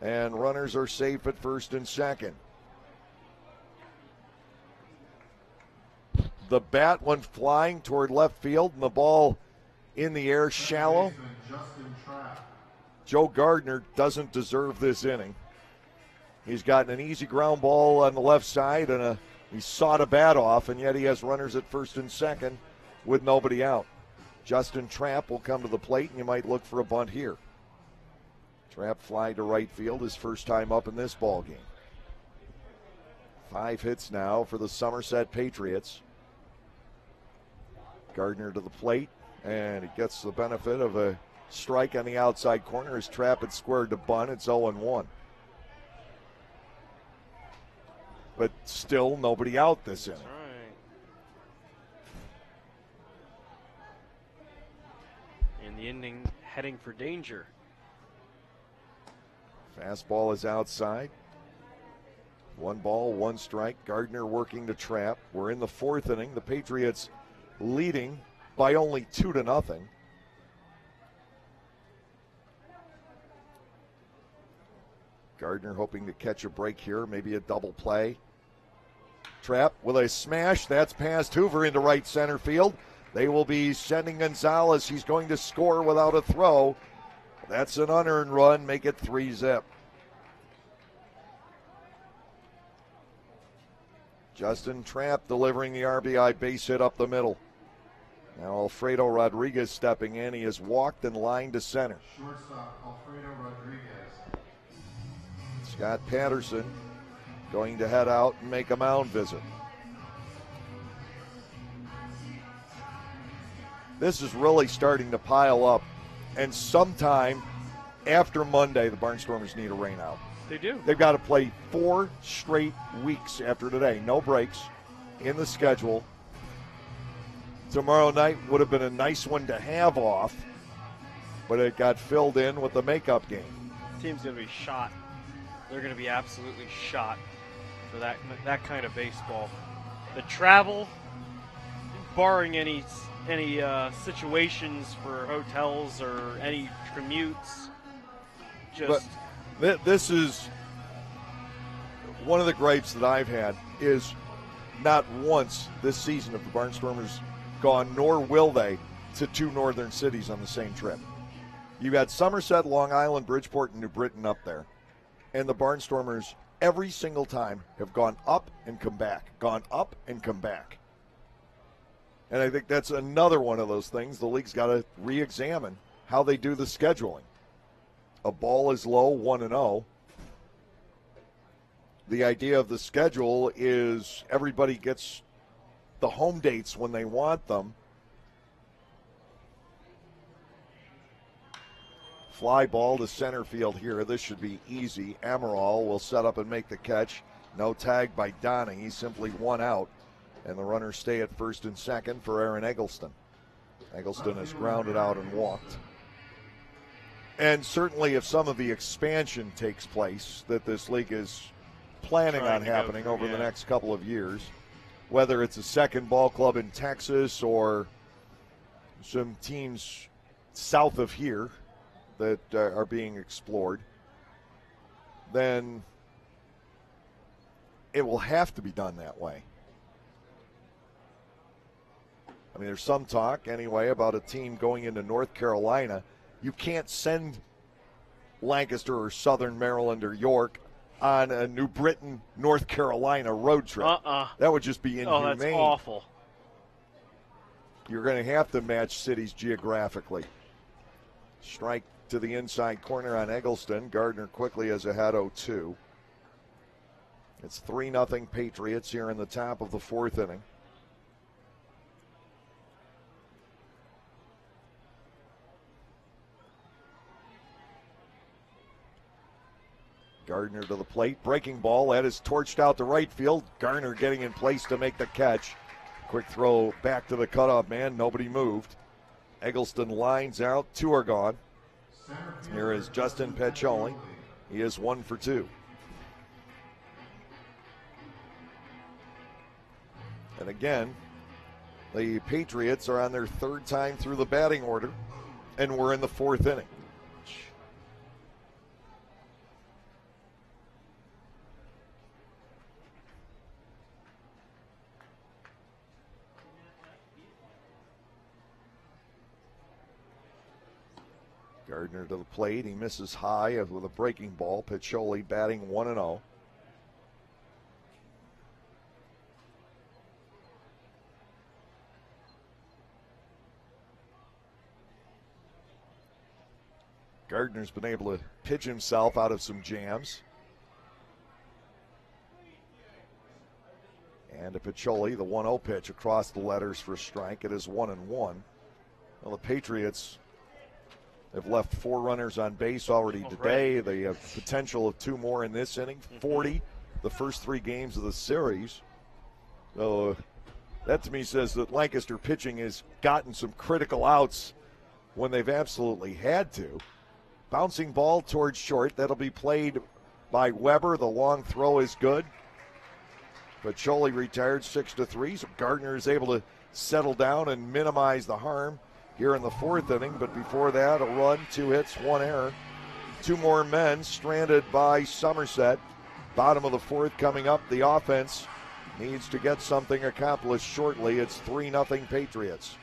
And runners are safe at 1st and 2nd. The bat went flying toward left field, and the ball in the air shallow. Joe Gardner doesn't deserve this inning. He's gotten an easy ground ball on the left side, and he sawed a bat off, and yet he has runners at 1st and 2nd with nobody out. Justin Trapp will come to the plate, and you might look for a bunt here. Trapp fly to right field, his first time up in this ball game. 5 hits now for the Somerset Patriots. Gardner to the plate, and he gets the benefit of a strike on the outside corner as Trapp had squared to bunt. It's 0-1. But still nobody out this inning. Right. And the inning heading for danger. Fastball is outside. 1 ball, 1 strike. Gardner working to Trapp. We're in the 4th inning. The Patriots leading by only 2-0. Gardner hoping to catch a break here, maybe a double play. Trapp with a smash. That's past Hoover into right center field. They will be sending Gonzalez. He's going to score without a throw. That's an unearned run. Make it 3-0. Justin Trapp delivering the RBI base hit up the middle. Now Alfredo Rodriguez stepping in. He has walked and lined to center. Shortstop Alfredo Rodriguez. Scott Patterson going to head out and make a mound visit. This is really starting to pile up, and sometime after Monday, the Barnstormers need a rain out. They do. They've got to play 4 straight weeks after today. No breaks in the schedule. Tomorrow night would have been a nice one to have off, but it got filled in with the makeup game. Team's going to be shot. They're going to be absolutely shot for that kind of baseball. The travel, barring any situations for hotels or any commutes, just. But this is one of the gripes that I've had is not once this season have the Barnstormers gone, nor will they, to 2 northern cities on the same trip. You got Somerset, Long Island, Bridgeport, and New Britain up there. And the Barnstormers every single time have gone up and come back, gone up and come back. And I think that's another one of those things the league's got to re-examine how they do the scheduling. A ball is low, 1-0. The idea of the schedule is everybody gets the home dates when they want them. Fly ball to center field here. This should be easy. Amaral will set up and make the catch. No tag by Donning. He's simply 1 out. And the runners stay at first and second for Aaron Eggleston. Eggleston has grounded out and walked. And certainly if some of the expansion takes place that this league is planning on happening over the next couple of years, whether it's a second ball club in Texas or some teams south of here that are being explored, then it will have to be done that way. I mean, there's some talk anyway about a team going into North Carolina. You can't send Lancaster or Southern Maryland or York on a New Britain, North Carolina road trip. That would just be inhumane. Oh, that's awful. You're going to have to match cities geographically. Strike to the inside corner on Eggleston. Gardner quickly has ahead 0-2. It's 3-0 Patriots here in the top of the 4th inning. Gardner to the plate. Breaking ball. That is torched out to right field. Garner getting in place to make the catch. Quick throw back to the cutoff man. Nobody moved. Eggleston lines out. 2 are gone. Here is Justin Peccioli. He is 1 for 2. And again, the Patriots are on their 3rd time through the batting order, and we're in the 4th inning. Gardner to the plate. He misses high with a breaking ball. Piccioli batting 1-0. Gardner's been able to pitch himself out of some jams. And to Piccioli, the 1-0 pitch across the letters for a strike. It is 1-1. Well, the Patriots have left 4 runners on base already today. They have potential of 2 more in this inning. 40 the first 3 games of the series. So that to me says that Lancaster pitching has gotten some critical outs when they've absolutely had to. Bouncing ball towards short. That'll be played by Weber. The long throw is good. Piccioli retired 6-3. So Gardner is able to settle down and minimize the harm here in the 4th inning, but before that, a run, 2 hits, 1 error. 2 more men stranded by Somerset. Bottom of the 4th coming up. The offense needs to get something accomplished shortly. It's 3-0 Patriots.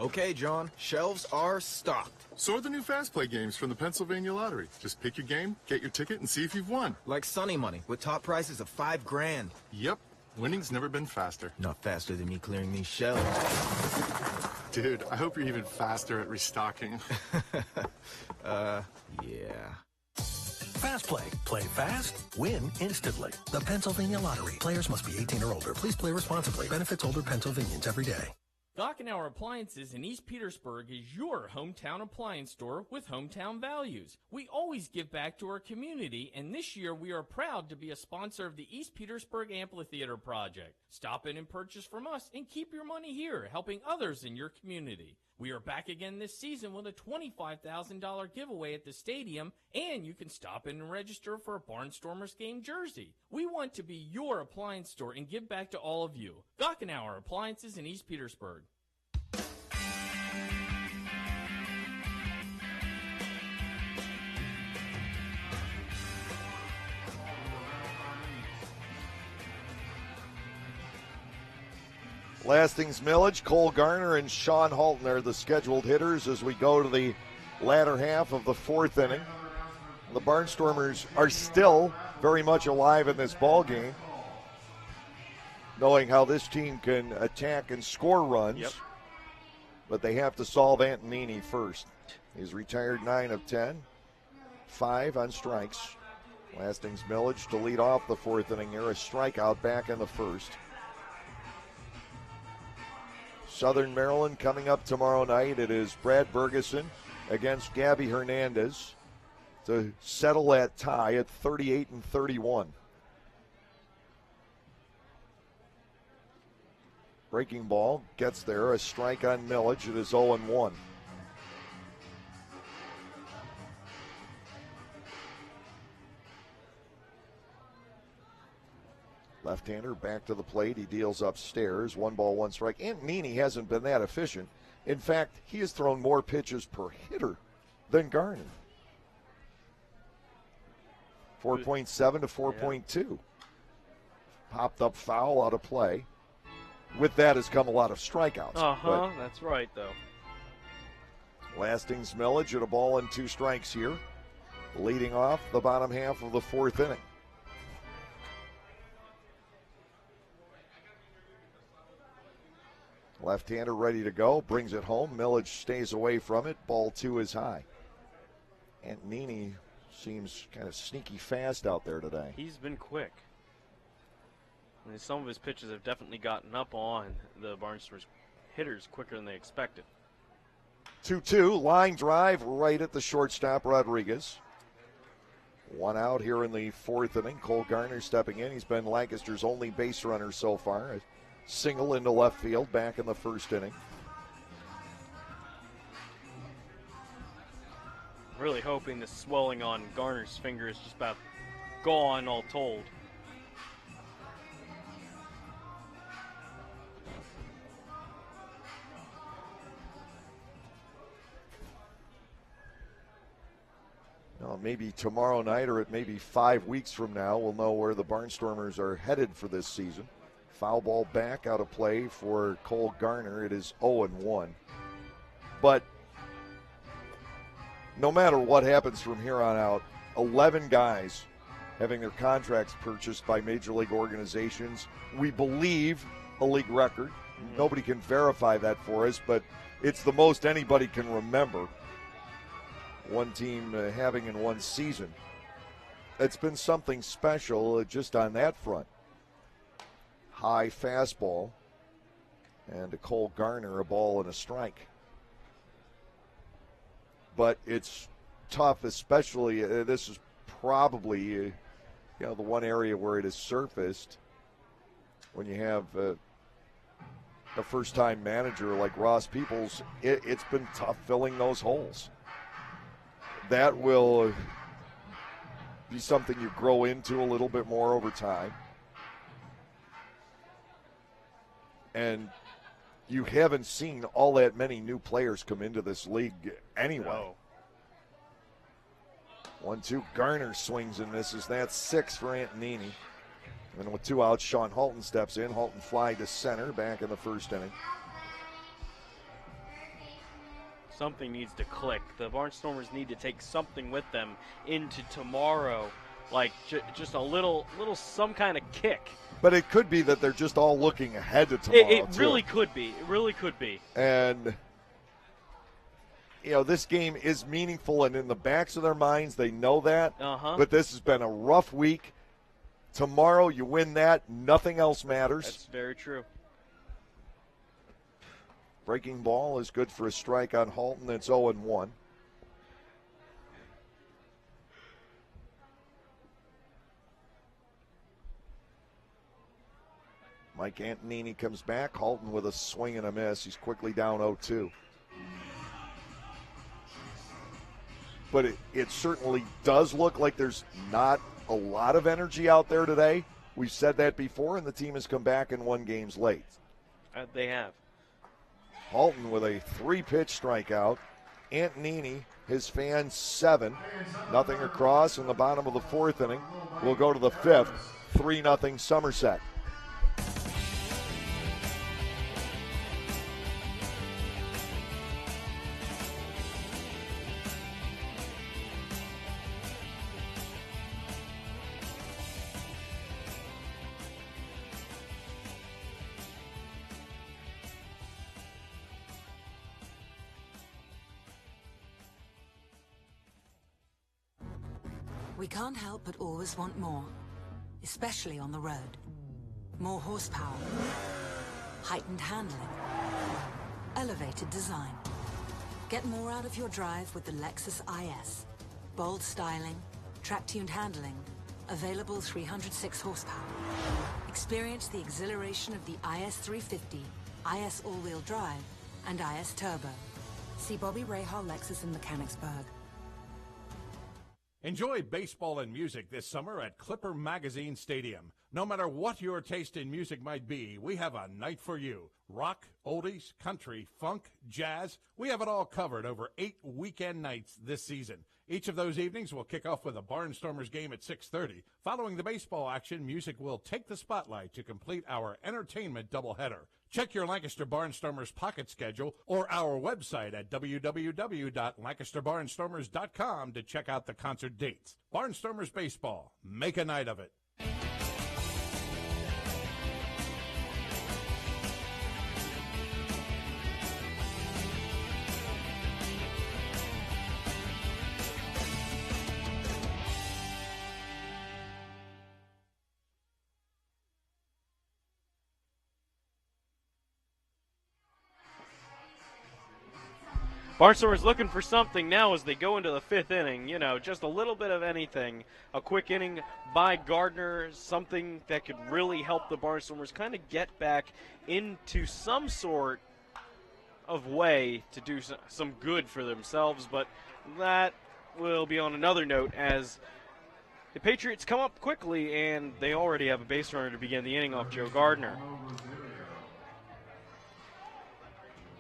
Okay, John, shelves are stocked. So are the new Fast Play games from the Pennsylvania Lottery. Just pick your game, get your ticket, and see if you've won. Like Sunny Money, with top prizes of $5 grand. Yep. Winning's never been faster. Not faster than me clearing these shelves. Dude, I hope you're even faster at restocking. Yeah. Fast Play. Play fast, win instantly. The Pennsylvania Lottery. Players must be 18 or older. Please play responsibly. Benefits older Pennsylvanians every day. Gockenauer Appliances in East Petersburg is your hometown appliance store with hometown values. We always give back to our community, and this year we are proud to be a sponsor of the East Petersburg Amphitheater Project. Stop in and purchase from us and keep your money here, helping others in your community. We are back again this season with a $25,000 giveaway at the stadium, and you can stop in and register for a Barnstormers game jersey. We want to be your appliance store and give back to all of you. Gockenauer Appliances in East Petersburg. Lastings Millage, Cole Garner, and Sean Halton are the scheduled hitters as we go to the latter half of the fourth inning. The Barnstormers are still very much alive in this ball game, knowing how this team can attack and score runs. Yep. But they have to solve Antonini first. He's retired 9 of 10, 5 on strikes. Lastings Millage to lead off the fourth inning here, a strikeout back in the first. Southern Maryland coming up tomorrow night. It is Brad Bergeson against Gabby Hernandez to settle that tie at 38 and 31. Breaking ball gets there, a strike on Millage. It is 0 and 1. Left-hander back to the plate. He deals upstairs. 1 ball, 1 strike. Antonini hasn't been that efficient. In fact, he has thrown more pitches per hitter than Garner. 4.7 to 4.2. Popped up foul out of play. With that has come a lot of strikeouts. That's right, though. Lastings Millage at a ball and 2 strikes here, leading off the bottom half of the fourth inning. Left-hander ready to go, brings it home. Millage stays away from it. Ball 2 is high. Antonini seems kind of sneaky fast out there today. He's been quick. I mean, some of his pitches have definitely gotten up on the Barnstormers hitters quicker than they expected. 2-2, line drive right at the shortstop, Rodriguez. 1 out here in the fourth inning. Cole Garner stepping in. He's been Lancaster's only base runner so far. A single into left field back in the first inning. Really hoping the swelling on Garner's finger is just about gone, all told. Well, maybe tomorrow night or it may be 5 weeks from now, we'll know where the Barnstormers are headed for this season. Foul ball back out of play for Cole Garner. It is 0-1. But no matter what happens from here on out, 11 guys having their contracts purchased by major league organizations. We believe a league record. Nobody can verify that for us, but it's the most anybody can remember one team having in one season. It's been something special just on that front. High fastball, and to Cole Garner, a ball and a strike. But it's tough, especially, this is probably the one area where it has surfaced when you have a first-time manager like Ross Peoples. It's been tough filling those holes. That will be something you grow into a little bit more over time. And you haven't seen all that many new players come into this league anyway. No. 1-2, Garner swings and misses. That's 6 for Antonini. And with 2 outs, Sean Halton steps in. Halton fly to center back in the first inning. something needs to click. The Barnstormers need to take something with them into tomorrow, like just a little some kind of kick. But it could be that they're just all looking ahead to tomorrow. It really could be. It really could be. And this game is meaningful, and in the backs of their minds, they know that. But this has been a rough week. Tomorrow, you win that. Nothing else matters. That's very true. Breaking ball is good for a strike on Halton. It's 0-1. Mike Antonini comes back. Halton with a swing and a miss. He's quickly down 0-2. But it certainly does look like there's not a lot of energy out there today. We've said that before, and the team has come back and won games late. They have. Halton with a 3-pitch strikeout. Antonini, his fans 7. Nothing across in the bottom of the 4th inning. We'll go to the 5th. 3-0 Somerset. We can't help but always want more, especially on the road. More horsepower, heightened handling, elevated design. Get more out of your drive with the Lexus IS. Bold styling, track-tuned handling, available 306 horsepower. Experience the exhilaration of the IS 350, IS all-wheel drive, and IS Turbo. See Bobby Rahal Lexus in Mechanicsburg. Enjoy baseball and music this summer at Clipper Magazine Stadium. No matter what your taste in music might be, we have a night for you. Rock, oldies, country, funk, jazz. We have it all covered over 8 weekend nights this season. Each of those evenings will kick off with a Barnstormers game at 6:30. Following the baseball action, music will take the spotlight to complete our entertainment doubleheader. Check your Lancaster Barnstormers pocket schedule or our website at www.lancasterbarnstormers.com to check out the concert dates. Barnstormers Baseball. Make a night of it. Barnstormers looking for something now as they go into the 5th inning. Just a little bit of anything. A quick inning by Gardner, something that could really help the Barnstormers kind of get back into some sort of way to do some good for themselves. But that will be on another note as the Patriots come up quickly, and they already have a base runner to begin the inning off Joe Gardner.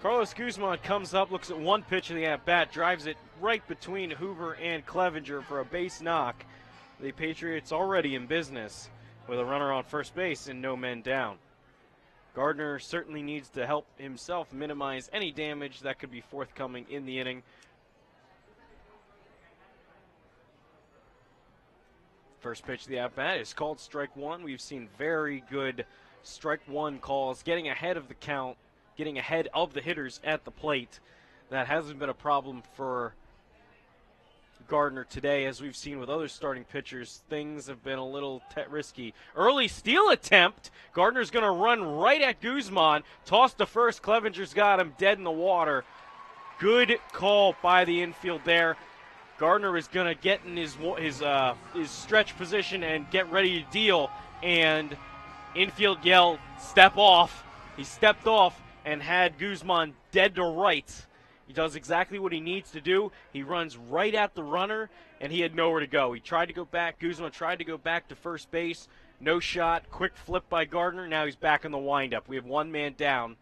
Carlos Guzman comes up, looks at one pitch of the at-bat, drives it right between Hoover and Clevenger for a base knock. The Patriots already in business with a runner on first base and no men down. Gardner certainly needs to help himself minimize any damage that could be forthcoming in the inning. First pitch of the at-bat is called strike one. We've seen very good strike one calls, getting ahead of the count, getting ahead of the hitters at the plate. That hasn't been a problem for Gardner today, as we've seen with other starting pitchers. Things have been a little risky. Early steal attempt. Gardner's going to run right at Guzman. Toss to first. Clevenger's got him dead in the water. Good call by the infield there. Gardner is going to get in his stretch position and get ready to deal. And infield yell, step off. He stepped off and had Guzman dead to right. He does exactly what he needs to do. He runs right at the runner, and he had nowhere to go. He tried to go back. Guzman tried to go back to first base. No shot. Quick flip by Gardner. Now he's back in the windup. We have one man down.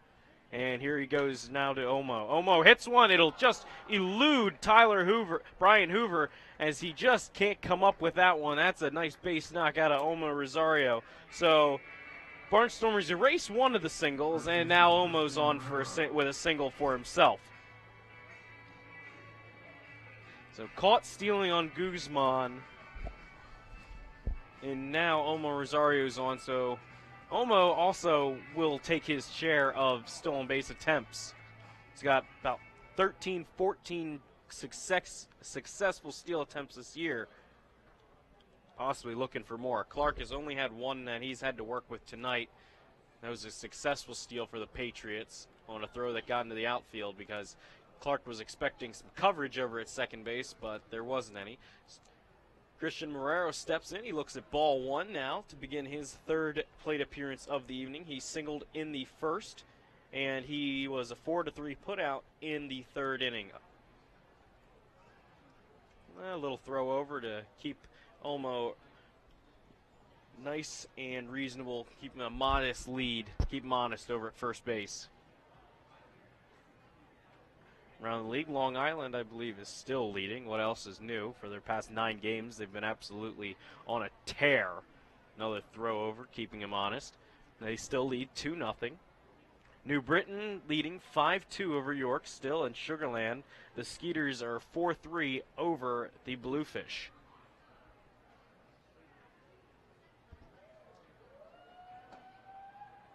And here he goes now to Omo. Omo hits one. It'll just elude Brian Hoover, as he just can't come up with that one. That's a nice base knock out of Omo Rosario. So Barnstormers erase one of the singles, and now Omo's on with a single for himself. So caught stealing on Guzman. And now Omo Rosario's on, so Omo also will take his share of stolen base attempts. He's got about 13, 14 successful steal attempts this year. Possibly looking for more. Clark has only had one that he's had to work with tonight. That was a successful steal for the Patriots on a throw that got into the outfield because Clark was expecting some coverage over at second base, but there wasn't any. Christian Marrero steps in. He looks at ball one now to begin his third plate appearance of the evening. He singled in the first, and he was a 4-3 putout in the third inning. A little throw over to keep Olmo nice and reasonable, keep him a modest lead, keep him honest over at first base. Around the league, Long Island, I believe, is still leading. What else is new? For their past 9 games, they've been absolutely on a tear. Another throw over, keeping him honest. They still lead 2-0. New Britain leading 5-2 over York still, and Sugarland, the Skeeters are 4-3 over the Bluefish.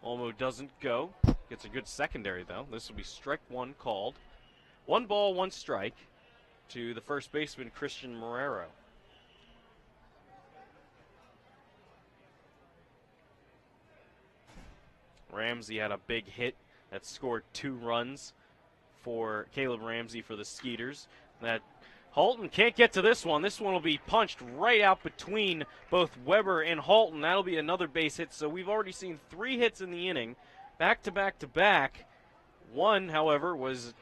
Olmo doesn't go. Gets a good secondary, though. This will be strike one called. 1 ball, 1 strike to the first baseman, Christian Marrero. Ramsey had a big hit that scored 2 runs for Caleb Ramsey for the Skeeters. That Halton can't get to this one. This one will be punched right out between both Weber and Halton. That'll be another base hit. So we've already seen 3 hits in the inning, back to back to back. One, however, was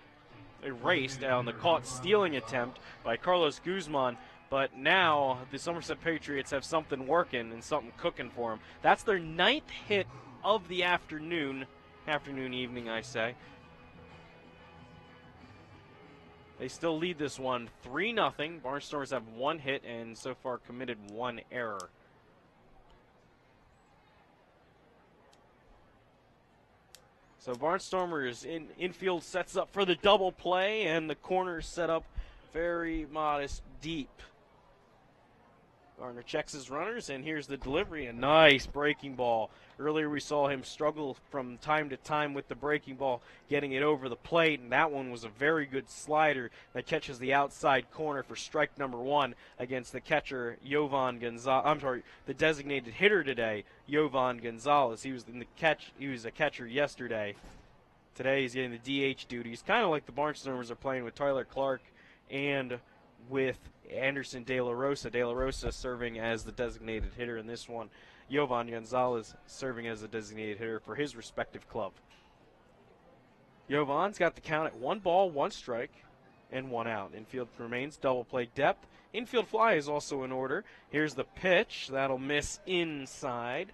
erased on the caught stealing attempt by Carlos Guzman. But now the Somerset Patriots have something working and something cooking for them. That's their 9th hit of the afternoon, evening, I say. They still lead this one 3-0. Barnstormers have 1 hit and so far committed 1 error. So Barnstormers infield sets up for the double play, and the corner set up very modest deep. Gardner checks his runners, and here's the delivery. A nice breaking ball. Earlier we saw him struggle from time to time with the breaking ball, getting it over the plate, and that one was a very good slider that catches the outside corner for strike number 1 against the catcher, Jovan Gonzalez. I'm sorry, the designated hitter today, Jovan Gonzalez. He was a catcher yesterday. Today he's getting the DH duties, kind of like the Barnstormers are playing with Tyler Clark and with Anderson De La Rosa. De La Rosa serving as the designated hitter in this one. Jovan Gonzalez serving as the designated hitter for his respective club. Jovan's got the count at 1 ball, 1 strike, and 1 out. Infield remains double play depth. Infield fly is also in order. Here's the pitch. That'll miss inside.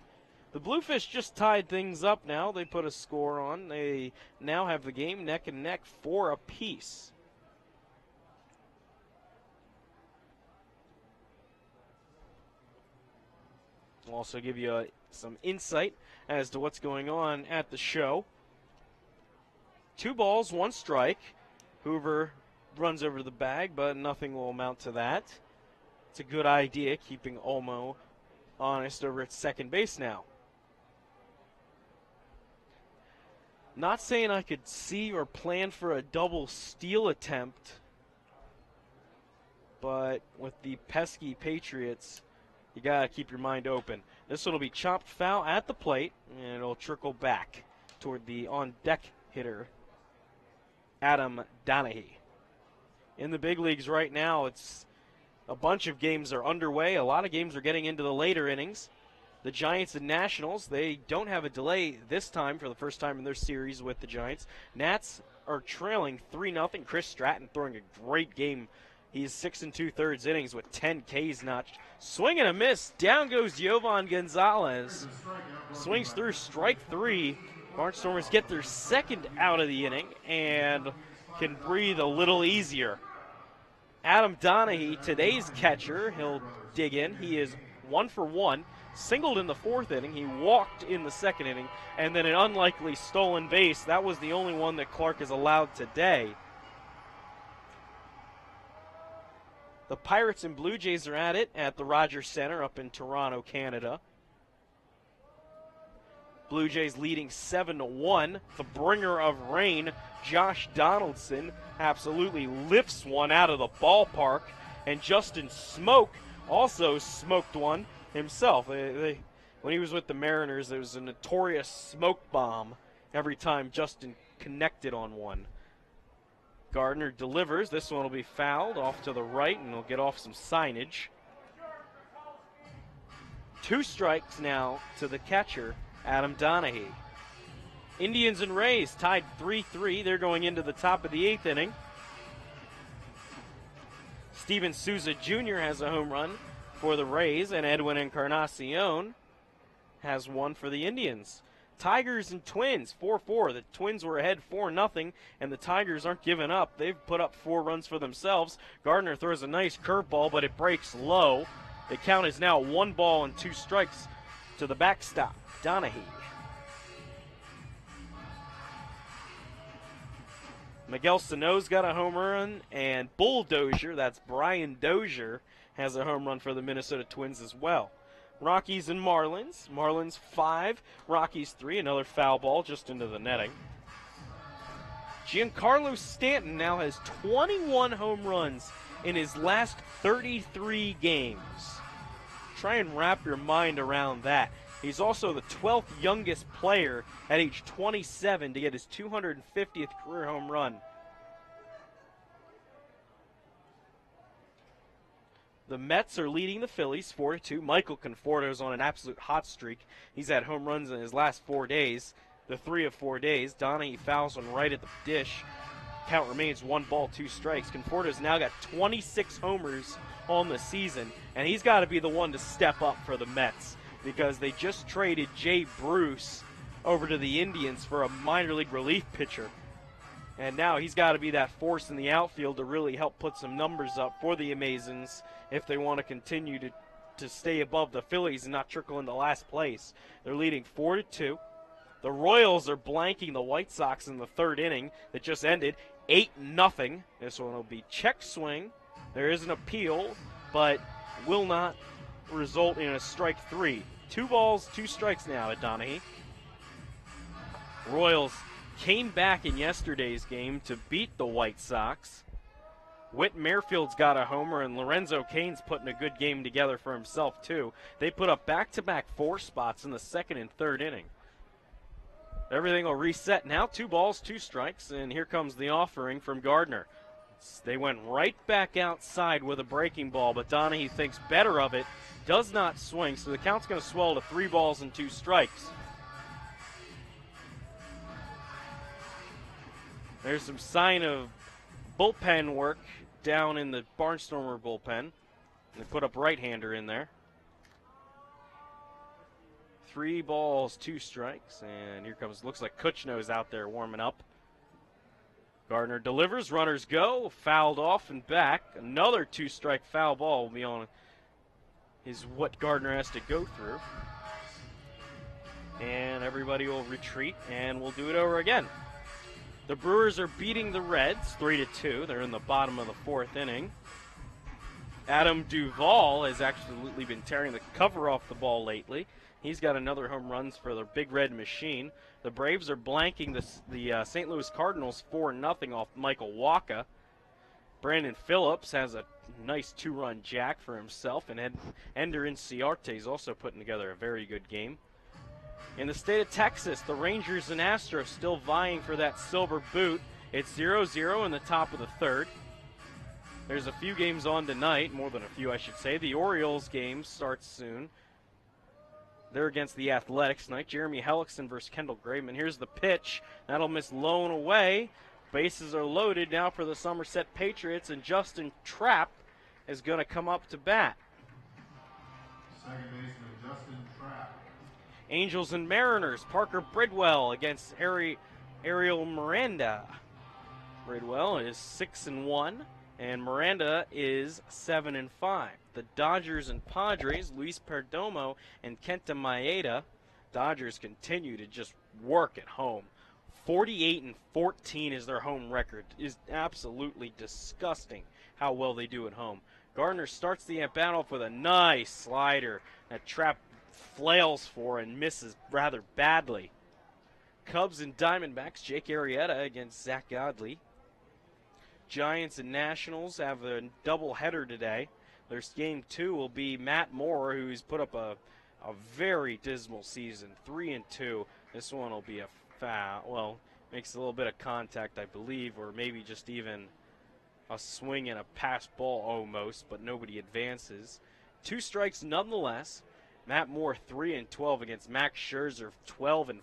The Bluefish just tied things up now. They put a score on. They now have the game neck and neck 4 apiece. We'll also give you some insight as to what's going on at the show. 2 balls, 1 strike. Hoover runs over the bag, but nothing will amount to that. It's a good idea, keeping Olmo honest over at second base now. Not saying I could see or plan for a double steal attempt, but with the pesky Patriots, you got to keep your mind open. This one will be chopped foul at the plate, and it'll trickle back toward the on-deck hitter, Adam Donahue. In the big leagues right now, it's a bunch of games are underway. A lot of games are getting into the later innings. The Giants and Nationals, they don't have a delay this time for the first time in their series with the Giants. Nats are trailing 3-0. Chris Stratton throwing a great game. He's 6 2/3 innings with 10 Ks notched. Swing and a miss. Down goes Jovan Gonzalez. Swings through strike 3. Barnstormers get their 2nd out of the inning and can breathe a little easier. Adam Donahue, today's catcher, he'll dig in. He is 1 for 1. Singled in the 4th inning. He walked in the 2nd inning. And then an unlikely stolen base. That was the only one that Clark has allowed today. The Pirates and Blue Jays are at it at the Rogers Center up in Toronto, Canada. Blue Jays leading 7-1. The bringer of rain, Josh Donaldson, absolutely lifts one out of the ballpark. And Justin Smoke also smoked one himself. When he was with the Mariners, there was a notorious smoke bomb every time Justin connected on one. Gardner delivers. This one will be fouled off to the right, and he'll get off some signage. 2 strikes now to the catcher, Adam Donahue. Indians and Rays tied 3-3. They're going into the top of the 8th inning. Steven Souza Jr. has a home run for the Rays, and Edwin Encarnacion has one for the Indians. Tigers and Twins, 4-4. The Twins were ahead 4-0, and the Tigers aren't giving up. They've put up 4 runs for themselves. Gardner throws a nice curveball, but it breaks low. The count is now 1 ball and 2 strikes to the backstop, Donahue. Miguel Sano's got a home run, and Bulldozer, that's Brian Dozier, has a home run for the Minnesota Twins as well. Rockies and Marlins. Marlins 5, Rockies 3. Another foul ball just into the netting. Giancarlo Stanton now has 21 home runs in his last 33 games. Try and wrap your mind around that. He's also the 12th youngest player at age 27 to get his 250th career home run. The Mets are leading the Phillies 4-2. Michael Conforto's on an absolute hot streak. He's had home runs in his last 4 days, the 3 of 4 days. Donahue fouls one right at the dish. Count remains 1 ball, 2 strikes. Conforto's now got 26 homers on the season, and he's got to be the one to step up for the Mets, because they just traded Jay Bruce over to the Indians for a minor league relief pitcher. And now he's got to be that force in the outfield to really help put some numbers up for the Amazons if they want to continue to stay above the Phillies and not trickle into last place. They're leading 4-2. The Royals are blanking the White Sox in the 3rd inning that just ended 8-0. This one will be check swing. There is an appeal, but will not result in a strike 3. 2 balls, 2 strikes now at Donahue. Royals came back in yesterday's game to beat the White Sox. Whit Merrifield's got a homer, and Lorenzo Cain's putting a good game together for himself, too. They put up back-to-back 4 spots in the 2nd and 3rd inning. Everything will reset now. 2 balls, 2 strikes, and here comes the offering from Gardner. They went right back outside with a breaking ball, but Donahue thinks better of it, does not swing, so the count's going to swell to 3 balls and 2 strikes. There's some sign of bullpen work down in the Barnstormer bullpen. They put up right-hander in there. 3 balls, 2 strikes, and here comes, looks like Kuchno's out there warming up. Gardner delivers, runners go, fouled off and back. Another 2-strike foul ball will be on is what Gardner has to go through. And everybody will retreat, and we'll do it over again. The Brewers are beating the Reds 3-2. They're in the bottom of the 4th inning. Adam Duvall has absolutely been tearing the cover off the ball lately. He's got another home run for the Big Red Machine. The Braves are blanking the St. Louis Cardinals 4-0 off Michael Wacha. Brandon Phillips has a nice 2-run jack for himself, and Ender Inciarte is also putting together a very good game. In the state of Texas, the Rangers and Astros still vying for that silver boot. It's 0-0 in the top of the 3rd. There's a few games on tonight, more than a few I should say. The Orioles game starts soon. They're against the Athletics tonight. Jeremy Hellickson versus Kendall Graveman. Here's the pitch. That'll miss low and away. Bases are loaded now for the Somerset Patriots, and Justin Trapp is going to come up to bat. Second baseman Justin Trapp. Angels and Mariners. Parker Bridwell against Ariel Miranda. Bridwell is 6-1, and Miranda is 7-5. The Dodgers and Padres, Luis Perdomo and Kenta Maeda. Dodgers continue to just work at home. 48-14 is their home record. It is absolutely disgusting how well they do at home. Gardner starts the at-bat off with a nice slider that Trapp flails for and misses rather badly. Cubs and Diamondbacks, Jake Arrieta against Zach Godley. Giants and Nationals have a doubleheader today. Their game 2 will be Matt Moore, who's put up a very dismal season, 3-2. This one will be a foul. Well, makes a little bit of contact, I believe, or maybe just even a swing and a pass ball almost, but nobody advances. 2 strikes nonetheless. Matt Moore 3-12 against Max Scherzer 12-5.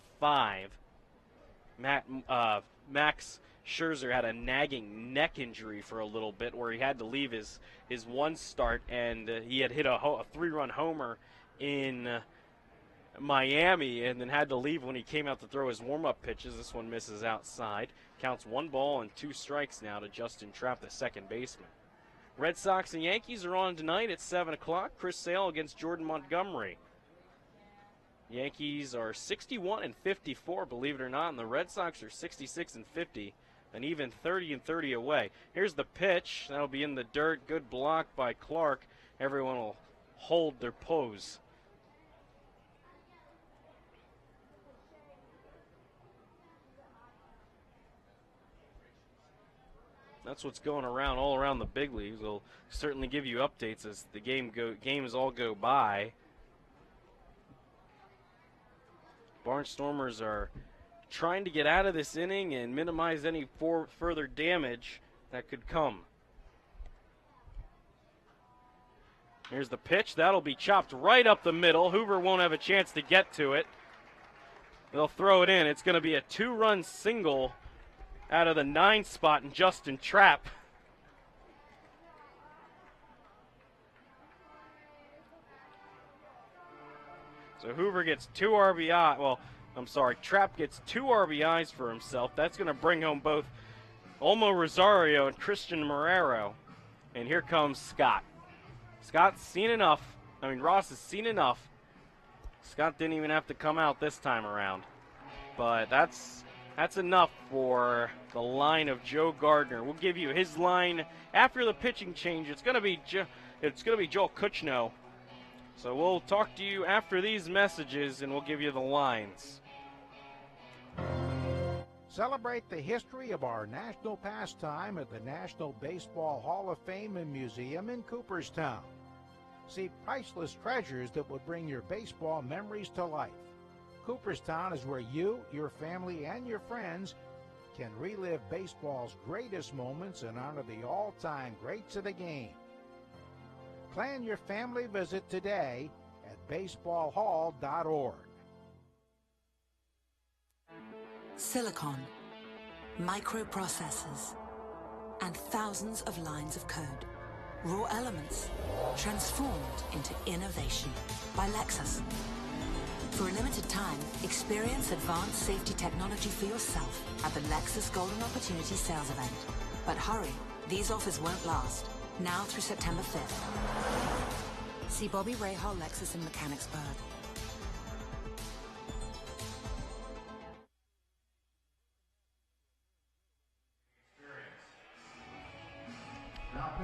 Max Scherzer had a nagging neck injury for a little bit where he had to leave his one start, and he had hit a 3-run homer in Miami and then had to leave when he came out to throw his warm-up pitches. This one misses outside. Counts 1 ball and 2 strikes now to Justin Trapp, the second baseman. Red Sox and Yankees are on tonight at 7 o'clock. Chris Sale against Jordan Montgomery. Yankees are 61-54, believe it or not, and the Red Sox are 66-50, and even 30-30 away. Here's the pitch. That'll be in the dirt. Good block by Clark. Everyone will hold their pose. That's what's going around all around the big leagues. We'll certainly give you updates as the games all go by. Barnstormers are trying to get out of this inning and minimize any further damage that could come. Here's the pitch. That'll be chopped right up the middle. Hoover won't have a chance to get to it. They'll throw it in. It's going to be a 2-run single out of the 9 spot in Justin Trapp. So Hoover gets 2 RBI. Well, I'm sorry, Trapp gets 2 RBIs for himself. That's going to bring home both Olmo Rosario and Christian Marrero. And here comes Scott. Scott's seen enough. Ross has seen enough. Scott didn't even have to come out this time around. But that's enough for the line of Joe Gardner. We'll give you his line after the pitching change. It's going to be Joel Kuchno. So we'll talk to you after these messages, and we'll give you the lines. Celebrate the history of our national pastime at the National Baseball Hall of Fame and Museum in Cooperstown. See priceless treasures that will bring your baseball memories to life. Cooperstown is where you, your family, and your friends can relive baseball's greatest moments and honor the all-time greats of the game. Plan your family visit today at baseballhall.org. Silicon, microprocessors, and thousands of lines of code. Raw elements transformed into innovation by Lexus. For a limited time, experience advanced safety technology for yourself at the Lexus Golden Opportunity Sales Event. But hurry, these offers won't last. Now through September 5th. See Bobby Rahal Lexus in Mechanicsburg.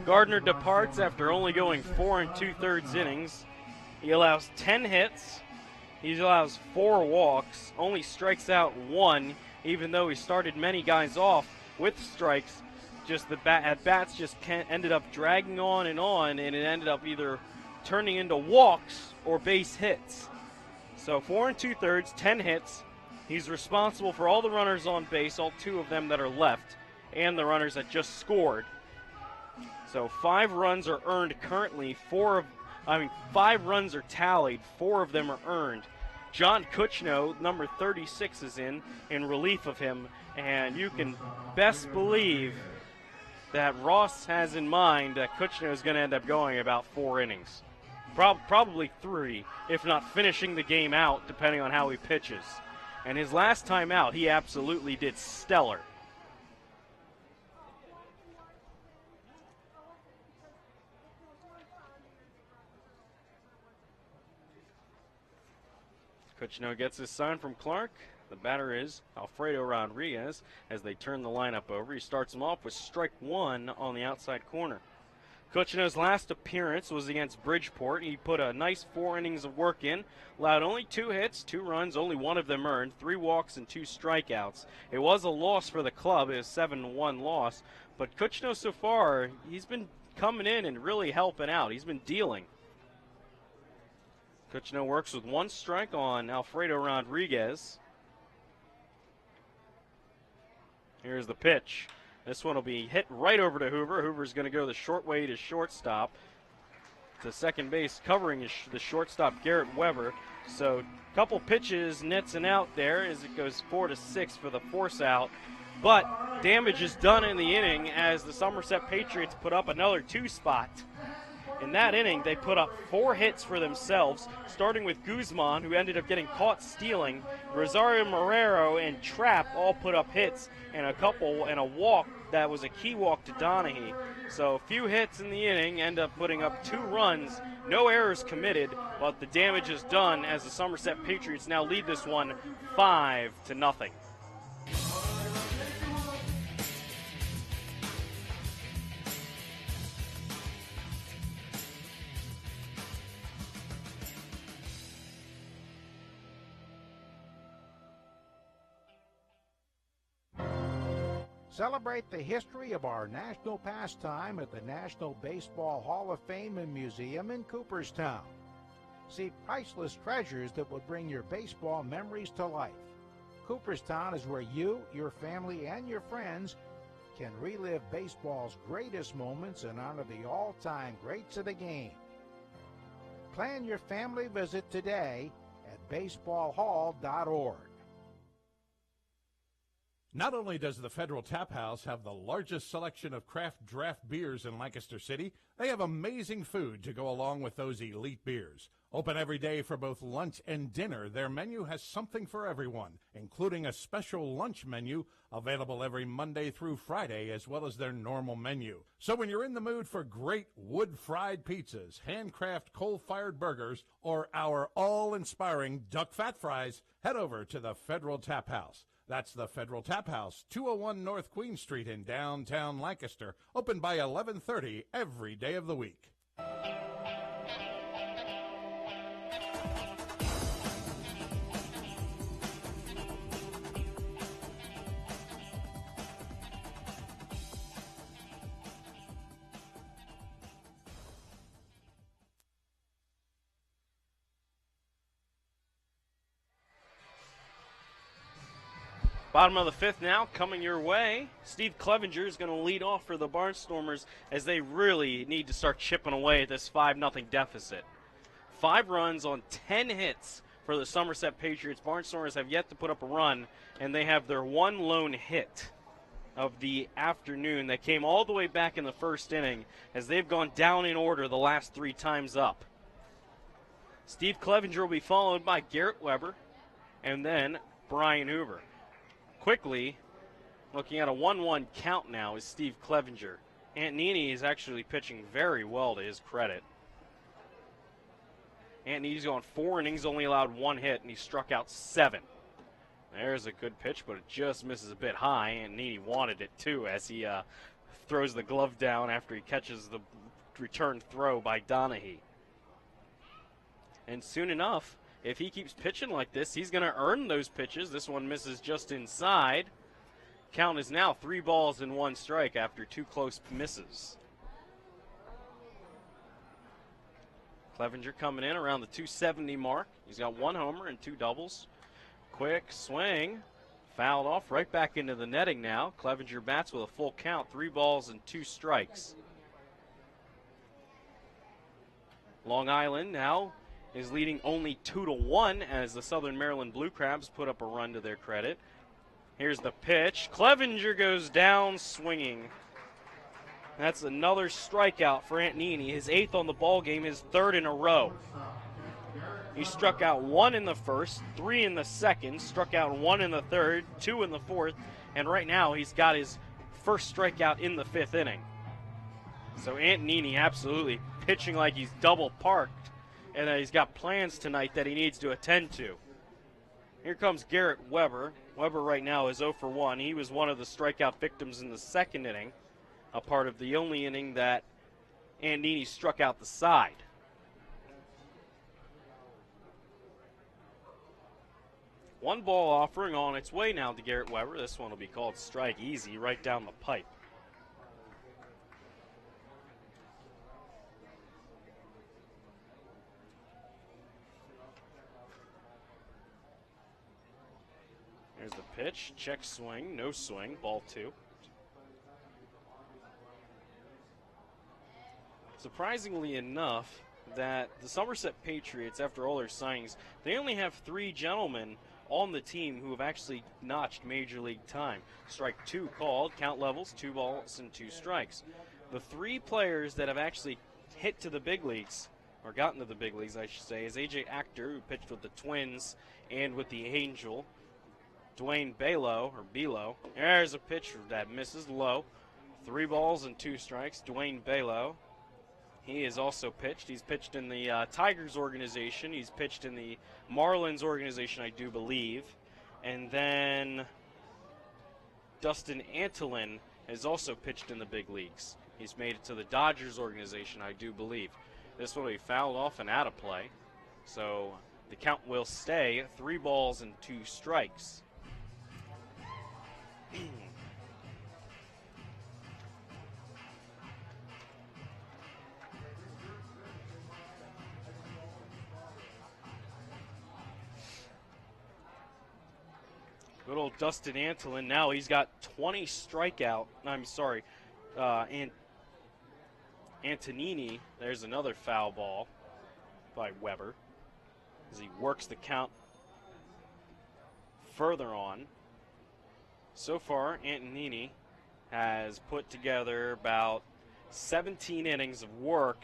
Gardner departs after only going 4 2/3 innings. He allows 10 hits. He allows 4 walks, only strikes out 1, even though he started many guys off with strikes. Just the at-bats just ended up dragging on, and it ended up either turning into walks or base hits. So 4 2/3, 10 hits. He's responsible for all the runners on base, all 2 of them that are left, and the runners that just scored. So 5 runs are earned currently. 5 runs are tallied. 4 of them are earned. John Kuchno, number 36, is in relief of him, and you can best believe that Ross has in mind that Kuchno is going to end up going about 4 innings. Probably 3, if not finishing the game out, depending on how he pitches. And his last time out, he absolutely did stellar. Kuchno gets his sign from Clark. The batter is Alfredo Rodriguez as they turn the lineup over. He starts him off with strike 1 on the outside corner. Kutchino's last appearance was against Bridgeport. He put a nice 4 innings of work in, allowed only 2 hits, 2 runs, only one of them earned, 3 walks and 2 strikeouts. It was a loss for the club, it was a 7-1 loss, but Kutchino so far, he's been coming in and really helping out. He's been dealing. Kutchino works with 1 strike on Alfredo Rodriguez. Here's the pitch. This one will be hit right over to Hoover. Hoover's going to go the short way to shortstop. To second base, covering the shortstop, Garrett Weber. So a couple pitches, nets and out there as it goes 4-6 for the force out. But damage is done in the inning as the Somerset Patriots put up another 2-spot. In that inning, they put up 4 hits for themselves, starting with Guzman, who ended up getting caught stealing. Rosario Marrero and Trapp all put up hits, and a walk that was a key walk to Donahue. So a few hits in the inning, end up putting up 2 runs. No errors committed, but the damage is done as the Somerset Patriots now lead this one 5-0. Celebrate the history of our national pastime at the National Baseball Hall of Fame and Museum in Cooperstown. See priceless treasures that will bring your baseball memories to life. Cooperstown is where you, your family, and your friends can relive baseball's greatest moments and honor the all-time greats of the game. Plan your family visit today at baseballhall.org. Not only does the Federal Tap House have the largest selection of craft draft beers in Lancaster City, they have amazing food to go along with those elite beers. Open every day for both lunch and dinner, their menu has something for everyone, including a special lunch menu available every Monday through Friday, as well as their normal menu. So when you're in the mood for great wood-fried pizzas, handcraft coal-fired burgers, or our all-inspiring duck fat fries, head over to the Federal Tap House. That's the Federal Tap House, 201 North Queen Street in downtown Lancaster, open by 11:30 every day of the week. Bottom of the 5th now, coming your way. Steve Clevenger is going to lead off for the Barnstormers as they really need to start chipping away at this 5-0 deficit. 5 runs on 10 hits for the Somerset Patriots. Barnstormers have yet to put up a run, and they have their 1 lone hit of the afternoon that came all the way back in the 1st inning as they've gone down in order the last 3 times up. Steve Clevenger will be followed by Garrett Weber and then Brian Hoover. Quickly, looking at a 1-1 count now is Steve Clevenger. Antonini is actually pitching very well to his credit. Antonini's gone 4 innings, only allowed 1 hit, and he struck out 7. There's a good pitch, but it just misses a bit high. Antonini wanted it too as he throws the glove down after he catches the return throw by Donahue. And soon enough, if he keeps pitching like this, he's going to earn those pitches. This one misses just inside. Count is now 3 balls and 1 strike after 2 close misses. Clevenger coming in around the 270 mark. He's got 1 homer and 2 doubles. Quick swing. Fouled off right back into the netting now. Clevenger bats with a full count, 3 balls and 2 strikes. Long Island now is leading only 2-1 as the Southern Maryland Blue Crabs put up a run to their credit. Here's the pitch. Clevenger goes down swinging. That's another strikeout for Antonini, his 8th on the ball game, his 3rd in a row. He struck out 1 in the 1st, 3 in the 2nd, struck out 1 in the 3rd, 2 in the 4th, and right now he's got his first strikeout in the 5th inning. So Antonini absolutely pitching like he's double parked, and he's got plans tonight that he needs to attend to. Here comes Garrett Weber. Weber right now is 0 for 1. He was one of the strikeout victims in the 2nd inning, a part of the only inning that Antonini struck out the side. One ball offering on its way now to Garrett Weber. This one will be called strike easy right down the pipe. There's the pitch, check swing, no swing, ball 2. Surprisingly enough, that the Somerset Patriots, after all their signings, they only have 3 gentlemen on the team who have actually notched Major League time. Strike 2 called, count levels, 2 balls and 2 strikes. The 3 players that have actually hit to the big leagues, or gotten to the big leagues, I should say, is A.J. Actor, who pitched with the Twins and with the Angel. Dwayne Belo. There's a pitch that misses low. 3 balls and 2 strikes. Dwayne Belo. He is also pitched. He's pitched in the Tigers organization. He's pitched in the Marlins organization, I do believe. And then Dustin Antolin has also pitched in the big leagues. He's made it to the Dodgers organization, I do believe. This will be fouled off and out of play. So the count will stay 3 balls and 2 strikes. Good old Dustin Antolin. Now he's got 20 strikeout. I'm sorry. Antonini. There's another foul ball by Weber as he works the count further on. So far, Antonini has put together about 17 innings of work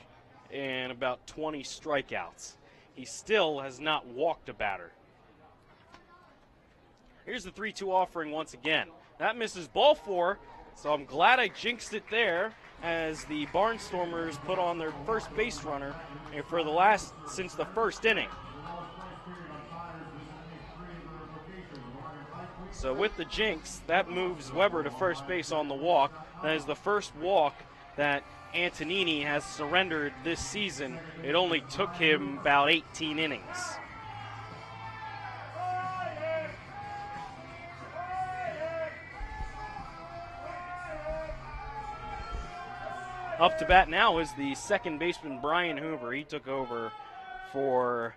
and about 20 strikeouts. He still has not walked a batter. Here's the 3-2 offering once again. That misses ball 4, so I'm glad I jinxed it there as the Barnstormers put on their first base runner for the last since the first inning. So with the jinx, that moves Weber to first base on the walk. That is the first walk that Antonini has surrendered this season. It only took him about 18 innings. Up to bat now is the second baseman, Brian Hoover. He took over for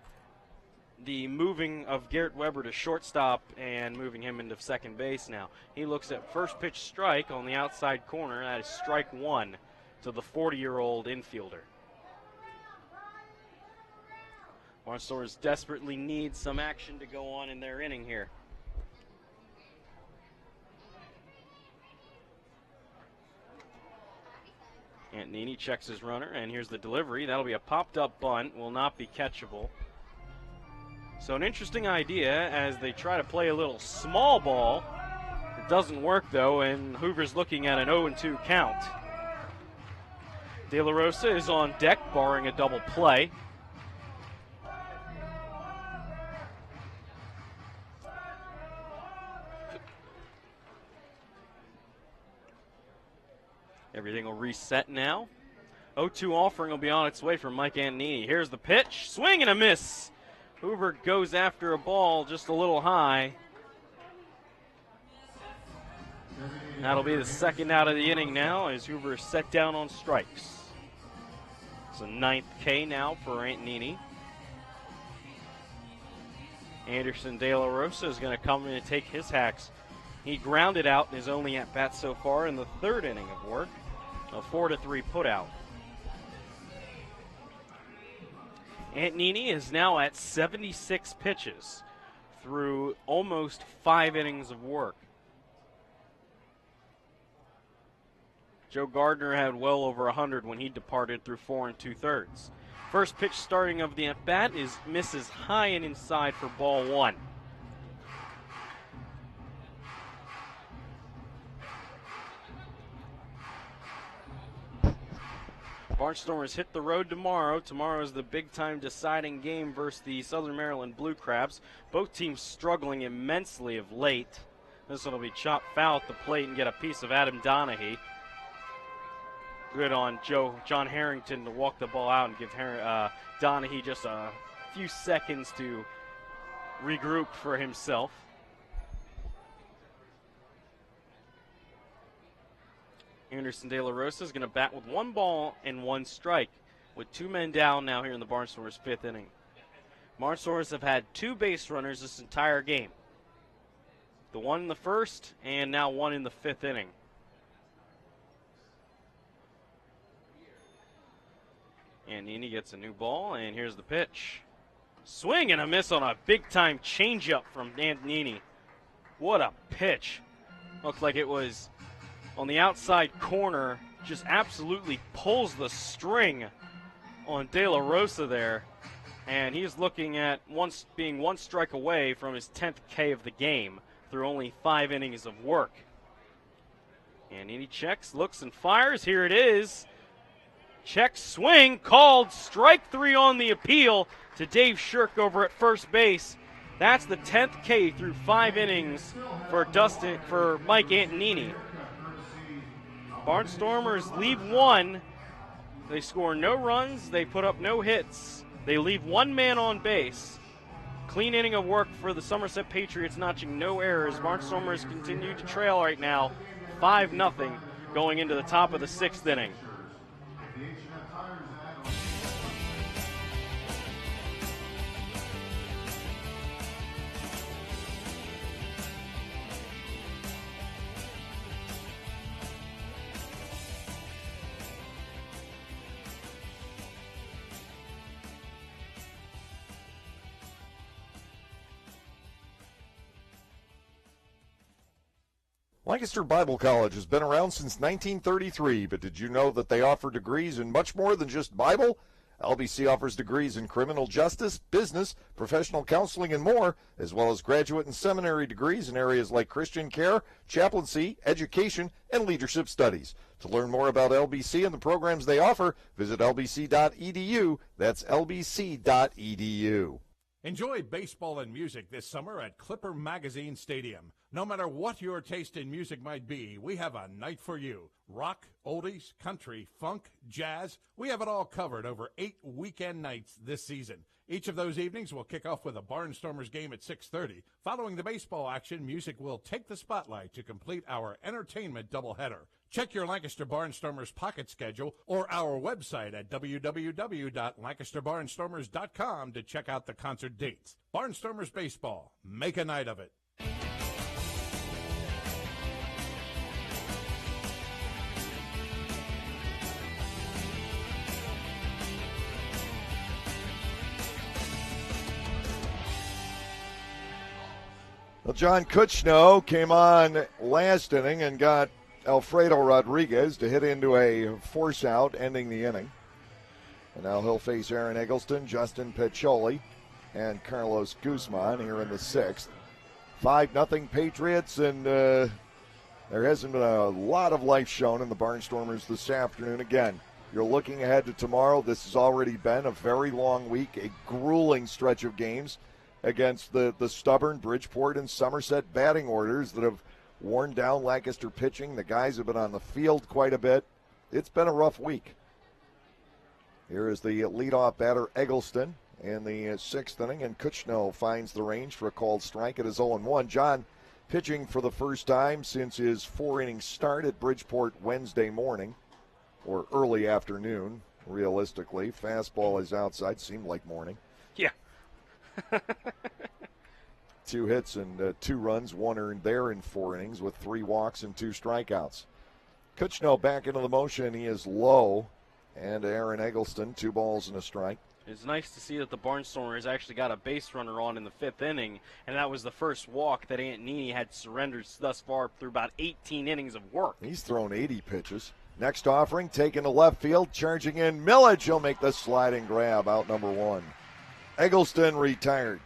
the moving of Garrett Weber to shortstop and moving him into second base now. He looks at first pitch strike on the outside corner. That is strike 1 to the 40-year-old infielder. Barnstormers desperately need some action to go on in their inning here. Antonini checks his runner, and here's the delivery. That'll be a popped-up bunt, will not be catchable. So an interesting idea as they try to play a little small ball. It doesn't work, though, and Hoover's looking at an 0-2 count. De La Rosa is on deck, barring a double play. Everything will reset now. 0-2 offering will be on its way from Mike Antonini. Here's the pitch. Swing and a miss. Hoover goes after a ball just a little high. That'll be the second out of the inning now as Hoover is set down on strikes. It's a 9th K now for Antonini. Anderson De La Rosa is going to come in and take his hacks. He grounded out in his only at-bat so far in the 3rd inning of work. A 4-3 putout. Antonini is now at 76 pitches through almost 5 innings of work. Joe Gardner had well over 100 when he departed through 4 2/3. First pitch starting of the at-bat misses high and inside for ball 1. Barnstormers hit the road tomorrow. Tomorrow is the big-time deciding game versus the Southern Maryland Blue Crabs. Both teams struggling immensely of late. This one will be chopped foul at the plate and get a piece of Adam Donahue. Good on John Harrington to walk the ball out and give Donahue just a few seconds to regroup for himself. Anderson De La Rosa is going to bat with 1 ball and 1 strike with 2 men down now here in the Barnstormers' 5th inning. Barnstormers have had 2 base runners this entire game. The one in the 1st and now 1 in the 5th inning. And Nini gets a new ball, and here's the pitch. Swing and a miss on a big-time changeup from Antonini. What a pitch. Looked like it was on the outside corner, just absolutely pulls the string on De La Rosa there. And he's looking at being 1 strike away from his 10th K of the game through only 5 innings of work. And Nini checks, looks, and fires. Here it is. Check, swing, called, strike 3 on the appeal to Dave Shirk over at first base. That's the 10th K through 5 innings for Mike Antonini. Barnstormers leave 1. They score no runs. They put up no hits. They leave 1 man on base. Clean inning of work for the Somerset Patriots, notching no errors. Barnstormers continue to trail right now, 5-0, going into the top of the 6th inning. Lancaster Bible College has been around since 1933, but did you know that they offer degrees in much more than just Bible? LBC offers degrees in criminal justice, business, professional counseling, and more, as well as graduate and seminary degrees in areas like Christian care, chaplaincy, education, and leadership studies. To learn more about LBC and the programs they offer, visit lbc.edu. That's lbc.edu. Enjoy baseball and music this summer at Clipper Magazine Stadium. No matter what your taste in music might be, we have a night for you. Rock, oldies, country, funk, jazz, we have it all covered over 8 weekend nights this season. Each of those evenings will kick off with a Barnstormers game at 6:30. Following the baseball action, music will take the spotlight to complete our entertainment doubleheader. Check your Lancaster Barnstormers pocket schedule or our website at www.lancasterbarnstormers.com to check out the concert dates. Barnstormers Baseball. Make a night of it. Well, John Kutchno came on last inning and got Alfredo Rodriguez to hit into a force out, ending the inning. And now he'll face Aaron Eggleston, Justin Piccioli, and Carlos Guzman here in the 6th. 5-0 Patriots, and there hasn't been a lot of life shown in the Barnstormers this afternoon. Again, you're looking ahead to tomorrow. This has already been a very long week, a grueling stretch of games against the stubborn Bridgeport and Somerset batting orders that have worn down Lancaster pitching. The guys have been on the field quite a bit. It's been a rough week. Here is the leadoff batter, Eggleston, in the 6th inning, and Kutchno finds the range for a called strike. It is 0-1. John pitching for the first time since his 4-inning start at Bridgeport Wednesday morning, or early afternoon, realistically. Fastball is outside, seemed like morning. Yeah. 2 hits and 2 runs, 1 earned there in 4 innings with 3 walks and 2 strikeouts. Kutchno back into the motion. He is low. And Aaron Eggleston, 2 balls and a strike. It's nice to see that the Barnstormers actually got a base runner on in the 5th inning, and that was the first walk that Antonini had surrendered thus far through about 18 innings of work. He's thrown 80 pitches. Next offering, taken to left field, charging in Millage. He'll make the sliding grab, out number 1. Eggleston retired.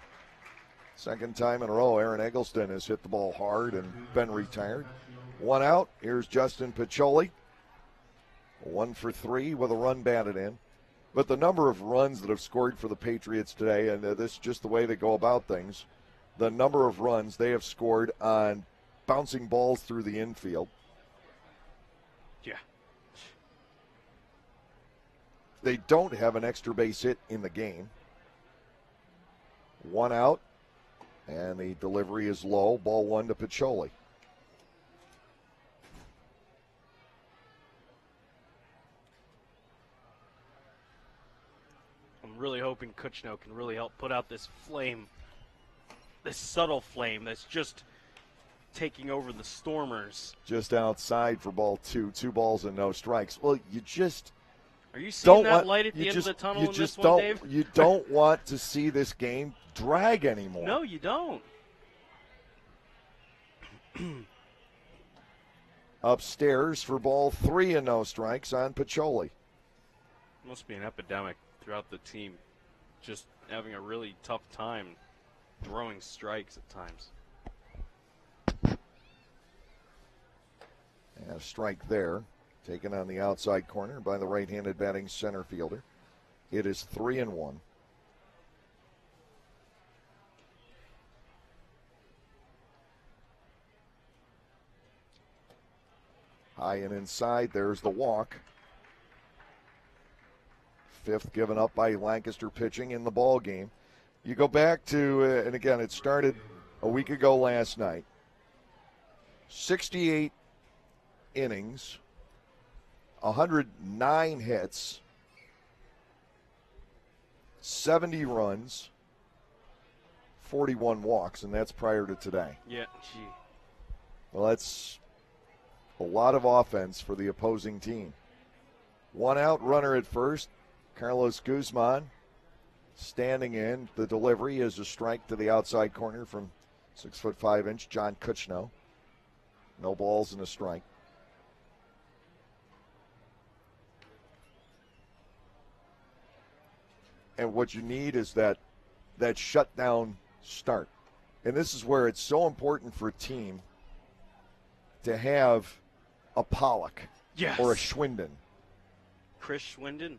Second time in a row, Aaron Eggleston has hit the ball hard and been retired. 1 out. Here's Justin Piccioli. 1 for 3 with a run batted in. But the number of runs that have scored for the Patriots today, and this is just the way they go about things, the number of runs they have scored on bouncing balls through the infield. Yeah. They don't have an extra base hit in the game. 1 out, and the delivery is low. Ball 1 to Piccoli. I'm really hoping Kuchno can really help put out this flame, this subtle flame that's just taking over the Stormers. Just outside for ball 2. 2 balls and no strikes. Well, you just Are you seeing that want, light at the end of the tunnel you in just this one, don't, Dave? You don't want to see this game drag anymore. No, you don't. Upstairs for ball 3 and no strikes on Piccoli. Must be an epidemic throughout the team. Just having a really tough time throwing strikes at times. And a strike there, taken on the outside corner by the right-handed batting center fielder. It is 3-1. High and inside, there's the walk. 5th given up by Lancaster pitching in the ball game. You go back to, and again, it started a week ago last night. 68 innings, 109 hits, 70 runs, 41 walks, and that's prior to today. Yeah, gee. Well, that's a lot of offense for the opposing team. 1 out, runner at first. Carlos Guzman standing in. The delivery is a strike to the outside corner from 6'5" John Kuchno. No balls and a strike. And what you need is that shutdown start. And this is where it's so important for a team to have a Pollock or a Schwinden. Chris Schwinden.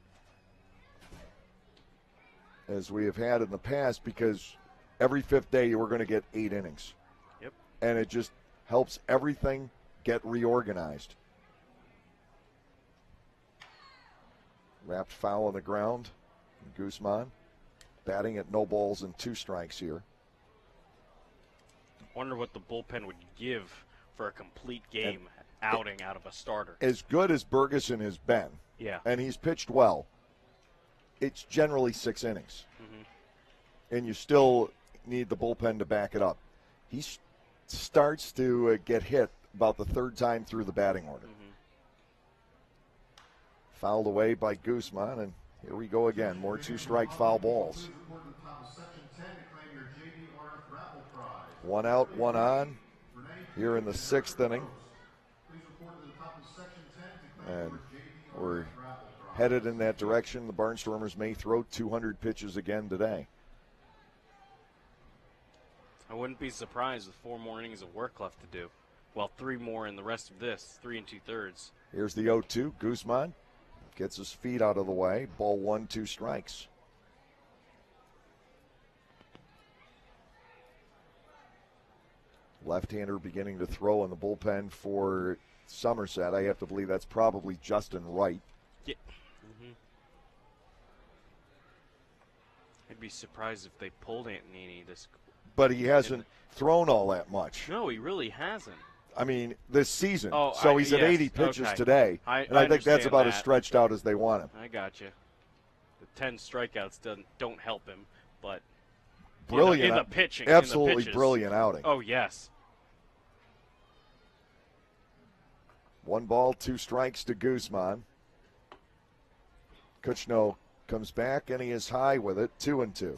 As we have had in the past, because every 5th day you were going to get 8 innings. Yep. And it just helps everything get reorganized. Wrapped foul on the ground. Guzman batting at no balls and 2 strikes here. Wonder what the bullpen would give for a complete game outing out of a starter. As good as Bergeson has been, and he's pitched well, it's generally 6 innings. Mm-hmm. And you still need the bullpen to back it up. He starts to get hit about the 3rd time through the batting order. Mm-hmm. Fouled away by Guzman, and here we go again. More 2-strike foul balls. 1 out, 1 on here in the 6th inning. And we're headed in that direction. The Barnstormers may throw 200 pitches again today. I wouldn't be surprised with 4 more innings of work left to do. Well, 3 more in the rest of this, 3 2/3. Here's the 0-2. Guzman gets his feet out of the way. Ball 1, 2 strikes. Left-hander beginning to throw in the bullpen for Somerset. I have to believe that's probably Justin Wright. Yeah. Mm-hmm. I'd be surprised if they pulled Antonini this. But he hasn't thrown all that much. No, he really hasn't. I mean, this season. Oh, so he's at 80 pitches today. And I think that's about as stretched out as they want him. I got you. The 10 strikeouts don't help him, but brilliant in the pitching. Absolutely in the pitches. Brilliant outing. Oh, yes. 1 ball, 2 strikes to Guzman. Kuchno comes back, and he is high with it, 2-2.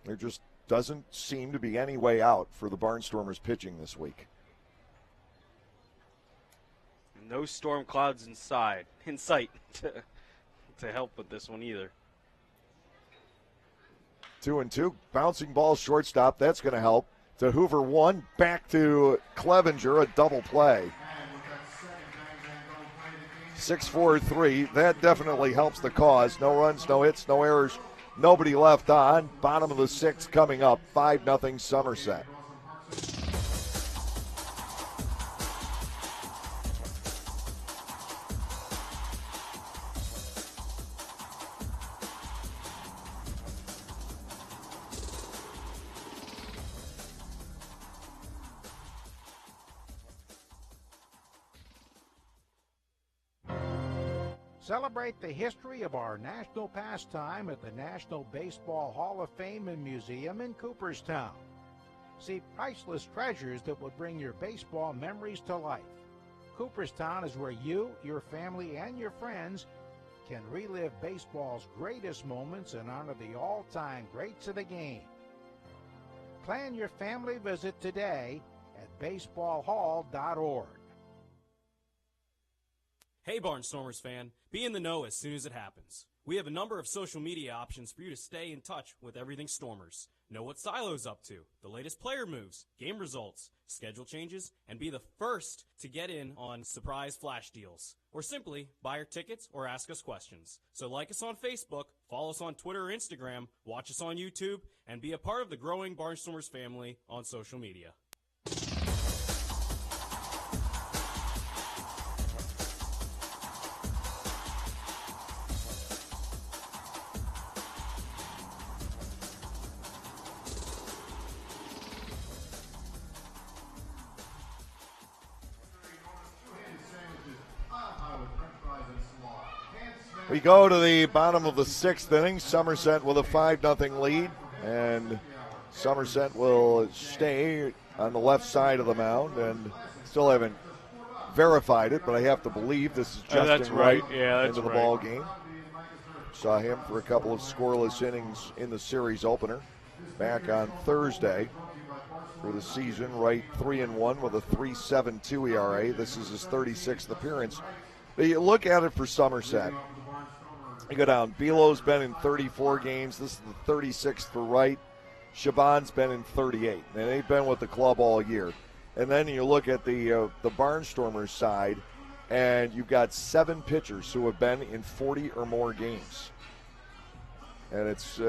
There just doesn't seem to be any way out for the Barnstormers pitching this week. No storm clouds in sight to help with this one either. 2-2. Bouncing ball shortstop. That's going to help. To Hoover 1. Back to Clevenger. A double play. 6-4-3. That definitely helps the cause. No runs, no hits, no errors. Nobody left on. Bottom of the 6th coming up. 5-0 Somerset. Celebrate the history of our national pastime at the National Baseball Hall of Fame and Museum in Cooperstown. See priceless treasures that will bring your baseball memories to life. Cooperstown is where you, your family, and your friends can relive baseball's greatest moments and honor the all-time greats of the game. Plan your family visit today at baseballhall.org. Hey Barnstormers fan, be in the know as soon as it happens. We have a number of social media options for you to stay in touch with everything Stormers. Know what Silo's up to, the latest player moves, game results, schedule changes, and be the first to get in on surprise flash deals. Or simply buy our tickets or ask us questions. So like us on Facebook, follow us on Twitter or Instagram, watch us on YouTube, and be a part of the growing Barnstormers family on social media. We go to the bottom of the sixth inning. Somerset with a 5-0 lead, and Somerset will stay on the left side of the mound, and still haven't verified it, but I have to believe this is Justin Wright into the ball game. Saw him for a couple of scoreless innings in the series opener back on Thursday for the season. Wright 3-1 with a 3.72 ERA. This is his 36th appearance. But you look at it for Somerset. You go down. Belo's been in 34 games. This is the 36th for Wright. Shaban's been in 38. And they've been with the club all year. And then you look at the Barnstormers side, and you've got 7 pitchers who have been in 40 or more games. And it's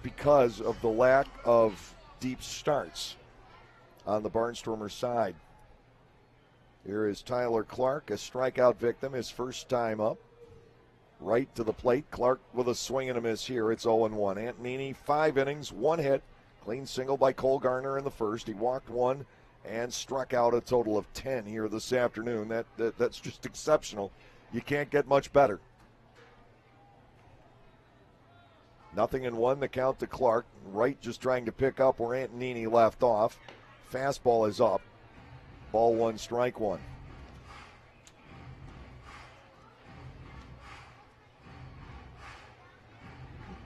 because of the lack of deep starts on the Barnstormers side. Here is Tyler Clark, a strikeout victim, his first time up. Right to the plate. Clark with a swing and a miss here. It's 0-1. Antonini, 5 innings, 1 hit. Clean single by Cole Garner in the first. He walked 1 and struck out a total of 10 here this afternoon. That's just exceptional. You can't get much better. 0-1, the count to Clark. Wright just trying to pick up where Antonini left off. Fastball is up. Ball 1, strike 1.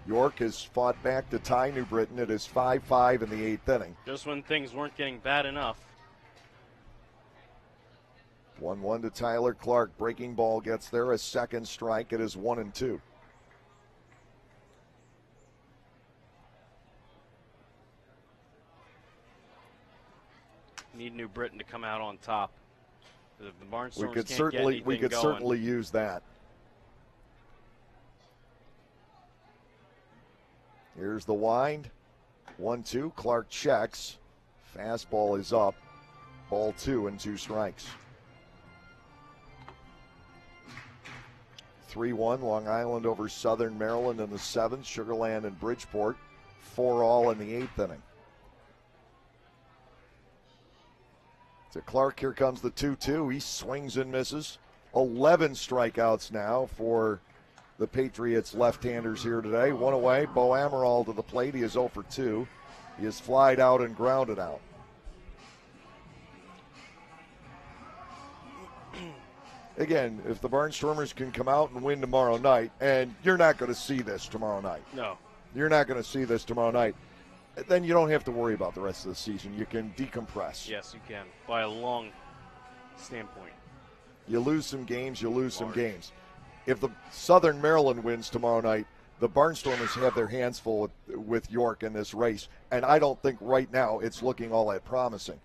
York has fought back to tie New Britain. It is 5-5 in the 8th inning. Just when things weren't getting bad enough. 1-1 to Tyler Clark. Breaking ball gets there. A second strike. It is 1-2. Need New Britain to come out on top. If the Barnstormers we could can't certainly use that. Here's the wind. 1-2. Clark checks. Fastball is up. Ball 2 and 2 strikes. 3-1. Long Island over Southern Maryland in the 7th. Sugar Land and Bridgeport. 4-all in the 8th inning. To Clark, here comes the 2-2. He swings and misses. 11 strikeouts now for the Patriots left-handers here today. 1 away. Bo Amaral to the plate. He is 0 for 2. He is flied out and grounded out. Again, if the Barnstormers can come out and win tomorrow night, and you're not going to see this tomorrow night. No. You're not going to see this tomorrow night. Then you don't have to worry about the rest of the season. You can decompress. Yes, you can, by a long standpoint. You lose some games, you lose some games. If the Southern Maryland wins tomorrow night, the Barnstormers have their hands full with York in this race, and I don't think right now it's looking all that promising.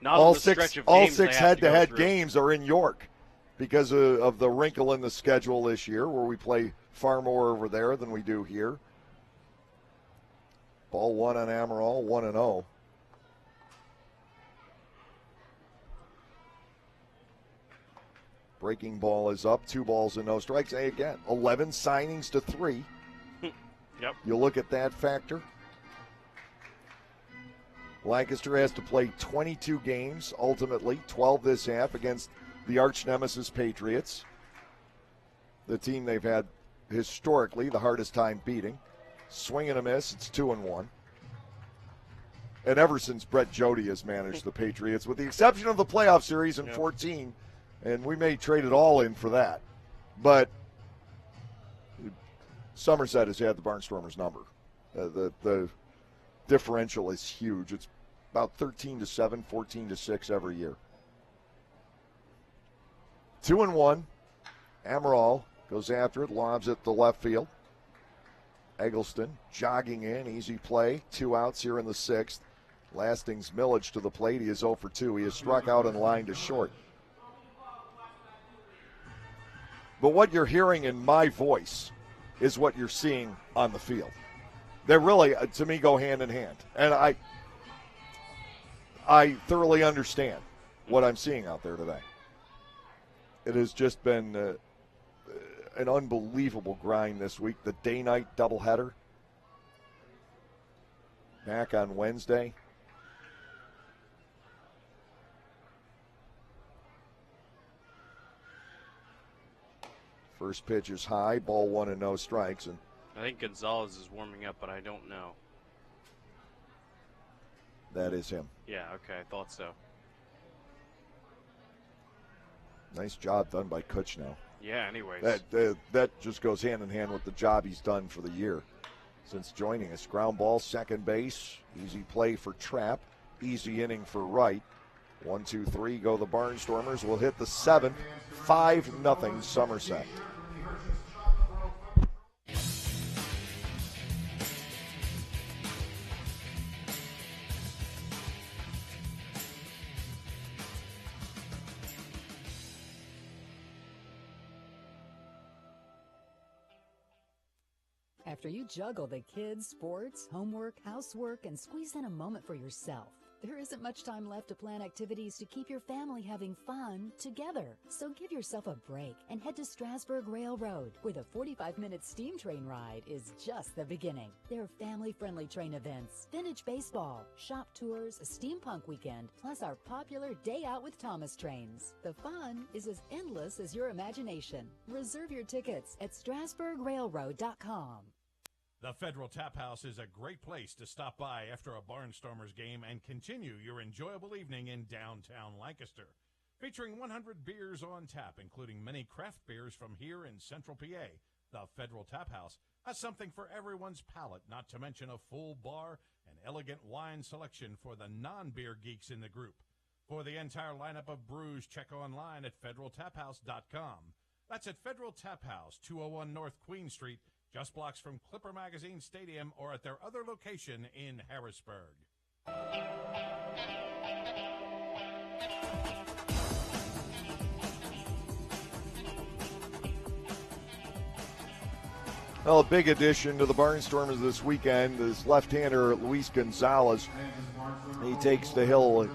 Not all on the stretch of all games 6 they have to go head-to-head through. games are in York because of the wrinkle in the schedule this year, where we play far more over there than we do here. Ball 1 on Amaral, 1-0. Breaking ball is up, 2 balls and no strikes. And again, 11 signings to 3. Yep. You look at that factor. Lancaster has to play 22 games, ultimately, 12 this half against the arch nemesis Patriots. the team they've had historically the hardest time beating. Swing and a miss, it's 2-1. And ever since Brett Jody has managed the Patriots, with the exception of the playoff series in 14, and we may trade it all in for that, but Somerset has had the Barnstormers number. The differential is huge. It's about 13-7, 14-6 every year. 2-1. Amaral goes after it, lobs it to left field. Eggleston jogging in, easy play. 2 outs here in the 6th. Lasting's Millage to the plate. He is 0 for 2. He is struck out and lined to short. But what you're hearing in my voice is what you're seeing on the field. They really, to me, go hand in hand. And I thoroughly understand what I'm seeing out there today. It has just been an unbelievable grind this week. The day-night doubleheader back on Wednesday. First pitch is high, ball 1 and no strikes. And I think Gonzalez is warming up, but I don't know. that is him. Yeah, okay, I thought so. Nice job done by Kuchnow. Yeah, anyways. That just goes hand in hand with the job he's done for the year since joining us. Ground ball, second base. Easy play for Trapp. Easy inning for Wright. 1, 2, 3 go the Barnstormers. Will hit the 7th. 5-0 Somerset. After you juggle the kids, sports, homework, housework, and squeeze in a moment for yourself, there isn't much time left to plan activities to keep your family having fun together. So give yourself a break and head to Strasburg Railroad, where the 45-minute steam train ride is just the beginning. There are family-friendly train events, vintage baseball, shop tours, a steampunk weekend, plus our popular Day Out with Thomas trains. The fun is as endless as your imagination. Reserve your tickets at strasburgrailroad.com. The Federal Tap House is a great place to stop by after a Barnstormers game and continue your enjoyable evening in downtown Lancaster. Featuring 100 beers on tap, including many craft beers from here in Central PA, the Federal Tap House has something for everyone's palate, not to mention a full bar and elegant wine selection for the non-beer geeks in the group. For the entire lineup of brews, check online at federaltaphouse.com. That's at Federal Tap House, 201 North Queen Street, just blocks from Clipper Magazine Stadium, or at their other location in Harrisburg. Well, a big addition to the Barnstormers this weekend is left-hander Luis Gonzalez. He takes the hill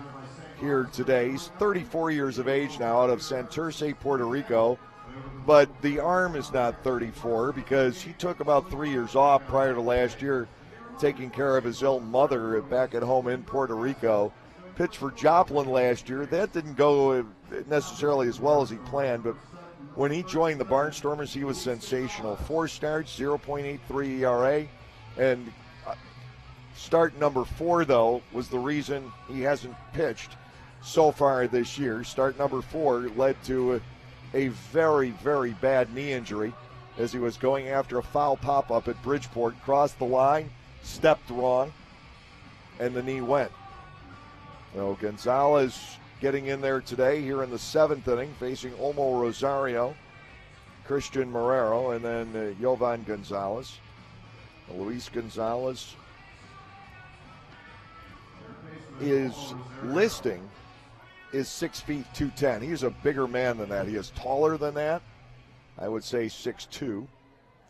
here today. He's 34 years of age now, out of Santurce, Puerto Rico. But the arm is not 34 because he took about 3 years off prior to last year taking care of his ill mother back at home in Puerto Rico. Pitched for Joplin last year. That didn't go necessarily as well as he planned, but when he joined the Barnstormers, he was sensational. 4 starts, 0.83 ERA, and start number 4, though, was the reason he hasn't pitched so far this year. Start number 4 led to a very, very bad knee injury as he was going after a foul pop-up at Bridgeport, crossed the line, stepped wrong, and the knee went. So Gonzalez getting in there today here in the 7th inning, facing Olmo Rosario, Christian Marrero, and then Jovan Gonzalez. Luis Gonzalez is listing is 6 feet 210. He's a bigger man than that. He is taller than that. I would say 6'2".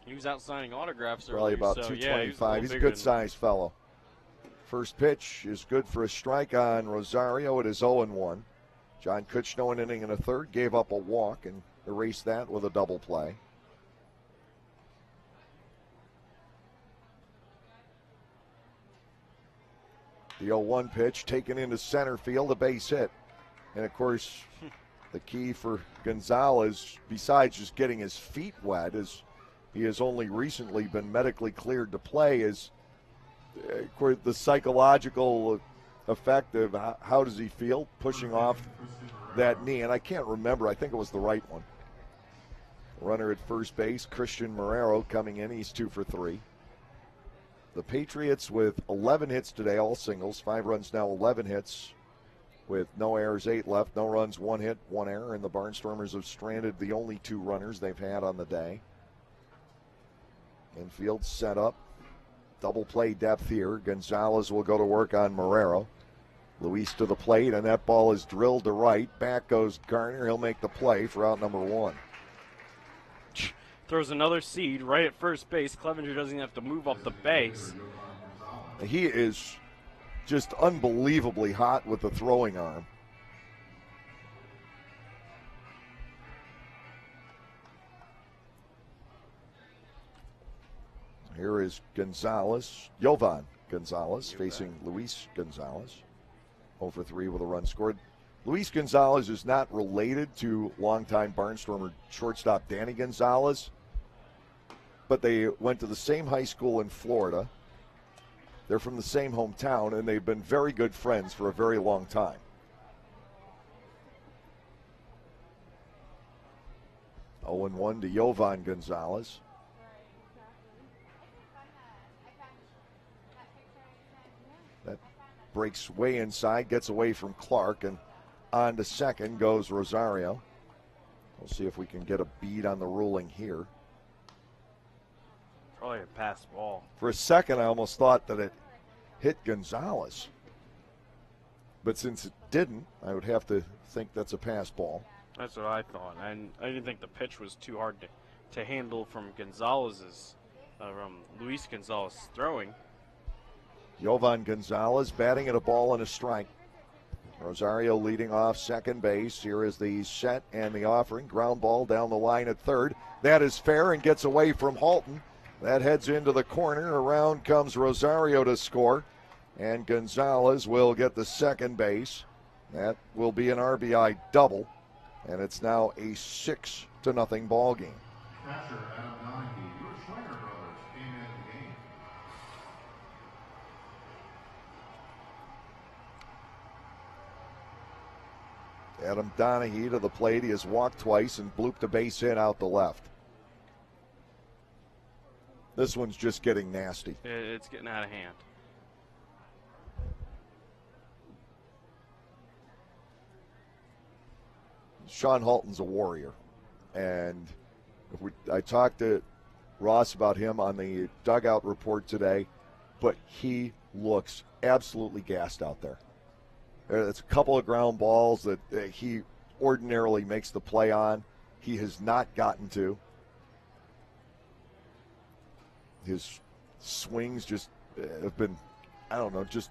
He was out signing autographs Probably earlier, about so 225. Yeah, he's a good-sized fellow. First pitch is good for a strike on Rosario. It is 0-1. John Kuchnow, an inning and a third, gave up a walk and erased that with a double play. The 0-1 pitch taken into center field, a base hit. And, of course, The key for Gonzalez, besides just getting his feet wet, as he has only recently been medically cleared to play, is the psychological effect of how does he feel pushing off that knee. And I can't remember. I think it was the right one. Runner at first base, Christian Marrero coming in. He's 2 for 3. The Patriots with 11 hits today, all singles. 5 runs now, 11 hits with no errors, 8 left. No runs, 1 hit, 1 error. And the Barnstormers have stranded the only 2 runners they've had on the day. Infield set up. Double play depth here. Gonzalez will go to work on Marrero. Luis to the plate, and that ball is drilled to right. Back goes Gardner. He'll make the play for out number 1. Throws another seed right at first base. Clevenger doesn't have to move up the base. He is just unbelievably hot with the throwing arm. Here is Gonzalez, Jovan Gonzalez, facing Luis Gonzalez. 0 for 3 with a run scored. Luis Gonzalez is not related to longtime Barnstormer shortstop Danny Gonzalez, but they went to the same high school in Florida. They're from the same hometown, and they've been very good friends for a very long time. Oh, 0-1 to Jovan Gonzalez. That breaks way inside, gets away from Clark, and on to second goes Rosario. We'll see if we can get a bead on the ruling here. Probably a pass ball. For a second, I almost thought that it hit Gonzalez. But since it didn't, I would have to think that's a pass ball. That's what I thought. And I didn't think the pitch was too hard to handle from Gonzalez's, Luis Gonzalez throwing. Jovan Gonzalez batting at a ball and a strike. Rosario leading off second base. Here is the set and the offering. Ground ball down the line at third. That is fair and gets away from Halton. That heads into the corner. Around comes Rosario to score. And Gonzalez will get the second base. That will be an RBI double. And it's now a 6-0 ball game. Catcher Adam Donahue, your Schweiger brothers came in the game. Adam Donahue to the plate. He has walked twice and blooped a base hit out the left. This one's just getting nasty. It's getting out of hand. Sean Halton's a warrior. And I talked to Ross about him on the dugout report today, but he looks absolutely gassed out there. It's a couple of ground balls that he ordinarily makes the play on. He has not gotten to. His swings just have been, I don't know, just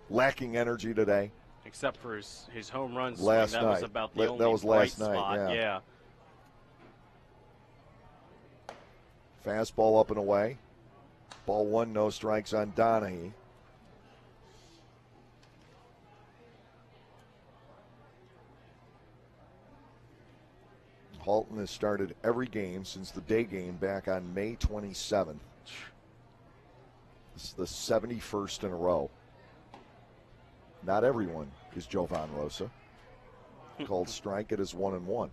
lacking energy today. Except for his home run swing. Last that night. was about the only that was last bright night, spot. yeah. Fastball up and away. Ball 1, no strikes on Donahue. Halton has started every game since the day game back on May 27th. This is the 71st in a row. Not everyone is Jovan Rosa. Called strike, it is 1-1.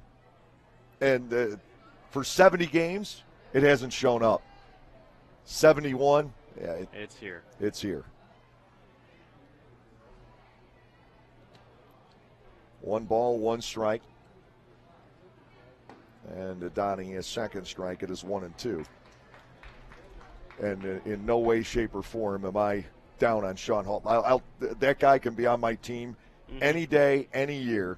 And for 70 games, it hasn't shown up. 71, yeah, it's here. It's here. 1 ball, 1 strike. And Donahue, a second strike. It is 1-2. And in no way, shape, or form am I down on Sean Halton. That guy can be on my team any day, any year.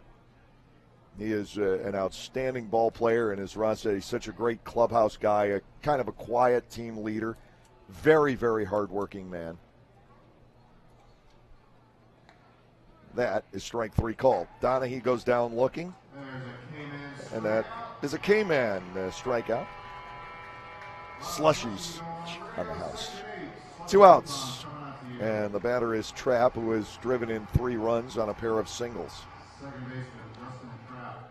He is an outstanding ball player, and as Ross said, he's such a great clubhouse guy, a kind of a quiet team leader, very, very hardworking man. That is strike 3 called. Donahue goes down looking, and that is a K-man strikeout. Slushies on the house. 2 outs. And the batter is Trapp, who has driven in 3 runs on a pair of singles. Second baseman Justin Trapp.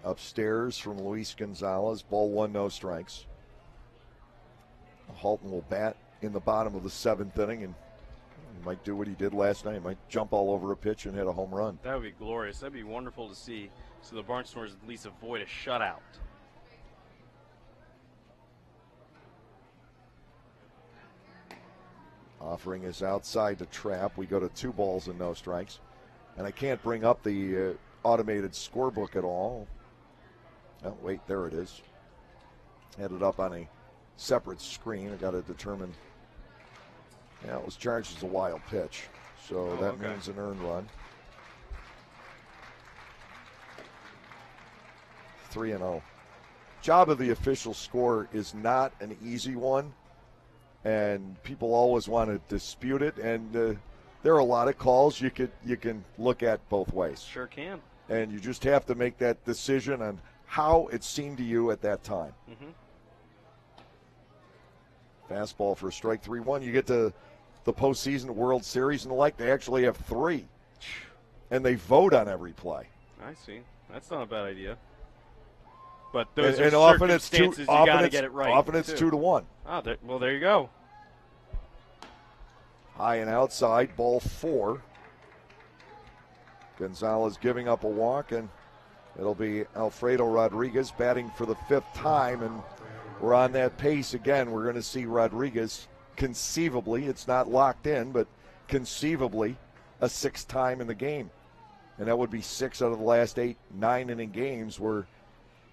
upstairs from Luis Gonzalez. Ball 1, no strikes. Halton will bat in the bottom of the 7th inning, and he might do what he did last night. He might jump all over a pitch and hit a home run. That would be glorious. That would be wonderful to see, so the Barnstormers at least avoid a shutout. Offering is outside to Trap. We go to 2 balls and no strikes. And I can't bring up the automated scorebook at all. Oh, wait, there it is. Had it up on a separate screen. I got to determine. Yeah, it was charged as a wild pitch. So that means an earned run. 3-0. Job of the official score is not an easy one. And people always want to dispute it, and there are a lot of calls you can look at both ways. Sure can. And you just have to make that decision on how it seemed to you at that time. Fastball for strike 3-1. You get to the postseason World Series and the like, they actually have 3. And they vote on every play. I see. That's not a bad idea. But those and are often it's circumstances two, you got to get it right. Often it's 2-1. Oh, well, there you go. High and outside, ball 4. Gonzalez giving up a walk, and it'll be Alfredo Rodriguez batting for the 5th time, and we're on that pace again. We're going to see Rodriguez conceivably, it's not locked in, but conceivably a 6th time in the game. And that would be 6 out of the last 8 9-inning games where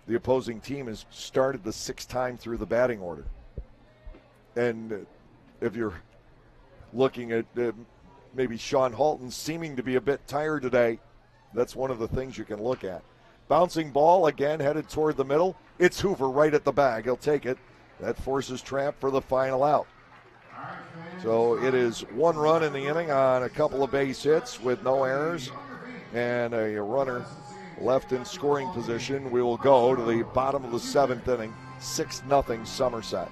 the opposing team has started the 6th time through the batting order. And if you're looking at maybe Sean Halton seeming to be a bit tired today, that's one of the things you can look at. Bouncing ball again headed toward the middle. It's Hoover right at the bag. He'll take it. That forces Trap for the final out. So it is 1 run in the inning on a couple of base hits with no errors and a runner left in scoring position. We will go to the bottom of the 7th inning, 6-0 Somerset.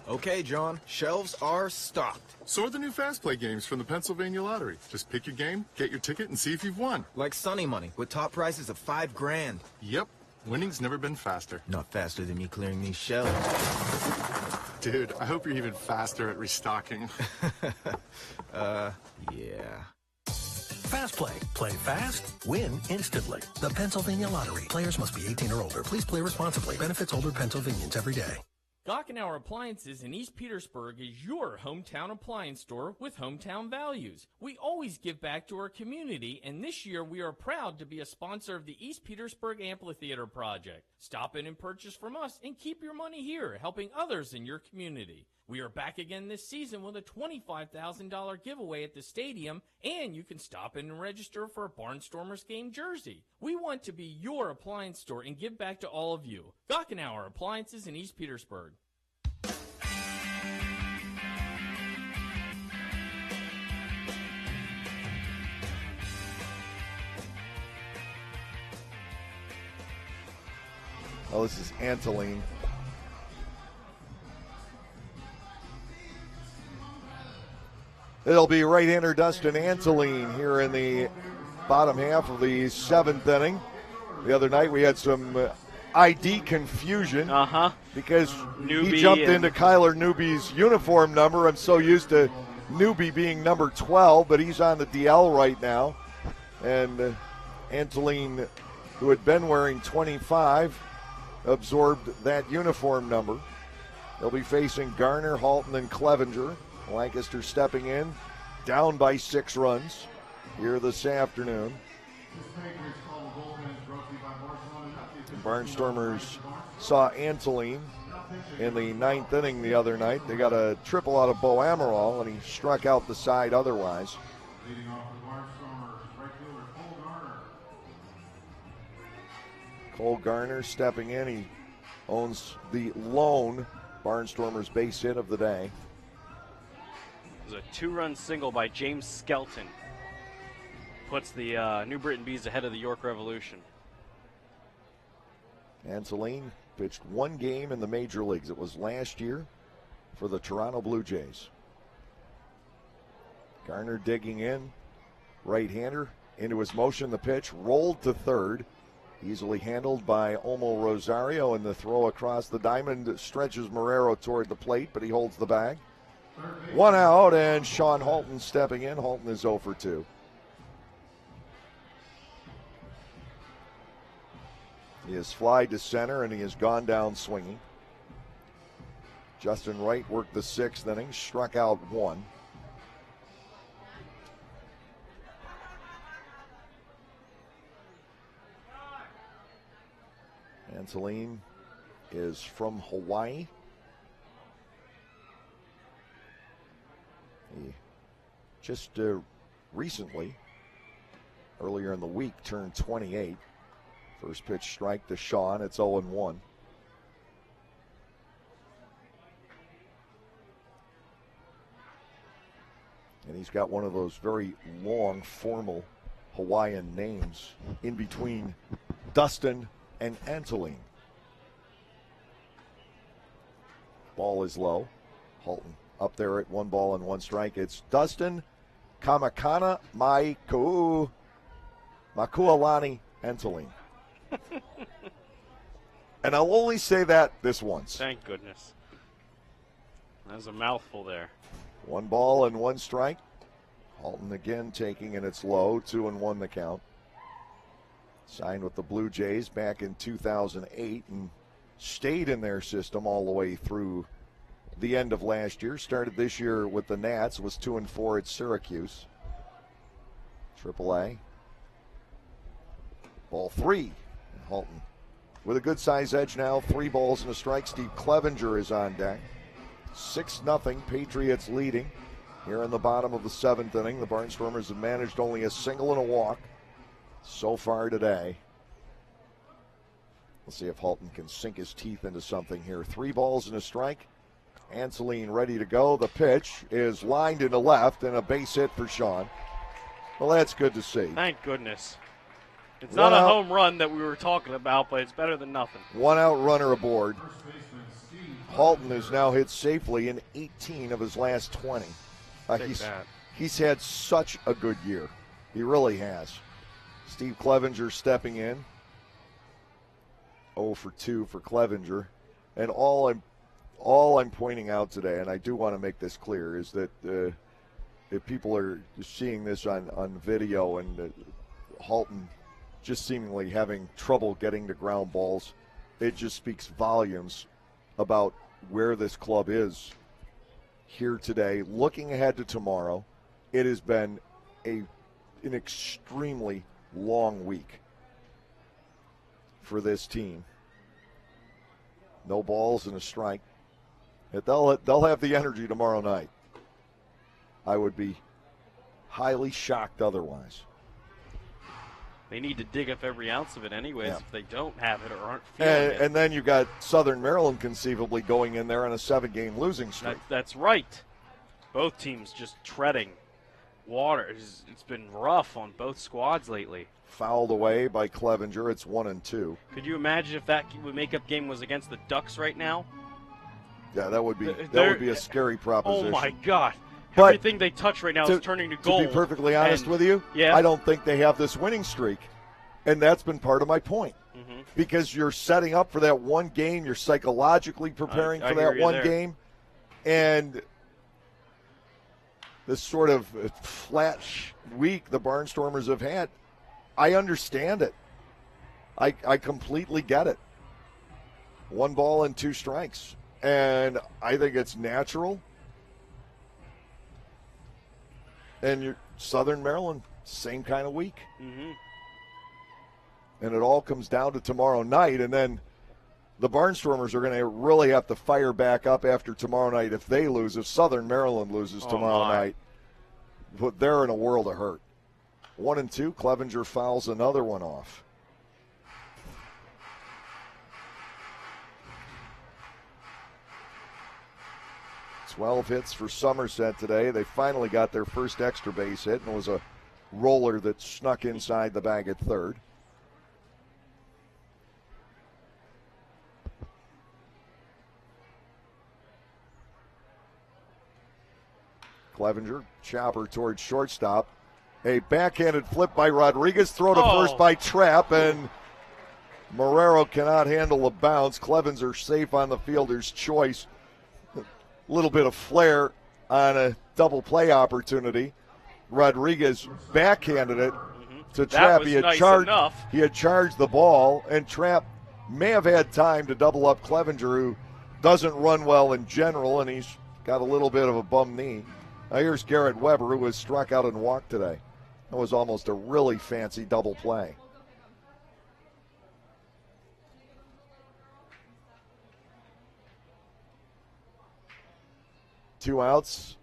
Okay, John, shelves are stocked. So are the new Fast Play games from the Pennsylvania Lottery. Just pick your game, get your ticket, and see if you've won. Like Sunny Money, with top prizes of $5 grand. Yep. Winning's never been faster. Not faster than me clearing these shelves. Dude, I hope you're even faster at restocking. Yeah. Fast Play. Play fast, win instantly. The Pennsylvania Lottery. Players must be 18 or older. Please play responsibly. Benefits older Pennsylvanians every day. Gockenauer Appliances in East Petersburg is your hometown appliance store with hometown values. We always give back to our community, and this year we are proud to be a sponsor of the East Petersburg Amphitheater Project. Stop in and purchase from us and keep your money here, helping others in your community. We are back again this season with a $25,000 giveaway at the stadium, and you can stop in and register for a Barnstormers game jersey. We want to be your appliance store and give back to all of you. Gockenauer Appliances in East Petersburg. Oh, this is Antoline. It'll be right-hander Dustin Antoline here in the bottom half of the 7th inning. The other night we had some ID confusion because he jumped into Kyler Newby's uniform number. I'm so used to Newby being number 12, but he's on the DL right now. And Antoline, who had been wearing 25, absorbed that uniform number. They'll be facing Garner, Halton, and Clevenger. Lancaster stepping in, down by 6 runs here this afternoon. The Barnstormers saw Antoline in the 9th inning the other night. They got a triple out of Bo Amaral, and he struck out the side otherwise. Cole Garner stepping in. He owns the lone Barnstormers base hit of the day. It was a 2-run single by James Skelton. puts the New Britain Bees ahead of the York Revolution. Antonini pitched one game in the major leagues. It was last year for the Toronto Blue Jays. Gardner digging in, right-hander into his motion. The pitch rolled to third, easily handled by Olmo Rosario, and the throw across the diamond stretches Marrero toward the plate, but he holds the bag. One out, and Sean Halton stepping in. Halton is 0 for 2. He has flied to center, and he has gone down swinging. Justin Wright worked the 6th inning, struck out 1. Antonini is from Hawaii. He just recently, earlier in the week, turned 28. First pitch strike to Sean. It's 0-1. And he's got one of those very long, formal Hawaiian names in between Dustin and Antonini. Ball is low. Halton up there at 1 ball and 1 strike. It's Dustin Kamakana Makualani Antonini. And I'll only say that this once. Thank goodness. That was a mouthful there. 1 ball and 1 strike. Halton again taking, and it's low. 2-1 the count. Signed with the Blue Jays back in 2008 and stayed in their system all the way through the end of last year. Started this year with the Nats, was 2-4 at Syracuse. AAA. Ball 3. Halton with a good size edge now. 3 balls and a strike. Steve Clevenger is on deck. 6-0, Patriots leading here in the bottom of the 7th inning. The Barnstormers have managed only a single and a walk so far today. Let's see if Halton can sink his teeth into something here. 3 balls and a strike. Antonini ready to go. The pitch is lined into left, and a base hit for Sean. Well, that's good to see. Thank goodness. It's not a home run that we were talking about, but it's better than nothing. 1 out runner aboard. Halton has now hit safely in 18 of his last 20. He's had such a good year. He really has. Steve Clevenger stepping in. 0 for 2 for Clevenger. And all I'm pointing out today, and I do want to make this clear, is that if people are seeing this on video and Halton just seemingly having trouble getting to ground balls, it just speaks volumes about where this club is here today. Looking ahead to tomorrow, it has been an extremely long week for this team. No balls and a strike. They'll have the energy tomorrow night. I would be highly shocked otherwise. They need to dig up every ounce of it anyways if they don't have it or aren't feeling it. And then you got Southern Maryland conceivably going in there on a 7-game losing streak. That's right. Both teams just treading water. It's been rough on both squads lately. Fouled away by Clevenger. It's 1-2. Could you imagine if that makeup game was against the Ducks right now? Yeah, that would be a scary proposition. Oh my God. But everything they touch right now is turning to gold. To be perfectly honest with you, I don't think they have this winning streak. And that's been part of my point. Mm-hmm. Because you're setting up for that one game. You're psychologically preparing for that one game. And this sort of flat week the Barnstormers have had, I understand it. I completely get it. 1 ball and 2 strikes. And I think it's natural. And you're Southern Maryland, same kind of week. Mm-hmm. And it all comes down to tomorrow night. And then the Barnstormers are going to really have to fire back up after tomorrow night if they lose. If Southern Maryland loses tomorrow night, but they're in a world of hurt. 1-2, Clevenger fouls another one off. Twelve hits for Somerset today. They finally got their first extra base hit, and it was a roller that snuck inside the bag at third. Clevenger, chopper towards shortstop. A backhanded flip by Rodriguez, throw to first by Trapp, and Marrero cannot handle the bounce. Clevenger safe on the fielder's choice. A little bit of flair on a double play opportunity. Rodriguez backhanded it to Trapp. He had charged the ball, and Trapp may have had time to double up Clevenger, who doesn't run well in general, and he's got a little bit of a bum knee. Now here's Garrett Weber, who was struck out and walked today. That was almost a really fancy double play. Two outs.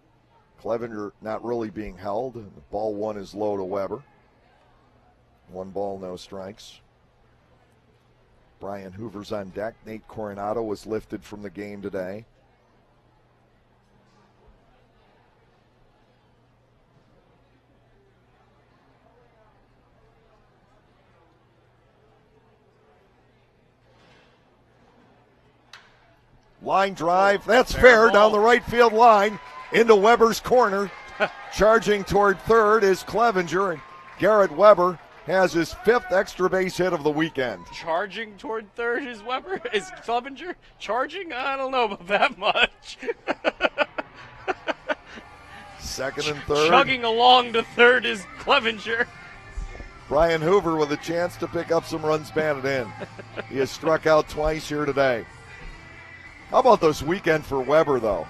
Clevenger not really being held. Ball one is low to Weber. 1 ball, no strikes. Brian Hoover's on deck. Nate Coronado was lifted from the game today. Line drive, that's fair down the right field line into Weber's corner. Charging toward third is Clevenger, and Garrett Weber has his 5th extra base hit of the weekend. Charging toward third is Weber? Is Clevenger charging? I don't know about that much. Second and third. Chugging along to third is Clevenger. Brian Hoover with a chance to pick up some runs batted in. He has struck out twice here today. How about this weekend for Weber, though?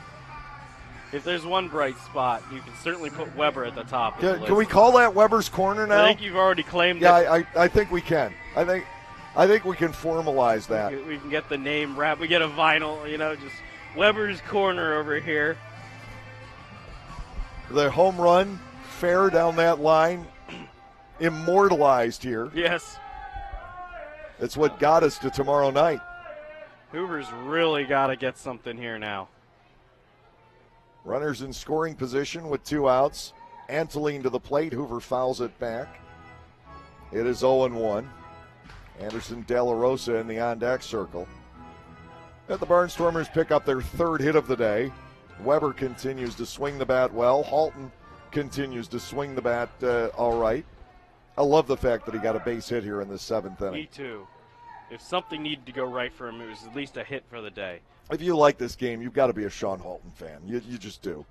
If there's one bright spot, you can certainly put Weber at the top. Can we call that Weber's corner now? I think you've already claimed it. Yeah, I think we can. I think we can formalize that. We can get the name wrapped. We get a vinyl, just Weber's corner over here. The home run, fair down that line, immortalized here. Yes. That's what got us to tomorrow night. Hoover's really got to get something here now. Runners in scoring position with 2 outs. Antoline to the plate. Hoover fouls it back. It is 0-1. Anderson De La Rosa in the on-deck circle. Let the Barnstormers pick up their 3rd hit of the day. Weber continues to swing the bat well. Halton continues to swing the bat all right. I love the fact that he got a base hit here in the 7th inning. Me too. If something needed to go right for him, it was at least a hit for the day. If you like this game, you've got to be a Sean Halton fan. You just do.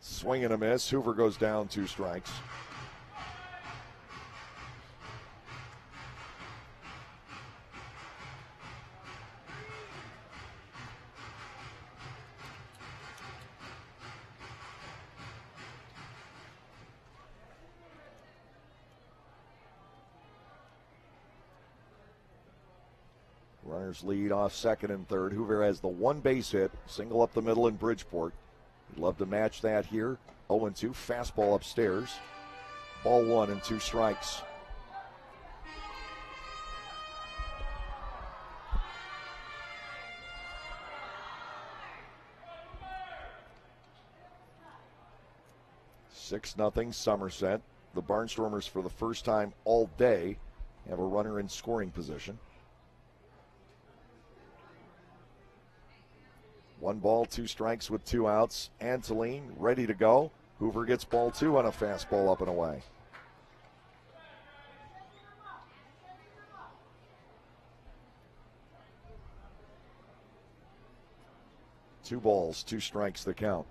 Swing and a miss. Hoover goes down 2 strikes. Runners lead off 2nd and 3rd. Hoover has the 1 base hit, single up the middle in Bridgeport. He'd love to match that here. 0-2, fastball upstairs. Ball 1 and 2 strikes. (6-0) Somerset. The Barnstormers, for the first time all day, have a runner in scoring position. 1 ball, 2 strikes with 2 outs. Antoline ready to go. Hoover gets ball 2 on a fastball up and away. Two balls, 2 strikes the count.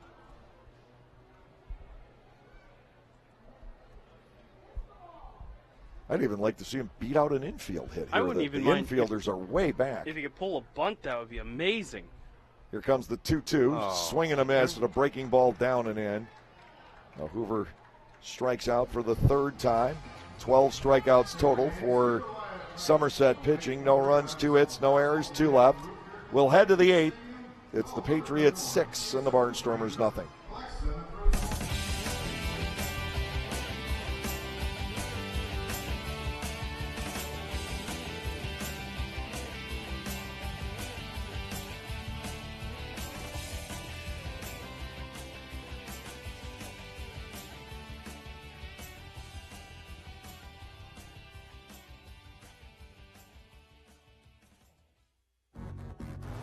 I'd even like to see him beat out an infield hit here. I wouldn't even mind. The infielders are way back. If he could pull a bunt, that would be amazing. Here comes the 2-2. Swing and a miss and a breaking ball down and in. Now Hoover strikes out for the 3rd time. 12 strikeouts total for Somerset pitching. No runs, 2 hits, no errors, 2 left. We'll head to the 8th. It's the Patriots 6 and the Barnstormers nothing.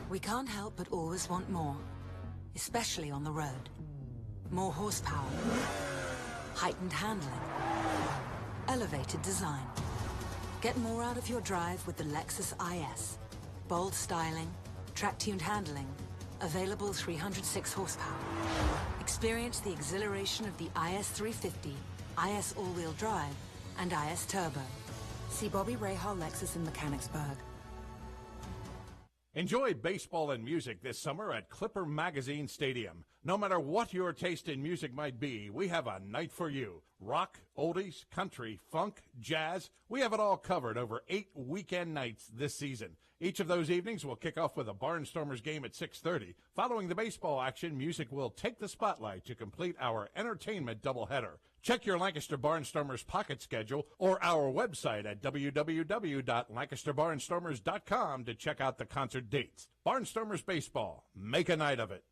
We can't help but always want more, especially on the road. More horsepower, heightened handling, elevated design. Get more out of your drive with the Lexus IS. Bold styling, track-tuned handling, available 306 horsepower. Experience the exhilaration of the IS 350, IS all-wheel drive, and IS Turbo. See Bobby Rahal Lexus in Mechanicsburg. Enjoy baseball and music this summer at Clipper Magazine Stadium. No matter what your taste in music might be, we have a night for you. Rock, oldies, country, funk, jazz, we have it all covered over 8 weekend nights this season. Each of those evenings will kick off with a Barnstormers game at 6:30. Following the baseball action, music will take the spotlight to complete our entertainment doubleheader. Check your Lancaster Barnstormers pocket schedule or our website at www.lancasterbarnstormers.com to check out the concert dates. Barnstormers Baseball. Make a night of it.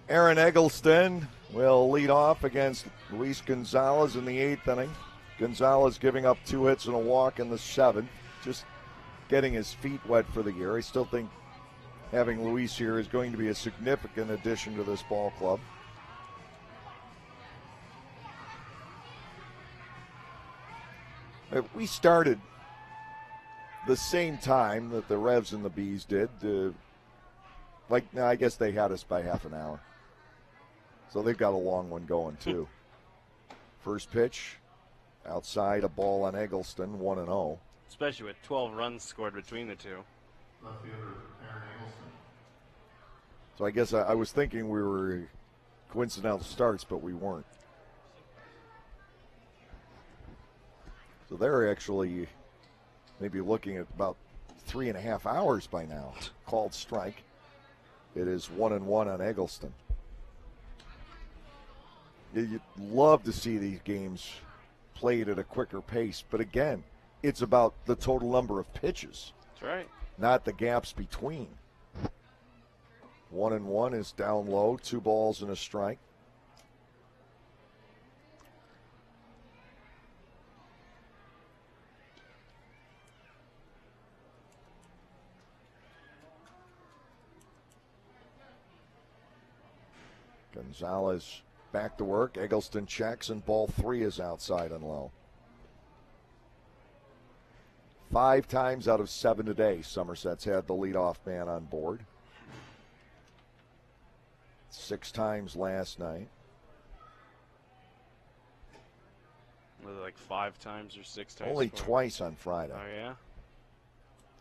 Aaron Eggleston will lead off against Luis Gonzalez in the 8th inning. Gonzalez giving up 2 hits and a walk in the 7th, just getting his feet wet for the year. I still think having Luis here is going to be a significant addition to this ball club. We started the same time that the Revs and the Bees did. I guess they had us by half an hour. So they've got a long one going, too. First pitch, outside, a ball on Eggleston, 1-0. Especially with 12 runs scored between the two. Left fielder Aaron Eggleston. So I guess I was thinking we were coincidental starts, but we weren't. So they're actually maybe looking at about 3.5 hours by now. Called strike. It is 1-1 on Eggleston. You'd love to see these games played at a quicker pace, but again, it's about the total number of pitches. That's right. Not the gaps between. 1-1 is down low, 2 balls and a strike. Gonzalez back to work. Eggleston checks, and ball 3 is outside and low. 5 times out of 7 today, Somerset's had the leadoff man on board. 6 times last night. Was it like 5 times or 6 times? Only twice on Friday. Oh, yeah?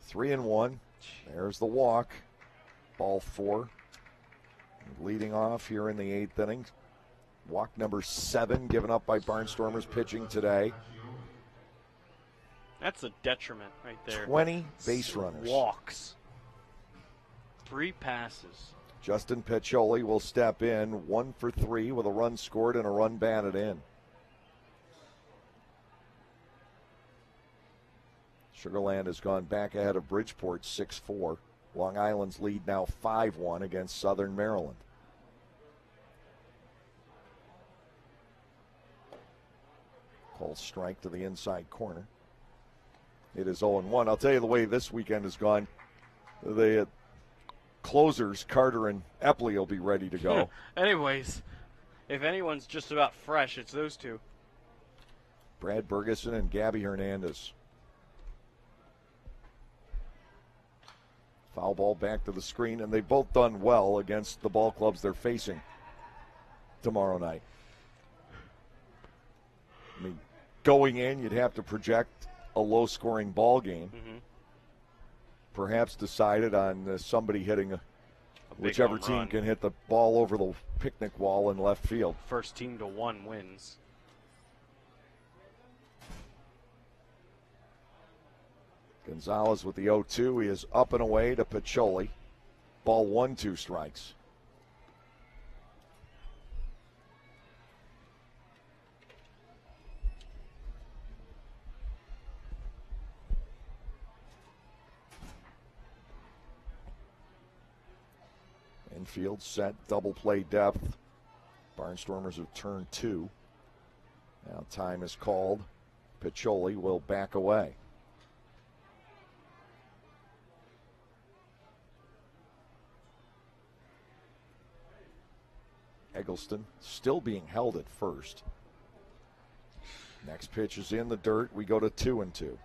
3-1. There's the walk. Ball 4. Leading off here in the 8th inning. Walk number 7 given up by Barnstormers pitching today. That's a detriment right there. 20 base runners. Walks. 3 passes. Justin Piccioli will step in 1 for 3 with a run scored and a run batted in. Sugarland has gone back ahead of Bridgeport 6-4. Long Island's lead now 5-1 against Southern Maryland. Call strike to the inside corner. It is 0-1. I'll tell you the way this weekend has gone. The closers, Carter and Epley, will be ready to go. Anyways, if anyone's just about fresh, it's those two. Brad Bergeson and Gabby Hernandez. Foul ball back to the screen, and they've both done well against the ball clubs they're facing tomorrow night. I mean, going in, you'd have to project a low-scoring ball game. Mm-hmm. Perhaps decided on somebody hitting whichever team can hit the ball over the picnic wall in left field. First team to 1 wins. Gonzalez with the 0-2. He is up and away to Piccioli. Ball 1, 2 strikes. Infield set, double play depth. Barnstormers have turned 2. Now time is called. Piccoli will back away. Eggleston still being held at first. Next pitch is in the dirt. We go to 2-2.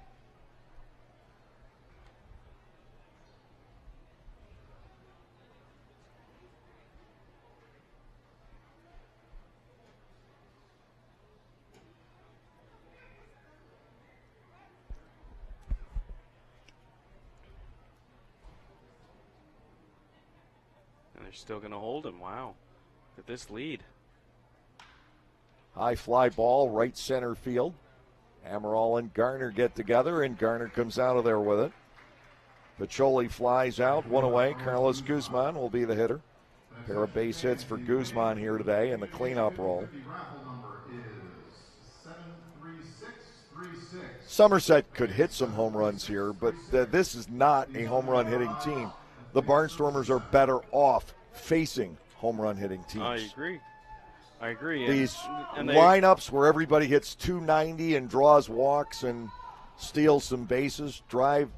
And they're still going to hold him. Wow. At this lead. High fly ball, right center field. Amaral and Garner get together, and Garner comes out of there with it. Piccoli flies out, one away. Carlos Guzman will be the hitter. Pair of base hits for Guzman here today in the cleanup role. Somerset could hit some home runs here, but this is not a home run hitting team. The Barnstormers are better off facing home run hitting teams. I agree. These lineups where everybody hits 290 and draws walks and steals some bases drive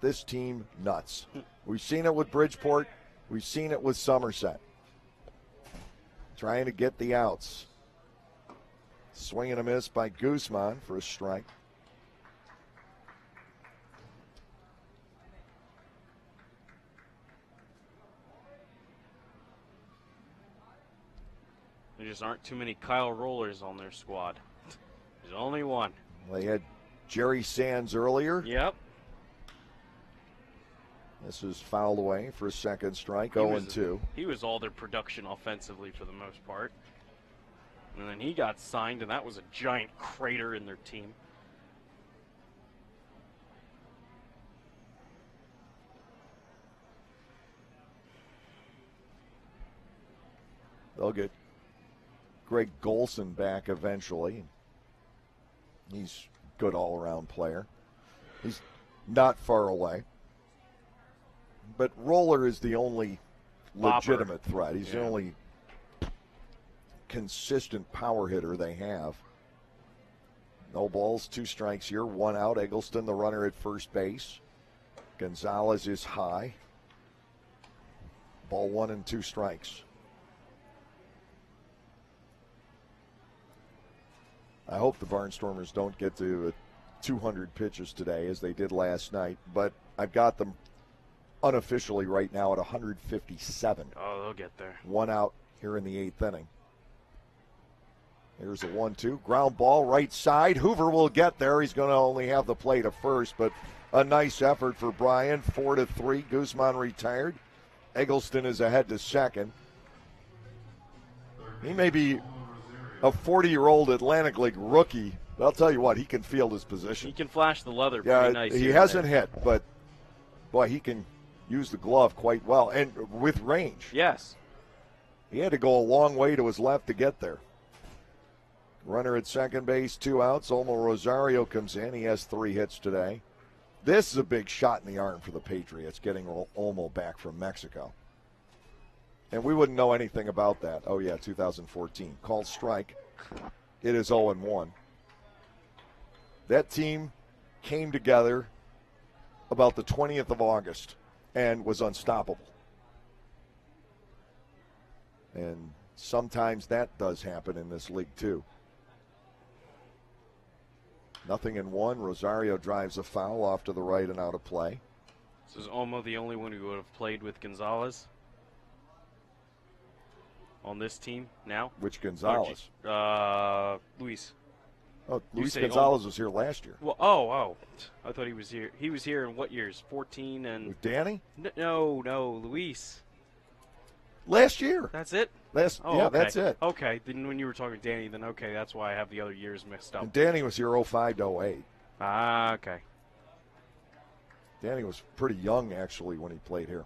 this team nuts. We've seen it with Bridgeport. We've seen it with Somerset. Trying to get the outs. Swing and a miss by Guzman for a strike. There just aren't too many Kyle Rollers on their squad. There's only one. They had Jerry Sands earlier. Yep. This is fouled away for a second strike, 0-2. He was all their production offensively for the most part. And then he got signed, and that was a giant crater in their team. They'll get Greg Golson back eventually. He's a good all-around player. He's not far away. But Roller is the only legitimate threat. He's the only consistent power hitter they have. No balls, 2 strikes here, 1 out. Eggleston, the runner at first base. Gonzalez is high. Ball 1 and 2 strikes. I hope the Barnstormers don't get to 200 pitches today as they did last night, but I've got them unofficially right now at 157. Oh, they'll get there. 1 out here in the 8th inning. Here's a 1-2. Ground ball right side. Hoover will get there. He's going to only have the play to first, but a nice effort for Brian. 4-3. Guzman retired. Eggleston is ahead to second. He may be a 40-year-old Atlantic League rookie. But I'll tell you what, he can field his position. He can flash the leather pretty nice. He hasn't hit, but, boy, he can use the glove quite well, and with range. Yes. He had to go a long way to his left to get there. Runner at second base, 2 outs. Olmo Rosario comes in. He has 3 hits today. This is a big shot in the arm for the Patriots, getting Olmo back from Mexico. And we wouldn't know anything about that. Oh, yeah, 2014. Called strike. It is 0-1. That team came together about the 20th of August and was unstoppable. And sometimes that does happen in this league, too. 0-1. Rosario drives a foul off to the right and out of play. So is Olmo the only one who would have played with Gonzalez on this team now? Which Gonzalez? Luis. Oh, Luis Gonzalez was here last year. Well, I thought he was here. He was here in what years? 14 and... With Danny? No, Luis. Last year. That's it? Okay. That's it. Okay, then when you were talking Danny, then okay, that's why I have the other years mixed up. And Danny was here 05 to 08. Okay. Danny was pretty young, actually, when he played here.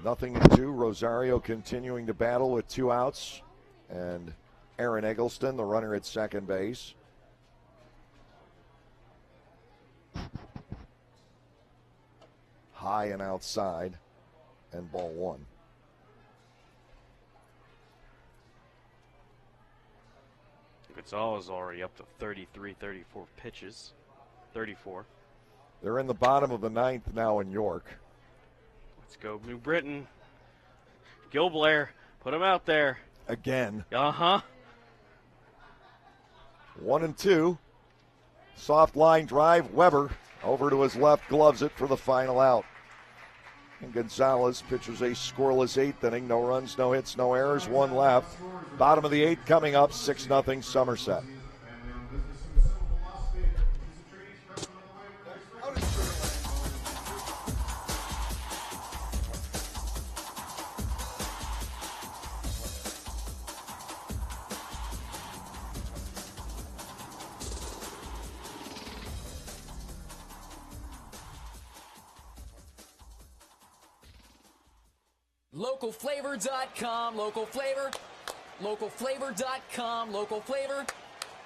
Nothing to do. Rosario continuing to battle with 2 outs. And Aaron Eggleston, the runner at second base. high and outside, and ball one. Gonzalez already up to 33, 34 pitches. 34. They're in the bottom of the ninth now in York. Let's go, New Britain. Gil Blair, put him out there. Again. 1-2. Soft line drive. Weber over to his left, gloves it for the final out. And Gonzalez pitches a scoreless eighth inning. No runs, no hits, no errors, one left. Bottom of the eighth coming up, 6-0 Somerset. Localflavor.com, local flavor. Localflavor.com, local flavor.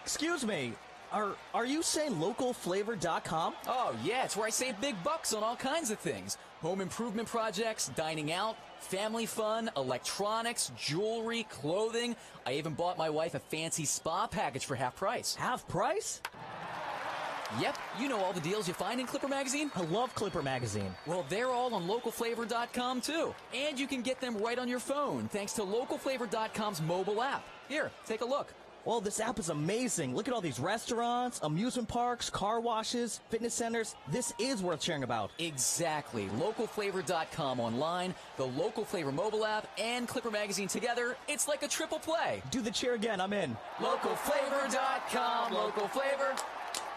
Excuse me, are you saying localflavor.com? Oh, yeah, it's where I save big bucks on all kinds of things. Home improvement projects, dining out, family fun, electronics, jewelry, clothing. I even bought my wife a fancy spa package for half price. Half price? Yep, you know all the deals you find in Clipper Magazine. I love Clipper Magazine. Well, they're all on localflavor.com, too. And you can get them right on your phone, thanks to localflavor.com's mobile app. Here, take a look. Well, this app is amazing. Look at all these restaurants, amusement parks, car washes, fitness centers. This is worth sharing about. Exactly. Localflavor.com online, the Local Flavor mobile app, and Clipper Magazine together. It's like a triple play. Do the cheer again. I'm in. Localflavor.com, local flavor.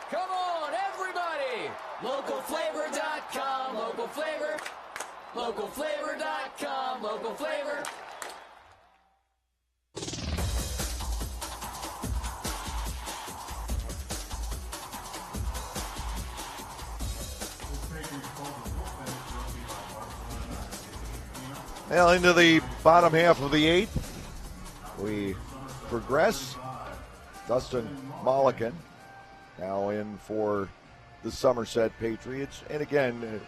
Come on, everybody! Localflavor.com, local flavor. Localflavor.com, local flavor. Well, into the bottom half of the eighth, we progress. Dustin Mulligan now in for the Somerset Patriots. And again,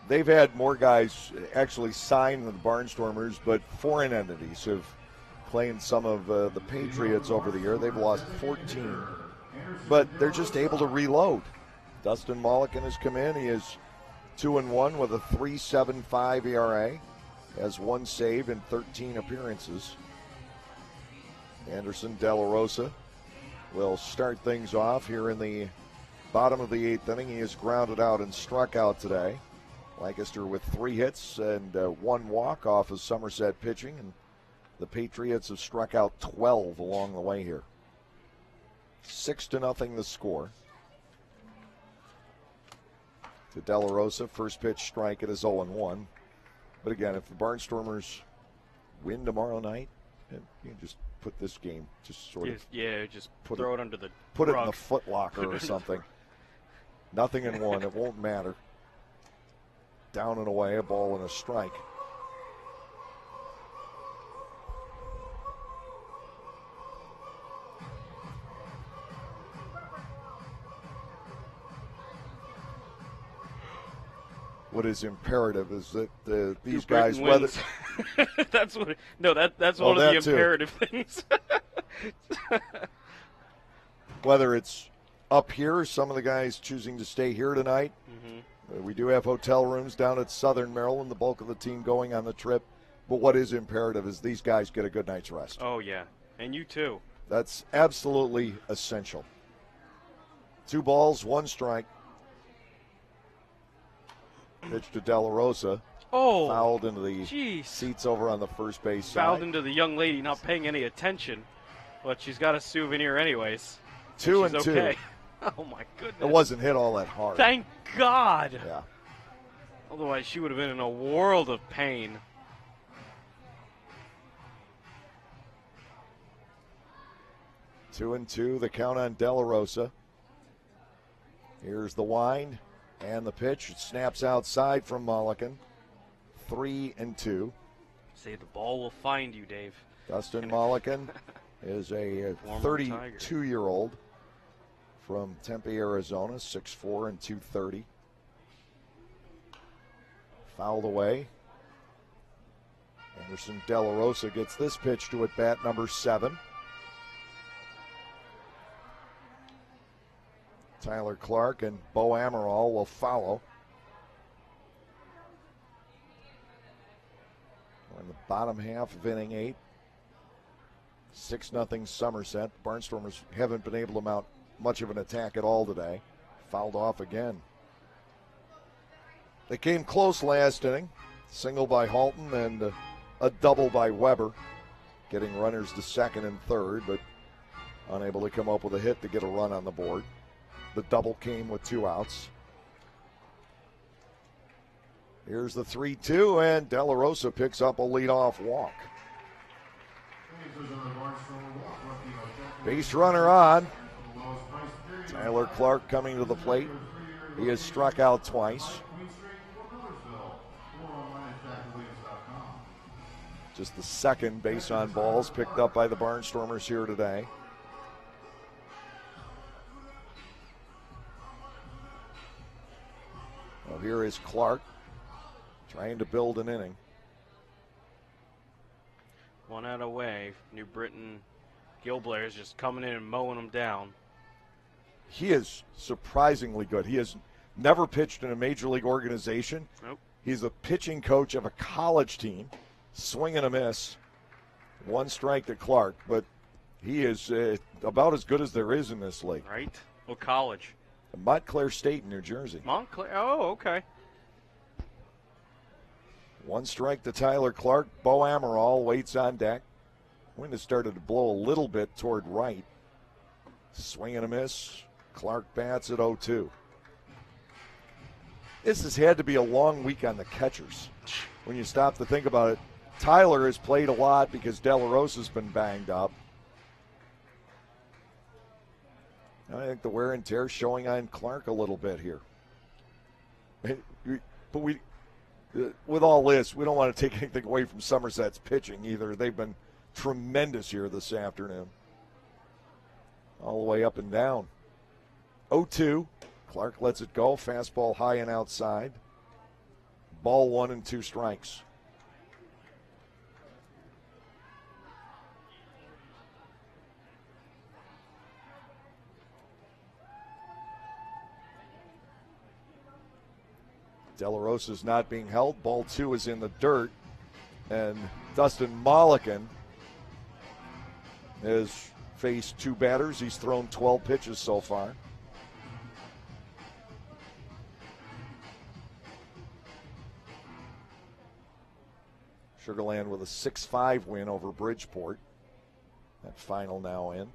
they've had more guys actually sign with the Barnstormers, but foreign entities have played some of the Patriots over the year. They've lost 14, but they're just able to reload. Dustin Mulligan has come in. He is 2-1 with a 3.75 ERA. Has one save in 13 appearances. Anderson De La Rosa will start things off here in the bottom of the eighth inning. He is grounded out and struck out today. Lancaster with 3 hits and 1 walk off of Somerset pitching, and the Patriots have struck out 12 along the way here. 6-0 the score. To De La Rosa, first pitch strike, it is 0-1. But again, if the Barnstormers win tomorrow night, you can just put this game just sort of just throw it under the put rug. it in the foot locker or something. Nothing in one, it won't matter. Down and away, a ball and a strike. What is imperative is that these guys, whether that's what. No, that's one of the imperative things. Whether it's up here, some of the guys choosing to stay here tonight. Mm-hmm. We do have hotel rooms down at Southern Maryland. The bulk of the team going on the trip. But what is imperative is these guys get a good night's rest. Oh yeah, and you too. That's absolutely essential. 2 balls, 1 strike. Pitch to De La Rosa. Oh, fouled into the seats over on the first base side. Fouled into the young lady not paying any attention, but she's got a souvenir anyways. 2-2. Okay. Oh my goodness! It wasn't hit all that hard. Thank God. Yeah. Otherwise, she would have been in a world of pain. 2-2. The count on De La Rosa. Here's the wind. And the pitch, it snaps outside from Mulligan. 3-2. Say the ball will find you, Dave. Dustin Mulligan is a 32-year-old from Tempe, Arizona, 6'4" and 230. Fouled away. Anderson De La Rosa gets this pitch to at bat number 7. Tyler Clark and Bo Amaral will follow. We're in the bottom half of inning 8. 6-0 Somerset. The Barnstormers haven't been able to mount much of an attack at all today. Fouled off again. They came close last inning. Single by Halton and a double by Weber, getting runners to second and third, but unable to come up with a hit to get a run on the board. The double came with 2 outs. Here's the 3-2, and De La Rosa picks up a leadoff walk. Base runner on. Tyler Clark coming to the plate. He has struck out twice. Just the second base on balls picked up by the Barnstormers here today. Well, here is Clark trying to build an inning. 1 out away. New Britain Gilblair is just coming in and mowing them down. He is surprisingly good. He has never pitched in a major league organization. Nope. He's the pitching coach of a college team. Swing and a miss. 1 strike to Clark, but he is about as good as there is in this league. Right. What college? Montclair State in New Jersey. Montclair. Oh, okay. 1 strike to Tyler Clark. Bo Amaral waits on deck. Wind has started to blow a little bit toward right. Swing and a miss. Clark bats at 0-2. This has had to be a long week on the catchers. When you stop to think about it, Tyler has played a lot because De La Rosa's been banged up. I think the wear and tear showing on Clark a little bit here. But with all this, we don't want to take anything away from Somerset's pitching either. They've been tremendous here this afternoon. All the way up and down. 0-2. Clark lets it go. Fastball high and outside. Ball 1 and 2 strikes. De La Rosa's not being held. Ball 2 is in the dirt. And Dustin Mollican has faced 2 batters. He's thrown 12 pitches so far. Sugarland with a 6-5 win over Bridgeport. That final now in.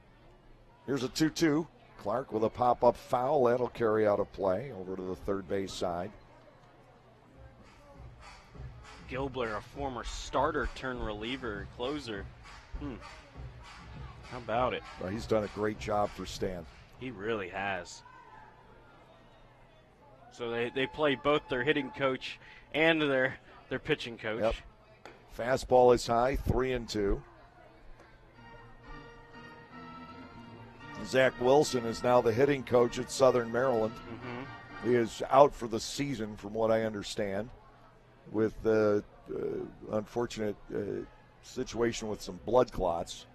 Here's a 2-2. Clark with a pop-up foul. That'll carry out a play over to the third base side. Gilblair, a former starter turned reliever, closer. How about it? Well, he's done a great job for Stan. He really has. So they play both their hitting coach and their pitching coach. Yep. Fastball is high, 3-2. Zach Wilson is now the hitting coach at Southern Maryland. He is out for the season, from what I understand, with the unfortunate situation with some blood clots.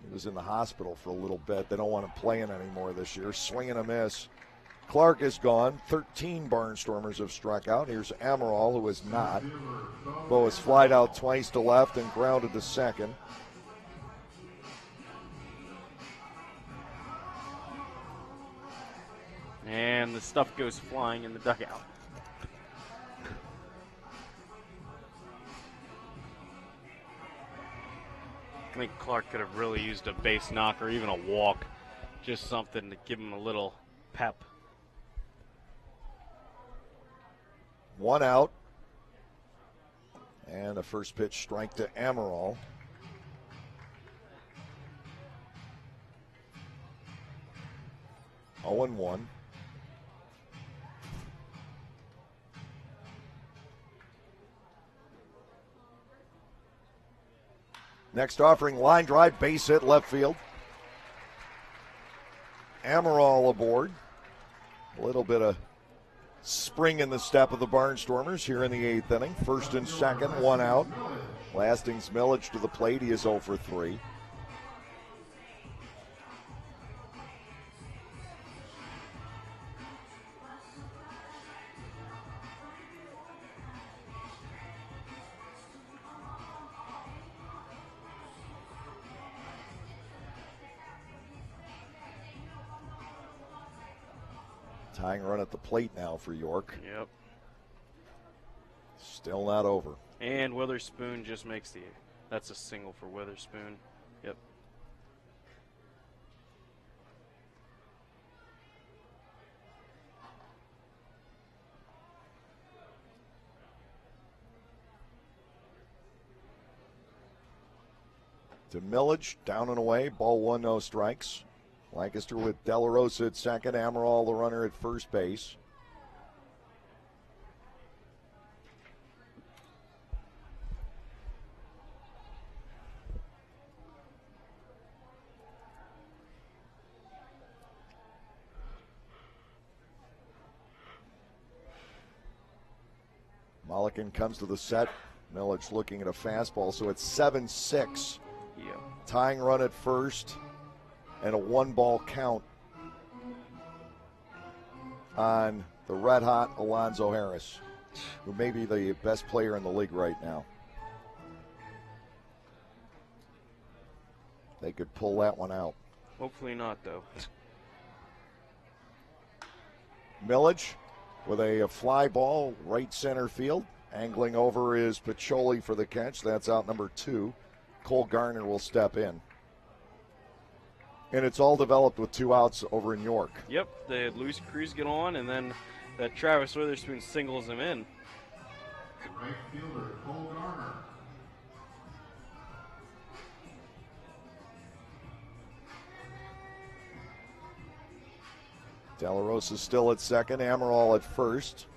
He was in the hospital for a little bit. They don't want him playing anymore this year. Swing and a miss. Clark is gone. 13 Barnstormers have struck out. Here's Amaral, who is not. Bo has flied out twice to left and grounded to second. And the stuff goes flying in the dugout. I think Clark could have really used a base knock or even a walk. Just something to give him a little pep. 1 out. And a first pitch strike to Amaral. Oh and 1. Next offering, line drive, base hit, left field. Amaral aboard. A little bit of spring in the step of the Barnstormers here in the 8th inning. First and second, one out. Lastings Millage to the plate. He is 0 for 3. Tying run at the plate now for York. Yep. Still not over. And Witherspoon just makes that's a single for Witherspoon. Yep. To Millage, down and away, ball 1, no strikes. Lancaster with De La Rosa at second, Amaral the runner at first base. Mulligan comes to the set. Millage looking at a fastball, so it's 7-6. Yeah. Tying run at first. And a 1-ball count on the red-hot Alonzo Harris, who may be the best player in the league right now. They could pull that one out. Hopefully not, though. Millage with a fly ball, right center field. Angling over is Pacioli for the catch. That's out number 2. Cole Garner will step in. And it's all developed with 2 outs over in York. Yep, they had Luis Cruz get on, and then that Travis Witherspoon singles him in. Right fielder, Cole Garner. De La Rosa still at second, Amaral at first.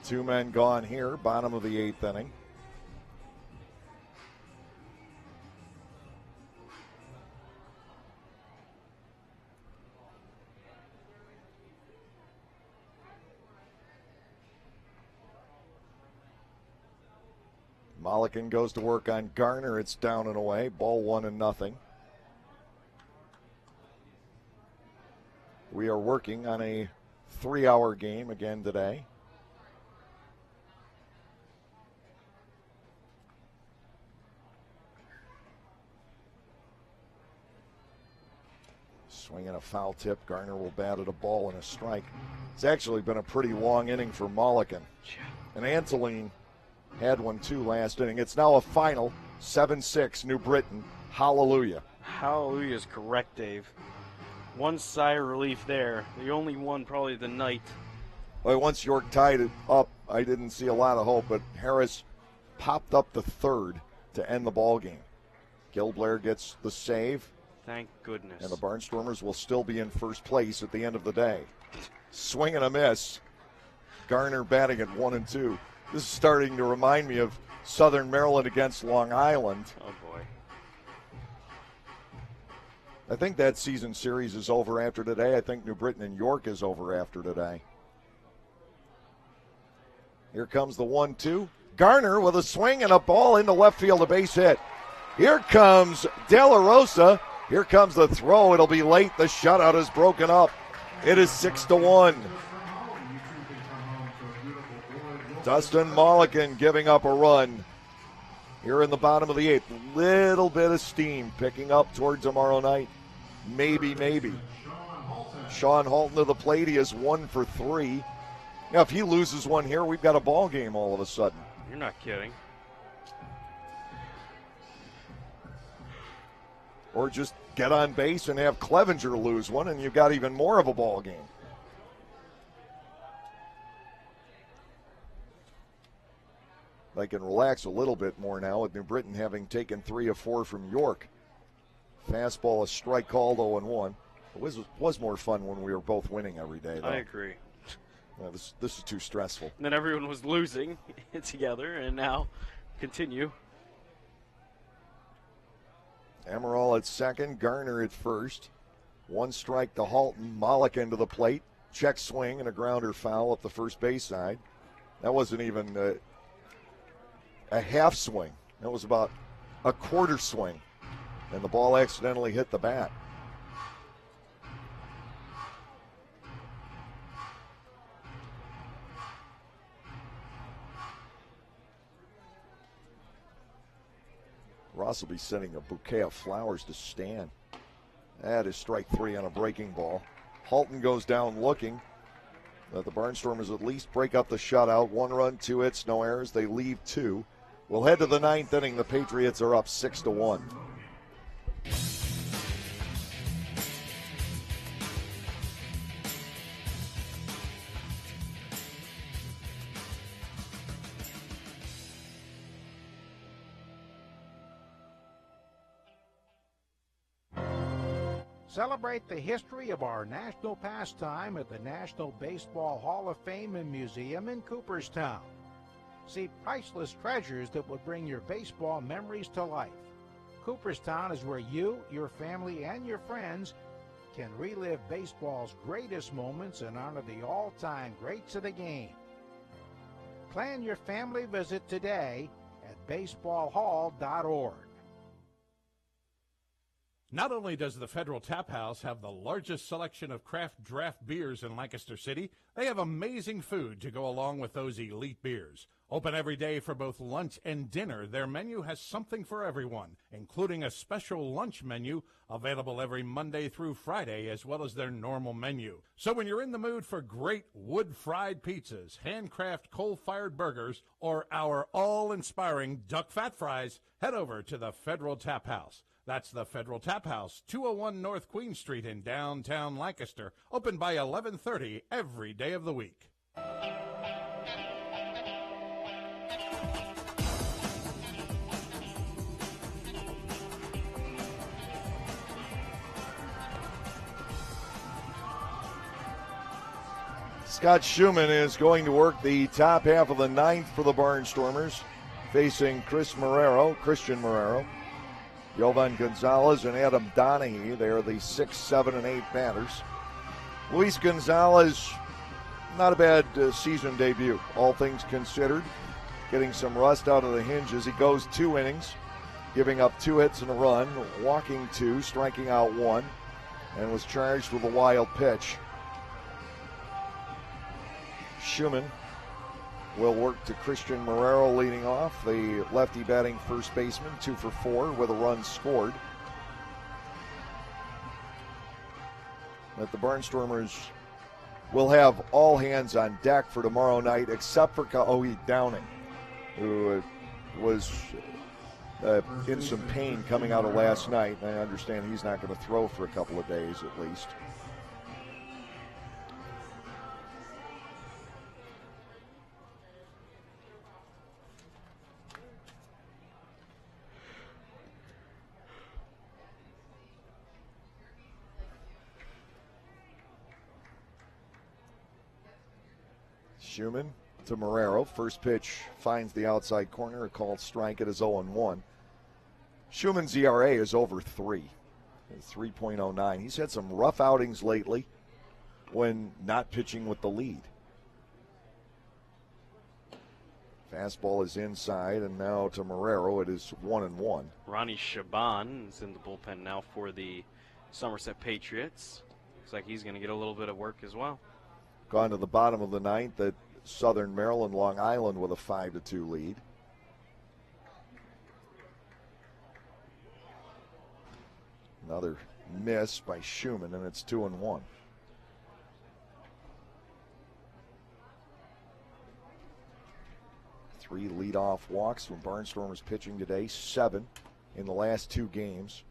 2 men gone here, bottom of the 8th inning. Mulligan goes to work on Garner. It's down and away. Ball 1-0. We are working on a 3-hour game again today. Swinging a foul tip. Garner will bat at a ball and a strike. It's actually been a pretty long inning for Mulligan. And Antoline had one too last inning. It's now a final 7-6 New Britain. Hallelujah. Hallelujah is correct, Dave. One sigh of relief there. The only one probably the night. Well, once York tied it up, I didn't see a lot of hope, but Harris popped up the third to end the ball game. Gil Blair gets the save. Thank goodness. And the Barnstormers will still be in first place at the end of the day. Swing and a miss. Garner batting at 1-2. This is starting to remind me of Southern Maryland against Long Island. Oh, boy. I think that season series is over after today. I think New Britain and York is over after today. Here comes the 1-2. Garner with a swing and a ball into left field, a base hit. Here comes De La Rosa. Here comes the throw. It'll be late. The shutout is broken up. It is 6-1. Dustin Mulligan giving up a run here in the bottom of the 8th. Little bit of steam picking up towards tomorrow night. Maybe. Sean Halton to the plate. He is 1 for 3. Now, if he loses one here, we've got a ball game all of a sudden. You're not kidding. Or just get on base and have Clevenger lose one, and you've got even more of a ball game. They can relax a little bit more now with New Britain having taken 3 of 4 from York. Fastball, a strike called, 0-1. It was more fun when we were both winning every day, though. I agree. Well, this is too stressful. And then everyone was losing together, and now continue. Amaral at second, Garner at first. 1 strike to Halton. Mulligan to the plate. check swing and a grounder foul up the first base side. That wasn't even a half swing. That was about a quarter swing, and the ball accidentally hit the bat. Ross will be sending a bouquet of flowers to Stan. That is strike 3 on a breaking ball. Halton goes down looking. But the Barnstormers at least break up the shutout. 1 run, 2 hits, no errors. They leave 2. We'll head to the 9th inning. The Patriots are up 6-1. Celebrate the history of our national pastime at the National Baseball Hall of Fame and Museum in Cooperstown. See priceless treasures that will bring your baseball memories to life. Cooperstown is where you, your family, and your friends can relive baseball's greatest moments and honor the all-time greats of the game. Plan your family visit today at baseballhall.org. Not only does the Federal Tap House have the largest selection of craft draft beers in Lancaster City, they have amazing food to go along with those elite beers. Open every day for both lunch and dinner, their menu has something for everyone, including a special lunch menu available every Monday through Friday, as well as their normal menu. So when you're in the mood for great wood-fried pizzas, handcraft coal-fired burgers, or our all-inspiring duck fat fries, head over to the Federal Tap House. That's the Federal Tap House, 201 North Queen Street in downtown Lancaster, open by 11:30 every day of the week. Scott Schumann is going to work the top half of the 9th for the Barnstormers, facing Christian Marrero, Jovan Gonzalez, and Adam Donahue. They are the 6, 7, and 8 batters. Luis Gonzalez, not a bad season debut, all things considered. Getting some rust out of the hinges. He goes 2 innings, giving up 2 hits and a run, walking 2, striking out 1, and was charged with a wild pitch. Schumann will work to Christian Marrero leading off, the lefty batting first baseman, 2 for 4 with a run scored. But the Barnstormers will have all hands on deck for tomorrow night, except for Kaohi Downing, who was in some pain coming out of last night. I understand he's not going to throw for a couple of days at least. Schumann to Marrero. First pitch finds the outside corner. A called strike. It is 0-1. Schumann's ERA is over 3. 3.09. He's had some rough outings lately when not pitching with the lead. Fastball is inside, and now to Marrero. It is 1-1. Ronnie Shaban is in the bullpen now for the Somerset Patriots. Looks like he's going to get a little bit of work as well. Gone to the bottom of the 9th at Southern Maryland, Long Island with a 5-2 lead. Another miss by Schumann, and it's 2-1. Three leadoff walks from Barnstormers pitching today, 7 in the last 2 games.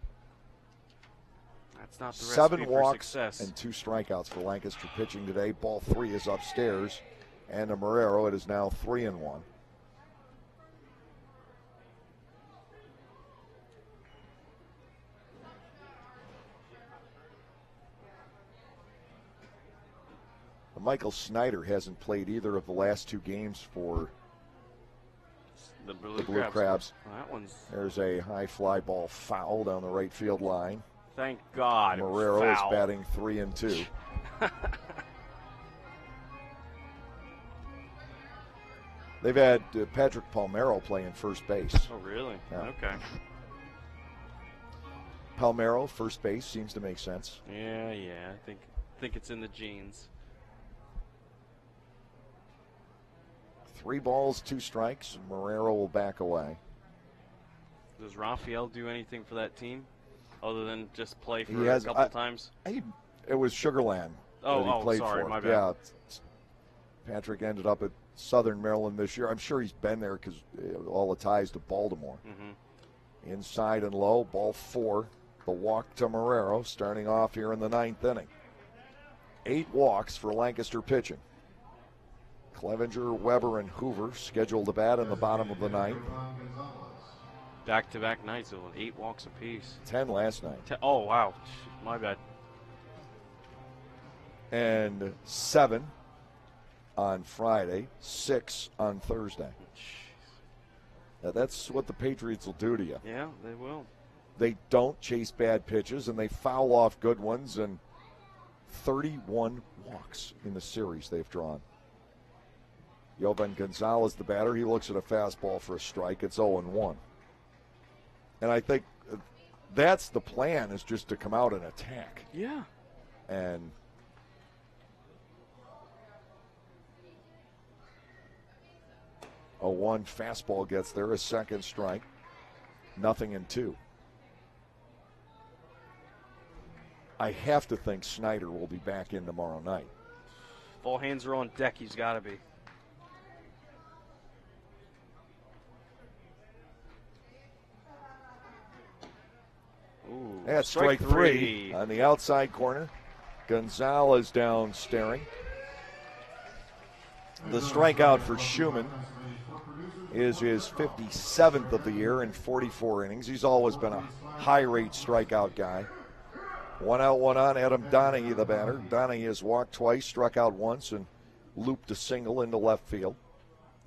That's not the recipe 7 for walks success. and 2 strikeouts for Lancaster pitching today. Ball 3 is upstairs, and to Marrero, it is now 3-1. Michael Snyder hasn't played either of the last 2 games for the Blue Crabs. Well, that one's. There's a high fly ball foul down the right field line. Thank God. Marrero is foul. batting 3-2. They've had Patrick Palmero playing first base. Oh, really? Yeah. Okay. Palmero, first base, seems to make sense. Yeah. I think it's in the genes. 3 balls, 2 strikes. Marrero will back away. Does Raphael do anything for that team other than just play for a couple times? It was Sugarland that he played sorry, for. my bad. Yeah, Patrick ended up at Southern Maryland this year. I'm sure he's been there because all the ties to Baltimore. Mm-hmm. Inside and low, ball 4. The walk to Marrero starting off here in the 9th inning. 8 walks for Lancaster pitching. Clevenger, Weber, and Hoover scheduled to bat in the bottom of the 9th. Back-to-back nights with 8 walks apiece. 10 last night. Oh, wow. My bad. And 7 on Friday, 6 on Thursday. Now, that's what the Patriots will do to you. Yeah, they will. They don't chase bad pitches, and they foul off good ones, and 31 walks in the series they've drawn. Jovan Gonzalez, the batter, he looks at a fastball for a strike. It's 0-1. And I think that's the plan, is just to come out and attack. Yeah. And a 1 fastball gets there, a second strike. 0-2. I have to think Snyder will be back in tomorrow night. If all hands are on deck, he's got to be. Ooh, That's strike 3 on the outside corner. Gonzalez down staring. The strikeout for Schumann is his 57th of the year in 44 innings. He's always been a high-rate strikeout guy. 1 out, 1 on. Adam Donahue, the batter. Donahue has walked twice, struck out once, and looped a single into left field.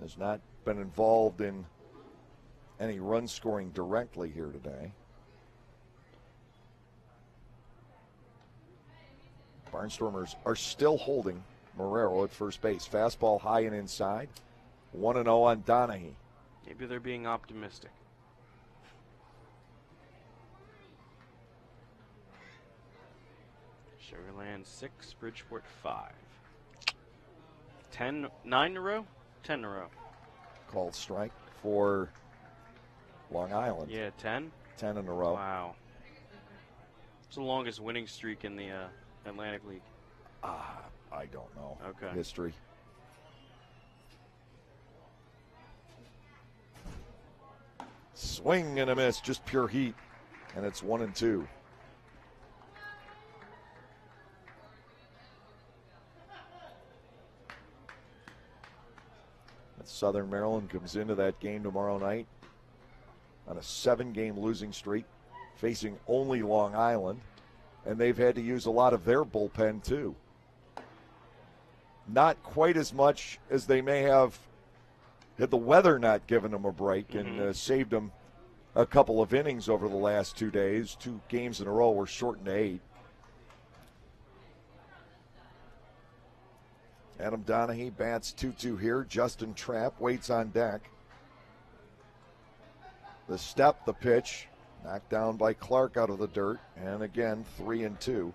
Has not been involved in any run scoring directly here today. Barnstormers are still holding Marrero at first base. Fastball high and inside. 1-0 on Donahue. Maybe they're being optimistic. Sugarland 6, Bridgeport 5. 9 in a row? 10 in a row. Called strike for Long Island. Yeah, 10? 10 in a row. Wow. It's the longest winning streak in the Atlantic League. I don't know. Okay. History. Swing and a miss, just pure heat. And it's 1-2. Southern Maryland comes into that game tomorrow night on a 7-game losing streak, facing only Long Island, and they've had to use a lot of their bullpen too. Not quite as much as they may have had the weather not given them a break and saved them a couple of innings over the last 2 days. 2 games in a row were shortened to 8. Adam Donahue bats 2-2 here. Justin Trapp waits on deck. The step, the pitch, knocked down by Clark out of the dirt. And again, 3-2.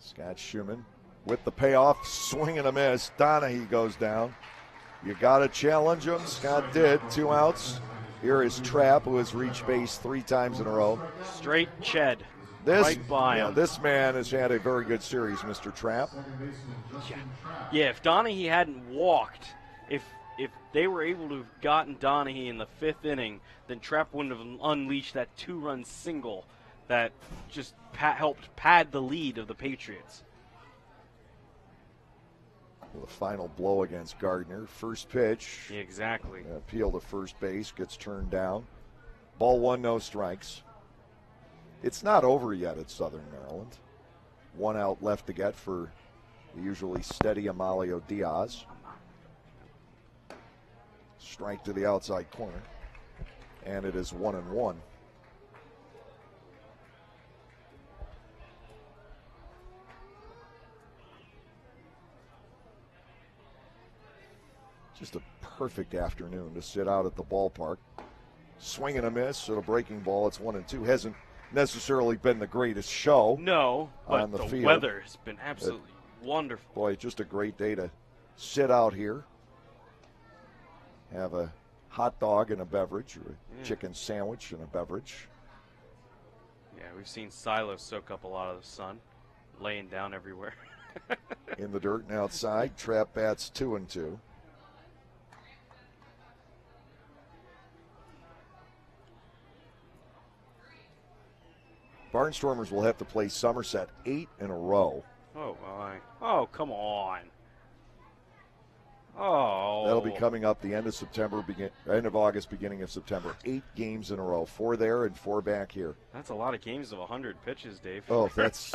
Scott Schumann with the payoff, swing and a miss. Donahue goes down. You got to challenge him. Scott did. 2 outs. Here is Trapp, who has reached base 3 times in a row. Straight Ched. Right by him. This man has had a very good series, Mr. Trapp. Yeah, if Donahue hadn't walked, if they were able to have gotten Donahue in the 5th inning, then Trapp wouldn't have unleashed that 2-run single that just helped pad the lead of the Patriots. The final blow against Gardner. First pitch. Yeah, exactly. Appeal to first base. Gets turned down. Ball 1, no strikes. It's not over yet at Southern Maryland. 1 out left to get for the usually steady Amalio Diaz. Strike to the outside corner, and it is 1-1. Just a perfect afternoon to sit out at the ballpark. Swing and a miss at a breaking ball. It's 1-2. Hasn't necessarily been the greatest show. No, but on the field. Weather has been absolutely wonderful. Boy, just a great day to sit out here, have a hot dog and a beverage, or a chicken sandwich and a beverage. Yeah, we've seen Silo soak up a lot of the sun, laying down everywhere. In the dirt and outside, trap bats 2-2. Barnstormers will have to play Somerset 8 in a row. Oh, my. Oh, come on. Oh. That'll be coming up the end of September, end of August, beginning of September. 8 games in a row, 4 there and 4 back here. That's a lot of games of 100 pitches, Dave. Oh, that's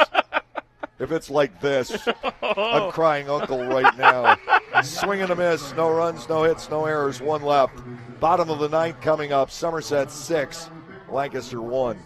if it's like this, I'm crying uncle right now. Swing and a miss, no runs, no hits, no errors, 1 left. Bottom of the 9th coming up. Somerset 6, Lancaster 1.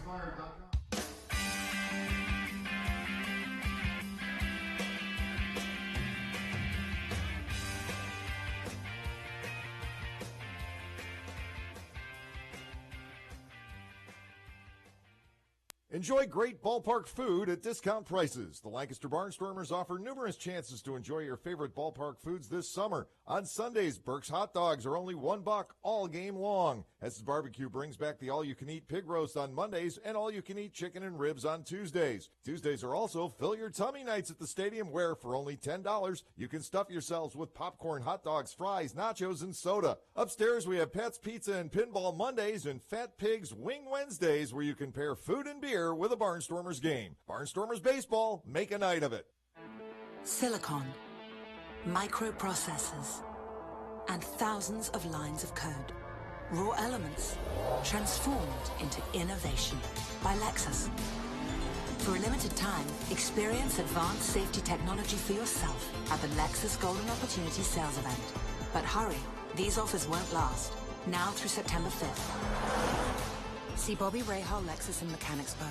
Enjoy great ballpark food at discount prices. The Lancaster Barnstormers offer numerous chances to enjoy your favorite ballpark foods this summer. On Sundays, Burke's hot dogs are only $1 all game long. Hess's Barbecue brings back the all-you-can-eat pig roast on Mondays and all-you-can-eat chicken and ribs on Tuesdays. Tuesdays are also Fill Your Tummy nights at the stadium, where for only $10, you can stuff yourselves with popcorn, hot dogs, fries, nachos, and soda. Upstairs, we have Pat's Pizza and Pinball Mondays and Fat Pig's Wing Wednesdays, where you can pair food and beer with a Barnstormers game. Barnstormers baseball, make a night of it. Silicon, microprocessors, and thousands of lines of code. Raw elements transformed into innovation by Lexus. For a limited time, experience advanced safety technology for yourself at the Lexus Golden Opportunity Sales Event. But hurry, these offers won't last. Now through September 5th. See Bobby Rahal Lexus in Mechanicsburg.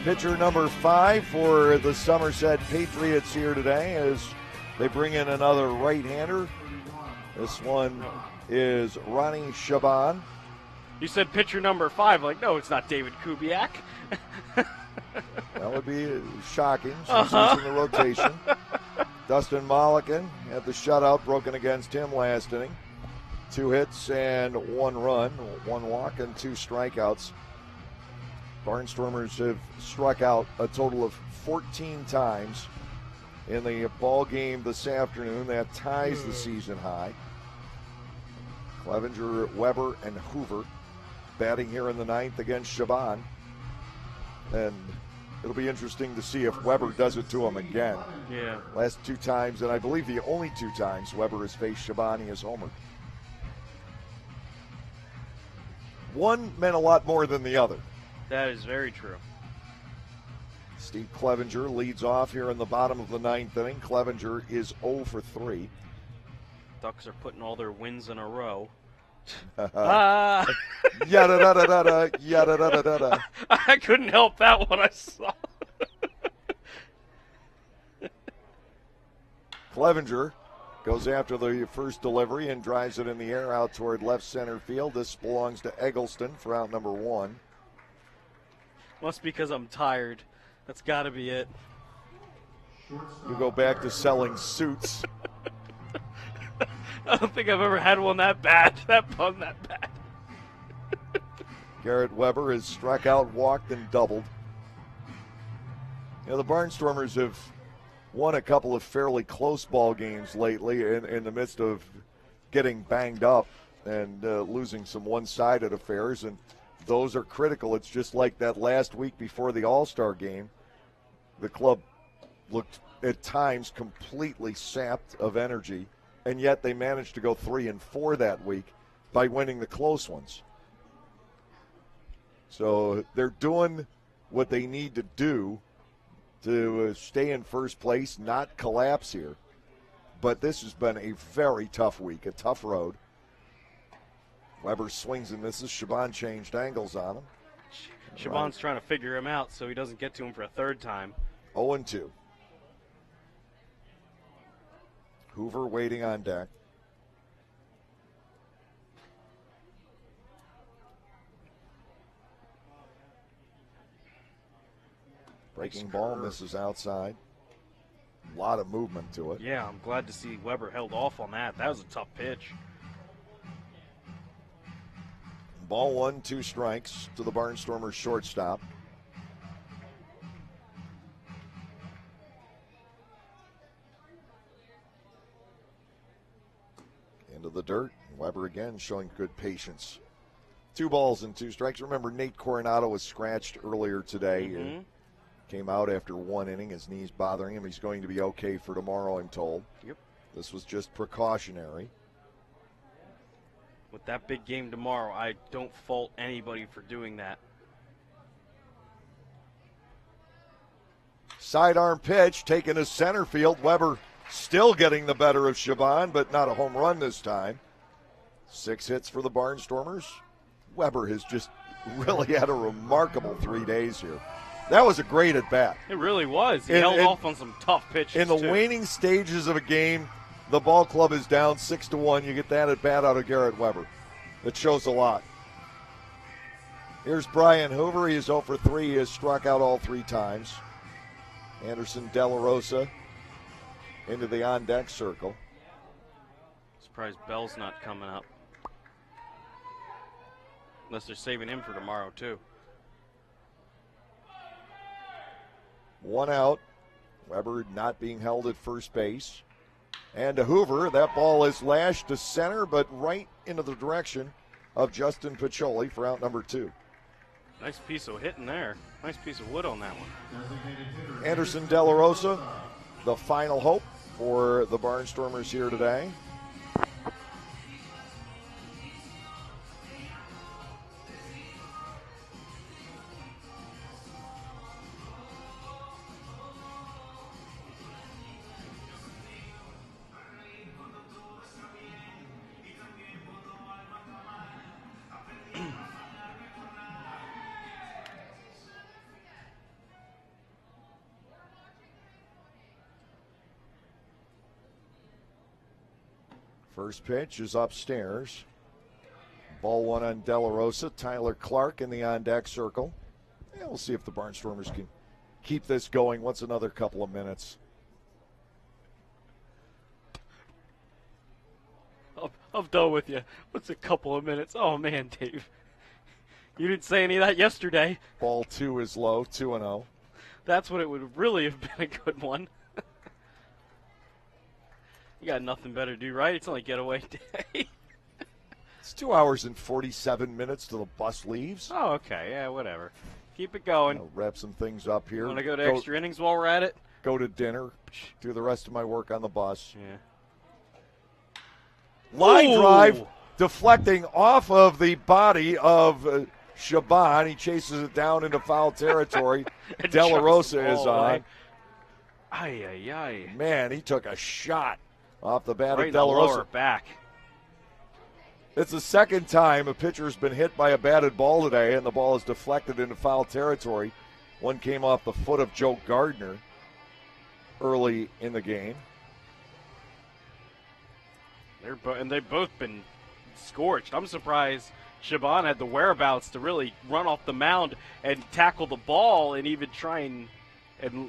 Pitcher number 5 for the Somerset Patriots here today as they bring in another right-hander. This one is Ronnie Shaban. You said pitcher number 5. Like, no, it's not David Kubiak. That would be shocking since he's in the rotation. Dustin Mollican had the shutout broken against him last inning. 2 hits and 1 run, 1 walk and 2 strikeouts. Barnstormers have struck out a total of 14 times in the ball game this afternoon. That ties the season high. Clevenger, Weber, and Hoover batting here in the 9th against Shaban. And it'll be interesting to see if Weber does it to him again. Yeah. Last 2 times, and I believe the only 2 times Weber has faced Shaban, he has homered. One meant a lot more than the other. That is very true. Steve Clevenger leads off here in the bottom of the 9th inning. Clevenger is 0 for 3. Ducks are putting all their wins in a row. Yada da da da da, yada da da da da. I couldn't help that one I saw. Clevenger goes after the first delivery and drives it in the air out toward left center field. This belongs to Eggleston for out number 1. Must be because I'm tired. That's got to be it. You go back to selling suits. I don't think I've ever had one that bad. That pun that bad. Garrett Weber has struck out, walked, and doubled. You know, the Barnstormers have won a couple of fairly close ball games lately in the midst of getting banged up and losing some one-sided affairs, and those are critical. It's just like that last week before the All-Star game. The club looked at times completely sapped of energy, and yet they managed to go 3-4 that week. by winning the close ones. So they're doing what they need to do to stay in first place, not collapse here. But this has been a very tough week, a tough road. Weber swings and misses. Shaban changed angles on him. Shaban's trying to figure him out so he doesn't get to him for a third time. 0-2. Hoover waiting on deck. Breaking ball misses outside. A lot of movement to it. Yeah, I'm glad to see Weber held off on that. That was a tough pitch. Ball 1, 2 strikes to the Barnstormers shortstop. Into the dirt. Weber again showing good patience. 2 balls and 2 strikes. Remember, Nate Coronado was scratched earlier today. Came out after 1 inning. His knee's bothering him. He's going to be okay for tomorrow, I'm told. Yep. This was just precautionary. With that big game tomorrow, I don't fault anybody for doing that. Sidearm pitch taken to center field. Weber still getting the better of Shaban, but not a home run this time. 6 hits for the Barnstormers. Weber has just really had a remarkable 3 days here. That was a great at-bat. It really was. He held off on some tough pitches, in the too. waning stages of a game, the ball club is down 6-1. You get that at-bat out of Garrett Weber. It shows a lot. Here's Brian Hoover. He is 0 for 3. He has struck out all 3 times. Anderson De La Rosa into the on-deck circle. Surprised Bell's not coming up. Unless they're saving him for tomorrow, too. 1 out. Weber not being held at first base. And to Hoover, that ball is lashed to center, but right into the direction of Justin Piccioli for out number 2. Nice piece of hitting there. Nice piece of wood on that one. Anderson De La Rosa, the final hope for the Barnstormers here today. First pitch is upstairs. Ball 1 on De La Rosa. Tyler Clark in the on-deck circle. Yeah, we'll see if the Barnstormers can keep this going. What's another couple of minutes? I'm done with you. What's a couple of minutes? Oh, man, Dave. You didn't say any of that yesterday. Ball 2 is low, 2-0. That's when it would really have been a good one. You got nothing better to do, right? It's only getaway day. It's 2 hours and 47 minutes till the bus leaves. Oh, okay. Yeah, whatever. Keep it going. I'll wrap some things up here. Want to go to extra innings while we're at it? Go to dinner. Do the rest of my work on the bus. Yeah. Line drive deflecting off of the body of Shaban. He chases it down into foul territory. De La Rosa is on. Ay, ay, ay. Man, he took a shot off the bat right of De La Rosa. Lower back. It's the second time a pitcher's been hit by a batted ball today, and the ball is deflected into foul territory. One came off the foot of Joe Gardner early in the game. They've both been scorched. I'm surprised Shaban had the whereabouts to really run off the mound and tackle the ball and even try and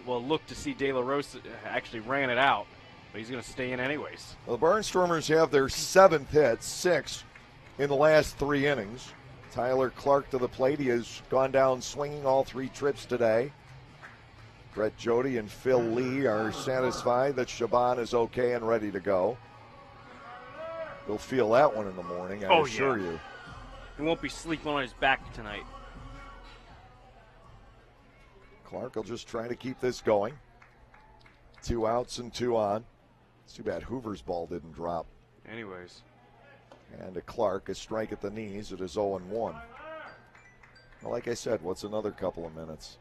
look to see De La Rosa actually ran it out. But he's going to stay in anyways. Well, the Barnstormers have their 7th hit, 6 in the last 3 innings. Tyler Clark to the plate. He has gone down swinging all 3 trips today. Brett Jody and Phil Lee are satisfied that Shaban is okay and ready to go. He'll feel that one in the morning, I assure you. He won't be sleeping on his back tonight. Clark will just try to keep this going. 2 outs and 2 on. It's too bad Hoover's ball didn't drop. Anyways. And to Clark, a strike at the knees. It is 0-1. Well, like I said, what's another couple of minutes?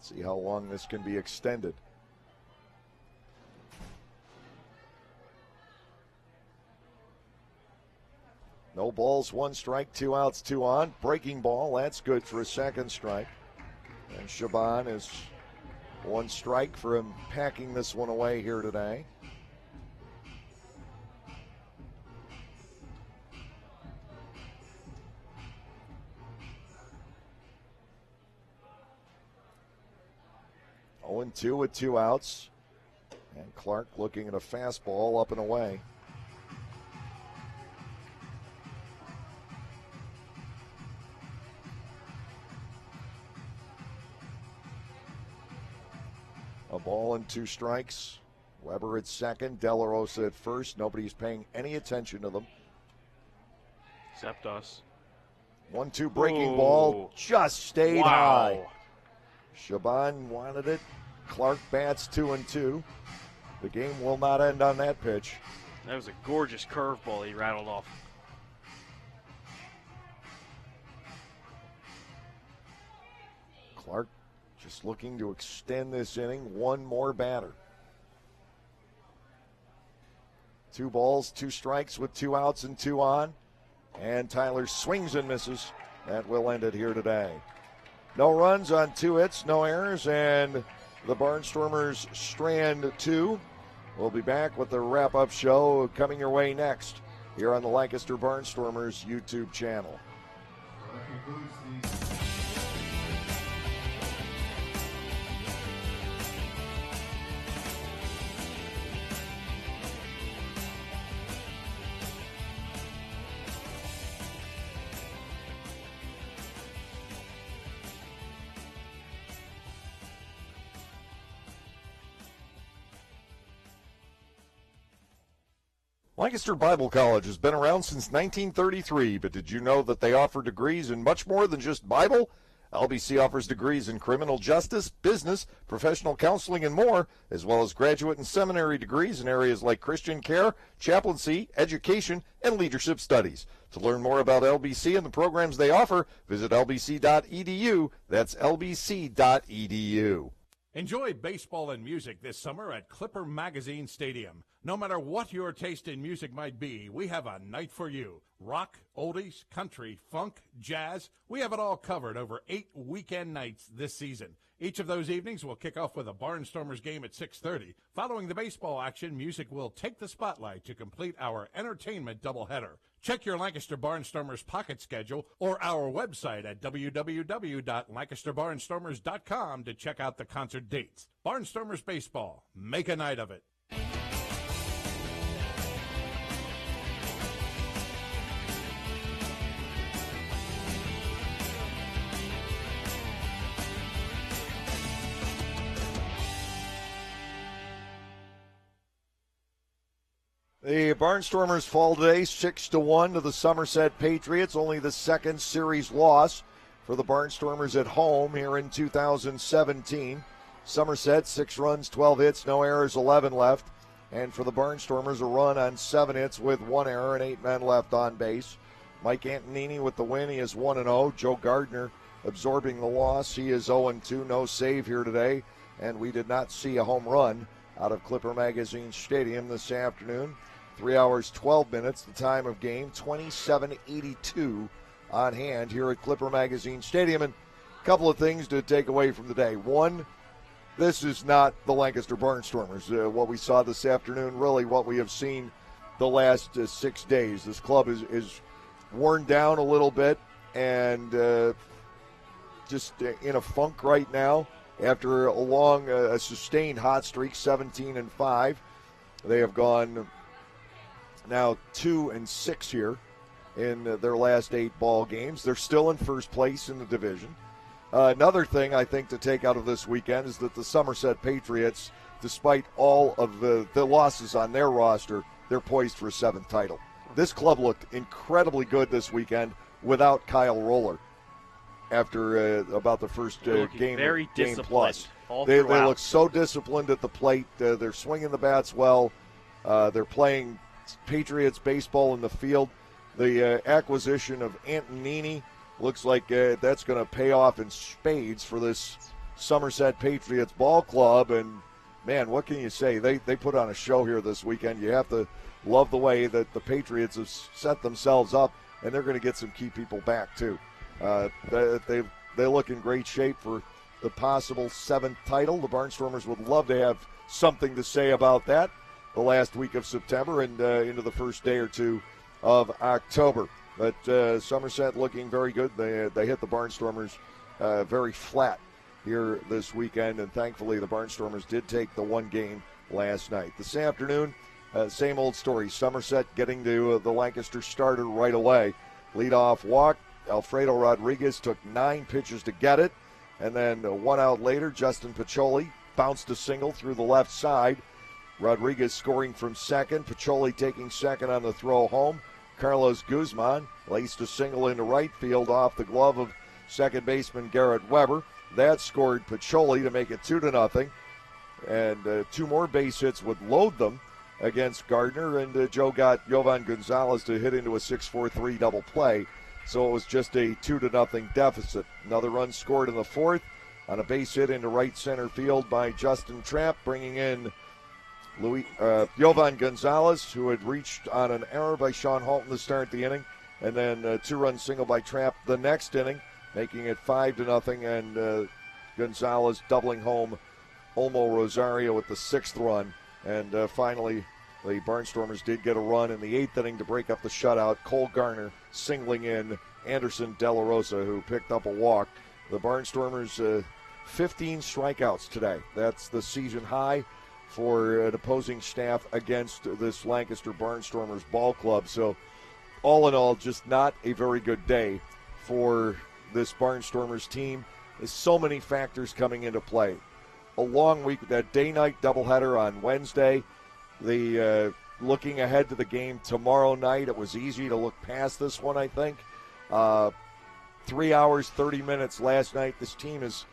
See how long this can be extended. No balls, 1 strike, 2 outs, 2 on. Breaking ball, that's good for a second strike. And Shaban is 1 strike for him packing this one away here today. Oh, 2 with 2 outs. And Clark looking at a fastball up and away. A ball and 2 strikes. Weber at second, De La Rosa at first. Nobody's paying any attention to them. Except us. 1-2 breaking ball just stayed high. Shaban wanted it. Clark bats 2-2. The game will not end on that pitch. That was a gorgeous curveball he rattled off. Clark just looking to extend this inning. 1 more batter. 2 balls, 2 strikes with 2 outs and 2 on. And Tyler swings and misses. That will end it here today. No runs on 2 hits, no errors, and the Barnstormers strand 2. We'll be back with the wrap-up show coming your way next here on the Lancaster Barnstormers YouTube channel. That concludes the Lancaster Bible College has been around since 1933, but did you know that they offer degrees in much more than just Bible? LBC offers degrees in criminal justice, business, professional counseling, and more, as well as graduate and seminary degrees in areas like Christian care, chaplaincy, education, and leadership studies. To learn more about LBC and the programs they offer, visit lbc.edu. That's lbc.edu. Enjoy baseball and music this summer at Clipper Magazine Stadium. No matter what your taste in music might be, we have a night for you. Rock, oldies, country, funk, jazz, we have it all covered over 8 weekend nights this season. Each of those evenings will kick off with a Barnstormers game at 6:30. Following the baseball action, music will take the spotlight to complete our entertainment doubleheader. Check your Lancaster Barnstormers pocket schedule or our website at www.lancasterbarnstormers.com to check out the concert dates. Barnstormers Baseball. Make a night of it. The Barnstormers fall today 6-1 to the Somerset Patriots, only the second series loss for the Barnstormers at home here in 2017. Somerset, 6 runs, 12 hits, no errors, 11 left. And for the Barnstormers, a run on 7 hits with 1 error and 8 men left on base. Mike Antonini with the win. He is 1-0. Joe Gardner absorbing the loss. He is 0-2. No save here today. And we did not see a home run out of Clipper Magazine Stadium this afternoon. 3 hours, 12 minutes, the time of game, 27:82 on hand here at Clipper Magazine Stadium. And a couple of things to take away from the day. One, this is not the Lancaster Barnstormers. What we saw this afternoon, really what we have seen the last 6 days. This club is worn down a little bit and just in a funk right now after a long, sustained hot streak, 17-5. They have gone now 2-6 here in their last 8 ball games. They're still in first place in the division. Another thing I think to take out of this weekend is that the Somerset Patriots, despite all of the losses on their roster, they're poised for a 7th title. This club looked incredibly good this weekend without Kyle Roller after about the first game plus. They look so disciplined at the plate. They're swinging the bats well. They're playing Patriots baseball in the field. The acquisition of Antonini looks like that's going to pay off in spades for this Somerset Patriots ball club. And, man, what can you say? They put on a show here this weekend. You have to love the way that the Patriots have set themselves up, and they're going to get some key people back, too. They look in great shape for the possible 7th title. The Barnstormers would love to have something to say about that the last week of September and into the first day or two of October. But Somerset looking very good. They hit the Barnstormers very flat here this weekend, and thankfully the Barnstormers did take the one game last night. This afternoon, same old story. Somerset getting to the Lancaster starter right away. Leadoff walk. Alfredo Rodriguez took 9 pitches to get it, and then 1 out later, Justin Piccoli bounced a single through the left side. Rodriguez scoring from second. Piccoli taking second on the throw home. Carlos Guzman laced a single into right field off the glove of second baseman Garrett Weber. That scored Piccoli to make it 2-0. And 2 more base hits would load them against Gardner, and Joe got Jovan Gonzalez to hit into a 6-4-3 double play. So it was just a 2-0 deficit. Another run scored in the 4th on a base hit into right center field by Justin Trapp, bringing in Jovan Gonzalez, who had reached on an error by Sean Halton to start the inning, and then a 2-run single by Trapp the next inning, making it 5-0, and Gonzalez doubling home Olmo Rosario with the 6th run. And finally, the Barnstormers did get a run in the 8th inning to break up the shutout. Cole Garner singling in Anderson De La Rosa, who picked up a walk. The Barnstormers, 15 strikeouts today. That's the season high for an opposing staff against this Lancaster Barnstormers ball club. So all in all, just not a very good day for this Barnstormers team. There's so many factors coming into play. A long week, that day-night doubleheader on Wednesday. The looking ahead to the game tomorrow night, it was easy to look past this one, I think. 3 hours, 30 minutes last night. This team has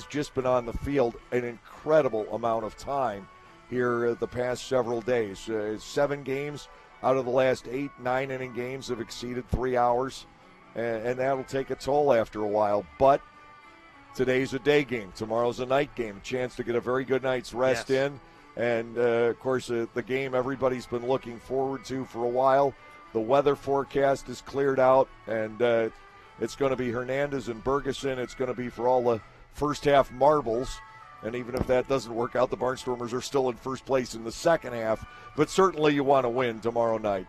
just been on the field an incredible amount of time here the past several days. 7 games out of the last 8 9-inning games have exceeded 3 hours, and that'll take a toll after a while. But today's a day game. Tomorrow's a night game. A chance to get a very good night's rest in. And, of course, the game everybody's been looking forward to for a while. The weather forecast is cleared out, and it's going to be Hernandez and Bergeson. It's going to be for all the first-half marbles. And even if that doesn't work out, the Barnstormers are still in first place in the second half. But certainly you want to win tomorrow night.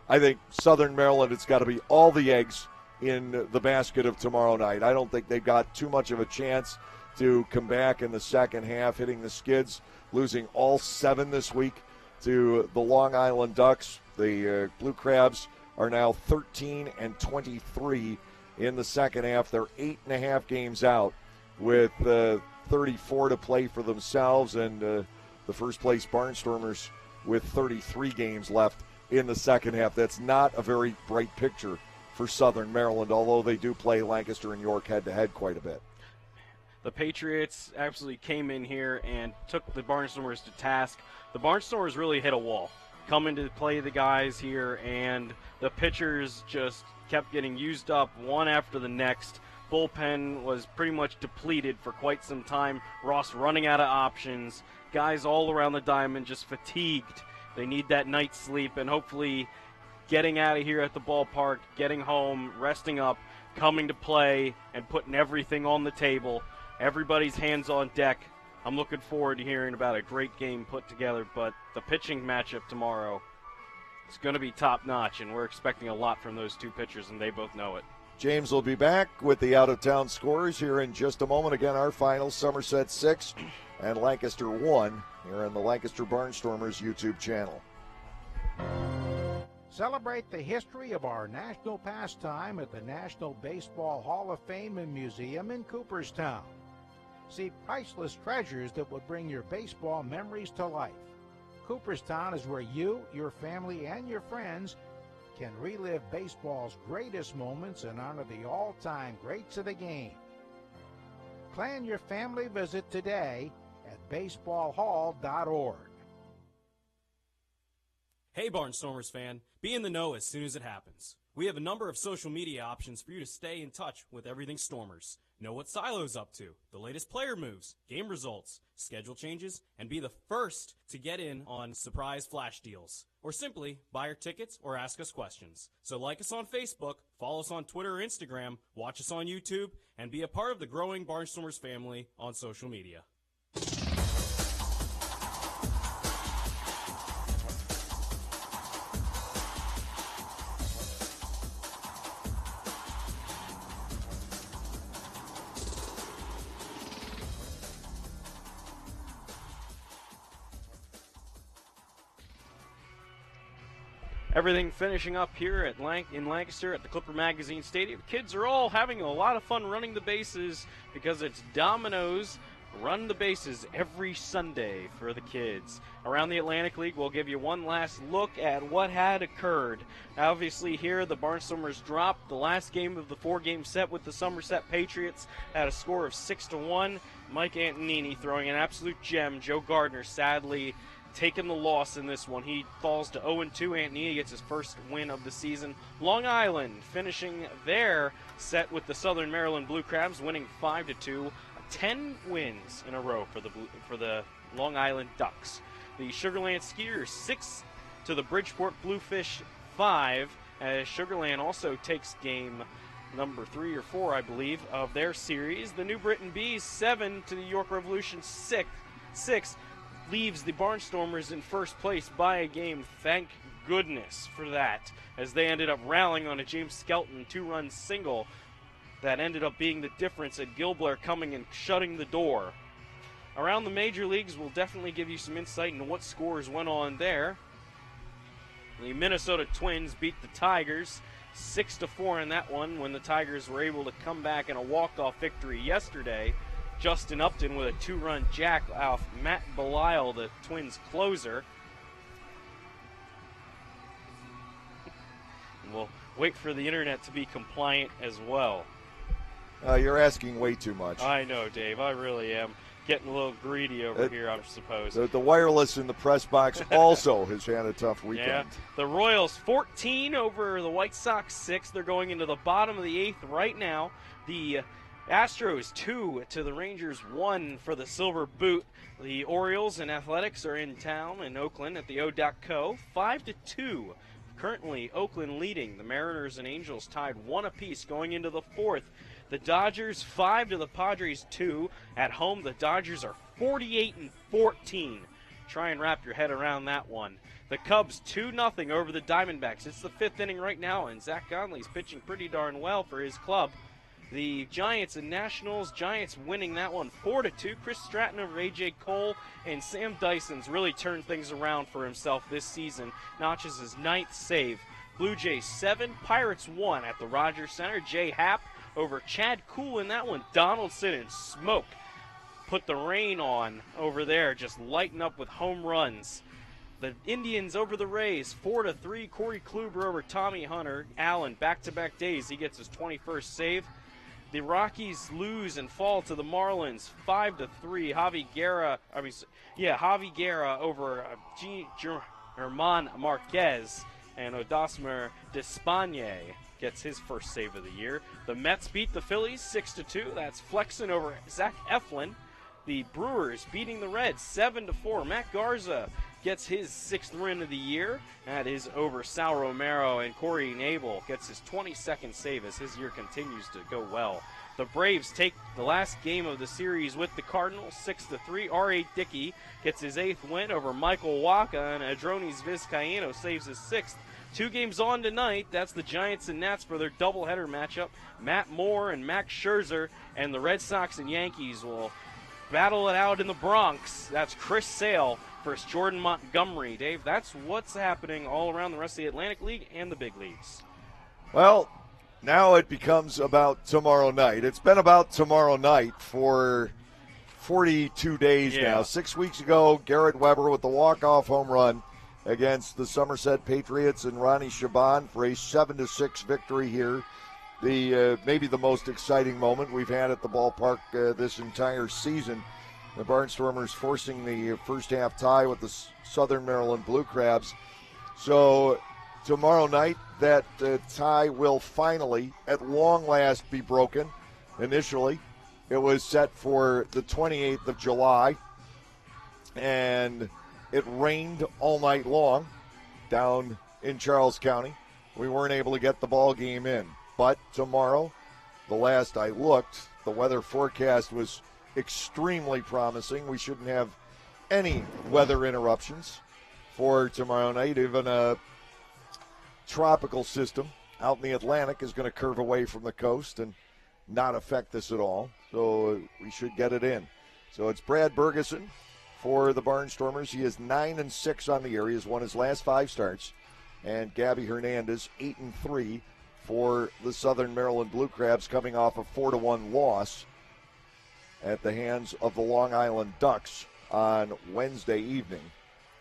I think Southern Maryland, it's got to be all the eggs in the basket of tomorrow night. I don't think they've got too much of a chance to come back in the second half, hitting the skids, losing all 7 this week to the Long Island Ducks. The Blue Crabs are now 13-23 in the second half. They're 8.5 games out with 34 to play for themselves, and the first place Barnstormers with 33 games left in the second half. That's not a very bright picture for Southern Maryland, although they do play Lancaster and York head-to-head quite a bit. The Patriots absolutely came in here and took the Barnstormers to task. The Barnstormers really hit a wall coming to play the guys here, and the pitchers just kept getting used up one after the next. Bullpen was pretty much depleted for quite some time. Ross running out of options. Guys all around the diamond just fatigued. They need that night's sleep, and hopefully getting out of here at the ballpark, getting home, resting up, coming to play, and putting everything on the table. Everybody's hands on deck. I'm looking forward to hearing about a great game put together, but the pitching matchup tomorrow is going to be top-notch, and we're expecting a lot from those 2 pitchers, and they both know it. James will be back with the out-of-town scores here in just a moment. Again, our final, Somerset 6 and Lancaster 1 here on the Lancaster Barnstormers YouTube channel. Celebrate the history of our national pastime at the National Baseball Hall of Fame and Museum in Cooperstown. See priceless treasures that will bring your baseball memories to life. Cooperstown is where you, your family, and your friends can relive baseball's greatest moments and honor the all-time greats of the game. Plan your family visit today at baseballhall.org. Hey Barnstormers fan, be in the know as soon as it happens. We have a number of social media options for you to stay in touch with everything Stormers. Know what Silo's up to, the latest player moves, game results, schedule changes, and be the first to get in on surprise flash deals. Or simply buy our tickets or ask us questions. So like us on Facebook, follow us on Twitter or Instagram, watch us on YouTube, and be a part of the growing Barnstormers family on social media. Everything finishing up here at in Lancaster at the Clipper Magazine Stadium. Kids are all having a lot of fun running the bases because it's Domino's Run the Bases every Sunday for the kids. Around the Atlantic League, we'll give you one last look at what had occurred. Obviously here, the Barnstormers dropped the last game of the 4-game set with the Somerset Patriots at a score of 6-1. Mike Antonini throwing an absolute gem. Joe Gardner sadly taking the loss in this one. He falls to 0-2. Antonini gets his first win of the season. Long Island finishing their set with the Southern Maryland Blue Crabs, winning 5-2. 10 wins in a row for the Long Island Ducks. The Sugarland Skiers 6 to the Bridgeport Bluefish 5, as Sugarland also takes game number 3 or 4, I believe, of their series. The New Britain Bees 7 to the York Revolution 6 leaves the Barnstormers in first place by a game. Thank goodness for that, as they ended up rallying on a James Skelton 2-run single that ended up being the difference at Gilblair coming and shutting the door. Around the major leagues, we'll definitely give you some insight into what scores went on there. The Minnesota Twins beat the Tigers 6-4 in that one, when the Tigers were able to come back in a walk-off victory yesterday. Justin Upton with a 2-run jack off Matt Belisle, the Twins closer. And we'll wait for the internet to be compliant as well. You're asking way too much. I know, Dave. I really am. Getting a little greedy over here, I suppose. The wireless in the press box also has had a tough weekend. Yeah. The Royals 14 over the White Sox 6. They're going into the bottom of the 8th right now. The Astros 2 to the Rangers 1 for the Silver Boot. The Orioles and Athletics are in town in Oakland at the O.Co. 5-2. Currently, Oakland leading. The Mariners and Angels tied 1 apiece going into the 4th. The Dodgers 5 to the Padres 2. At home, the Dodgers are 48-14. Try and wrap your head around that one. The Cubs 2-0 over the Diamondbacks. It's the 5th inning right now, and Zach Conley's pitching pretty darn well for his club. The Giants and Nationals, Giants winning that one 4-2. Chris Stratton over A.J. Cole, and Sam Dyson's really turned things around for himself this season. Notches his 9th save. Blue Jays 7, Pirates 1 at the Rogers Center. Jay Happ over Chad Kuhl in that one. Donaldson and Smoke put the rain on over there, just lighting up with home runs. The Indians over the Rays 4-3. Corey Kluber over Tommy Hunter. Allen back-to-back days. He gets his 21st save. The Rockies lose and fall to the Marlins 5-3. Javi Guerra over German Marquez, and Odosmer Despagne gets his first save of the year. The Mets beat the Phillies 6-2. That's Flexen over Zach Eflin. The Brewers beating the Reds 7-4. Matt Garza gets his 6th win of the year. That is over Sal Romero, and Corey Knebel gets his 22nd save as his year continues to go well. The Braves take the last game of the series with the Cardinals 6-3. R.A. Dickey gets his 8th win over Michael Wacha, and Adronis Vizcaíno saves his 6th. 2 games on tonight. That's the Giants and Nats for their doubleheader matchup. Matt Moore and Max Scherzer, and the Red Sox and Yankees will battle it out in the Bronx. That's Chris Sale versus Jordan Montgomery. Dave, that's what's happening all around the rest of the Atlantic League and the big leagues. Well, now it becomes about tomorrow night. It's been about tomorrow night for 42 days now. 6 weeks ago, Garrett Weber with the walk-off home run against the Somerset Patriots and Ronnie Shaban for a 7-6 victory here. Maybe the most exciting moment we've had at the ballpark this entire season. The Barnstormers forcing the first half tie with the Southern Maryland Blue Crabs So tomorrow night, that tie will finally, at long last, be broken. Initially, it was set for the 28th of July, and it rained all night long down in Charles County. We weren't able to get the ball game in. But tomorrow, the last I looked, the weather forecast was extremely promising. We shouldn't have any weather interruptions for tomorrow night. Even a tropical system out in the Atlantic is going to curve away from the coast and not affect this at all. So we should get it in. So it's Brad Bergeson for the Barnstormers. He is 9-6 on the year. He has won his last 5 starts. And Gabby Hernandez, 8-3 for the Southern Maryland Blue Crabs, coming off a 4-1 loss at the hands of the Long Island Ducks on Wednesday evening.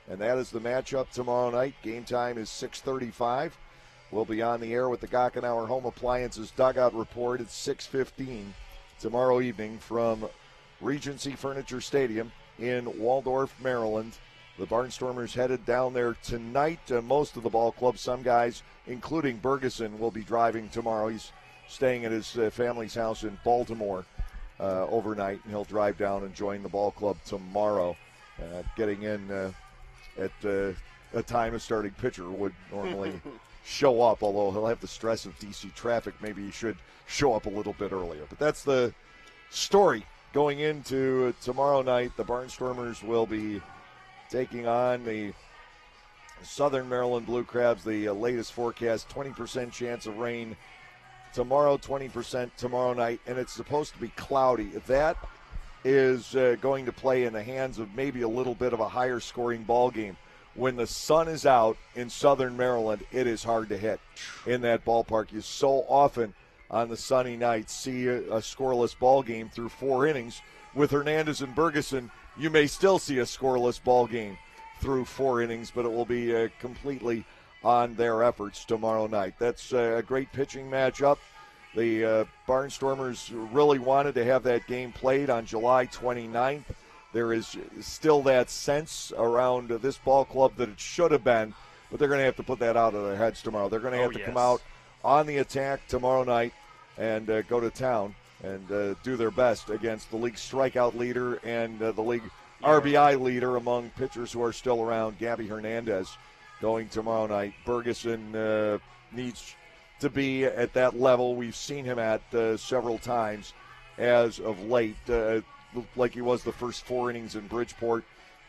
And that is the matchup tomorrow night. Game time is 6:35. We'll be on the air with the Gockenauer Home Appliances Dugout Report at 6:15 tomorrow evening from Regency Furniture Stadium in Waldorf, Maryland. The Barnstormers headed down there tonight. Most of the ball club, some guys, including Bergeson, will be driving tomorrow. He's staying at his family's house in Baltimore overnight, and he'll drive down and join the ball club tomorrow. Getting in at a time a starting pitcher would normally show up, although he'll have the stress of D.C. traffic. Maybe he should show up a little bit earlier. But that's the story going into tomorrow night. The Barnstormers will be taking on the Southern Maryland Blue Crabs. The latest forecast, 20% chance of rain tomorrow, 20% tomorrow night, and it's supposed to be cloudy. That is going to play in the hands of maybe a little bit of a higher scoring ball game. When the sun is out in Southern Maryland, it is hard to hit in that ballpark. You so often on the sunny nights see a scoreless ball game through 4 innings. With Hernandez and Bergeson, you may still see a scoreless ball game through 4 innings, but it will be completely on their efforts tomorrow night. That's a great pitching matchup. The Barnstormers really wanted to have that game played on July 29th. There is still that sense around this ball club that it should have been, but they're going to have to put that out of their heads tomorrow. They're going to have to come out on the attack tomorrow night and go to town and do their best against the league strikeout leader and the league RBI leader among pitchers who are still around, Gabby Hernandez, going tomorrow night. Bergeson needs to be at that level we've seen him at several times as of late, like he was the first 4 innings in Bridgeport,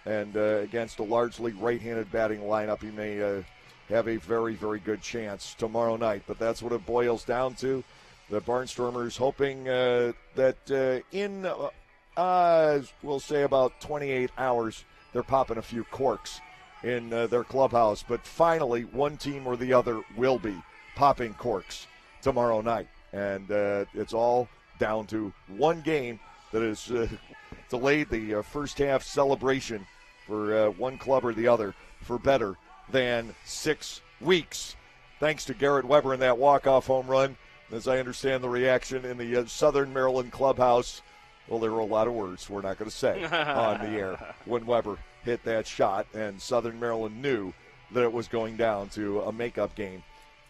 and against a largely right-handed batting lineup, he may have a very, very good chance tomorrow night. But that's what it boils down to. The Barnstormers hoping that in, we'll say about 28 hours, they're popping a few corks in their clubhouse. But finally, one team or the other will be popping corks tomorrow night. And it's all down to one game that has delayed the first half celebration for one club or the other for better than 6 weeks. Thanks to Garrett Weber in that walk-off home run. As I understand the reaction in the Southern Maryland clubhouse, well, there were a lot of words we're not going to say on the air when Weber hit that shot, and Southern Maryland knew that it was going down to a makeup game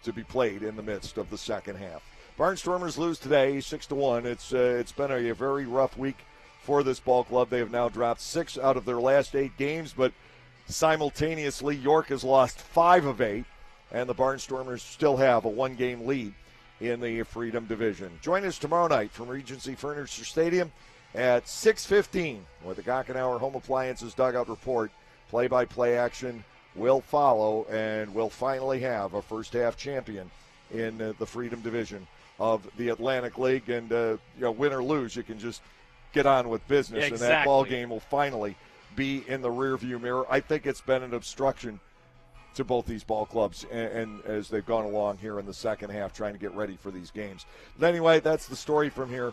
to be played in the midst of the second half. Barnstormers lose today, 6-1. It's been a very rough week for this ball club. They have now dropped 6 out of their last 8 games, but simultaneously York has lost 5 of 8, and the Barnstormers still have a 1-game lead in the Freedom Division. Join us tomorrow night from Regency Furniture Stadium at 6:15 with the Gockenauer Home Appliances Dugout Report. Play-by-play action will follow, and we'll finally have a first-half champion in the Freedom Division of the Atlantic League. And win or lose, you can just get on with business, and that ball game will finally be in the rearview mirror. I think it's been an obstruction to both these ball clubs, and as they've gone along here in the second half trying to get ready for these games. But anyway, that's the story from here.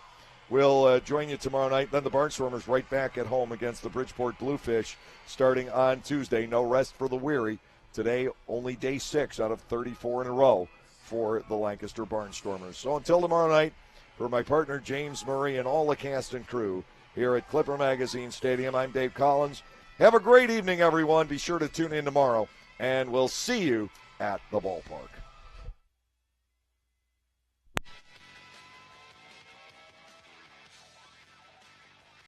We'll join you tomorrow night. Then the Barnstormers right back at home against the Bridgeport Bluefish starting on Tuesday. No rest for the weary. Today, only day 6 out of 34 in a row for the Lancaster Barnstormers. So until tomorrow night, for my partner James Murray and all the cast and crew here at Clipper Magazine Stadium, I'm Dave Collins. Have a great evening, everyone. Be sure to tune in tomorrow and we'll see you at the ballpark.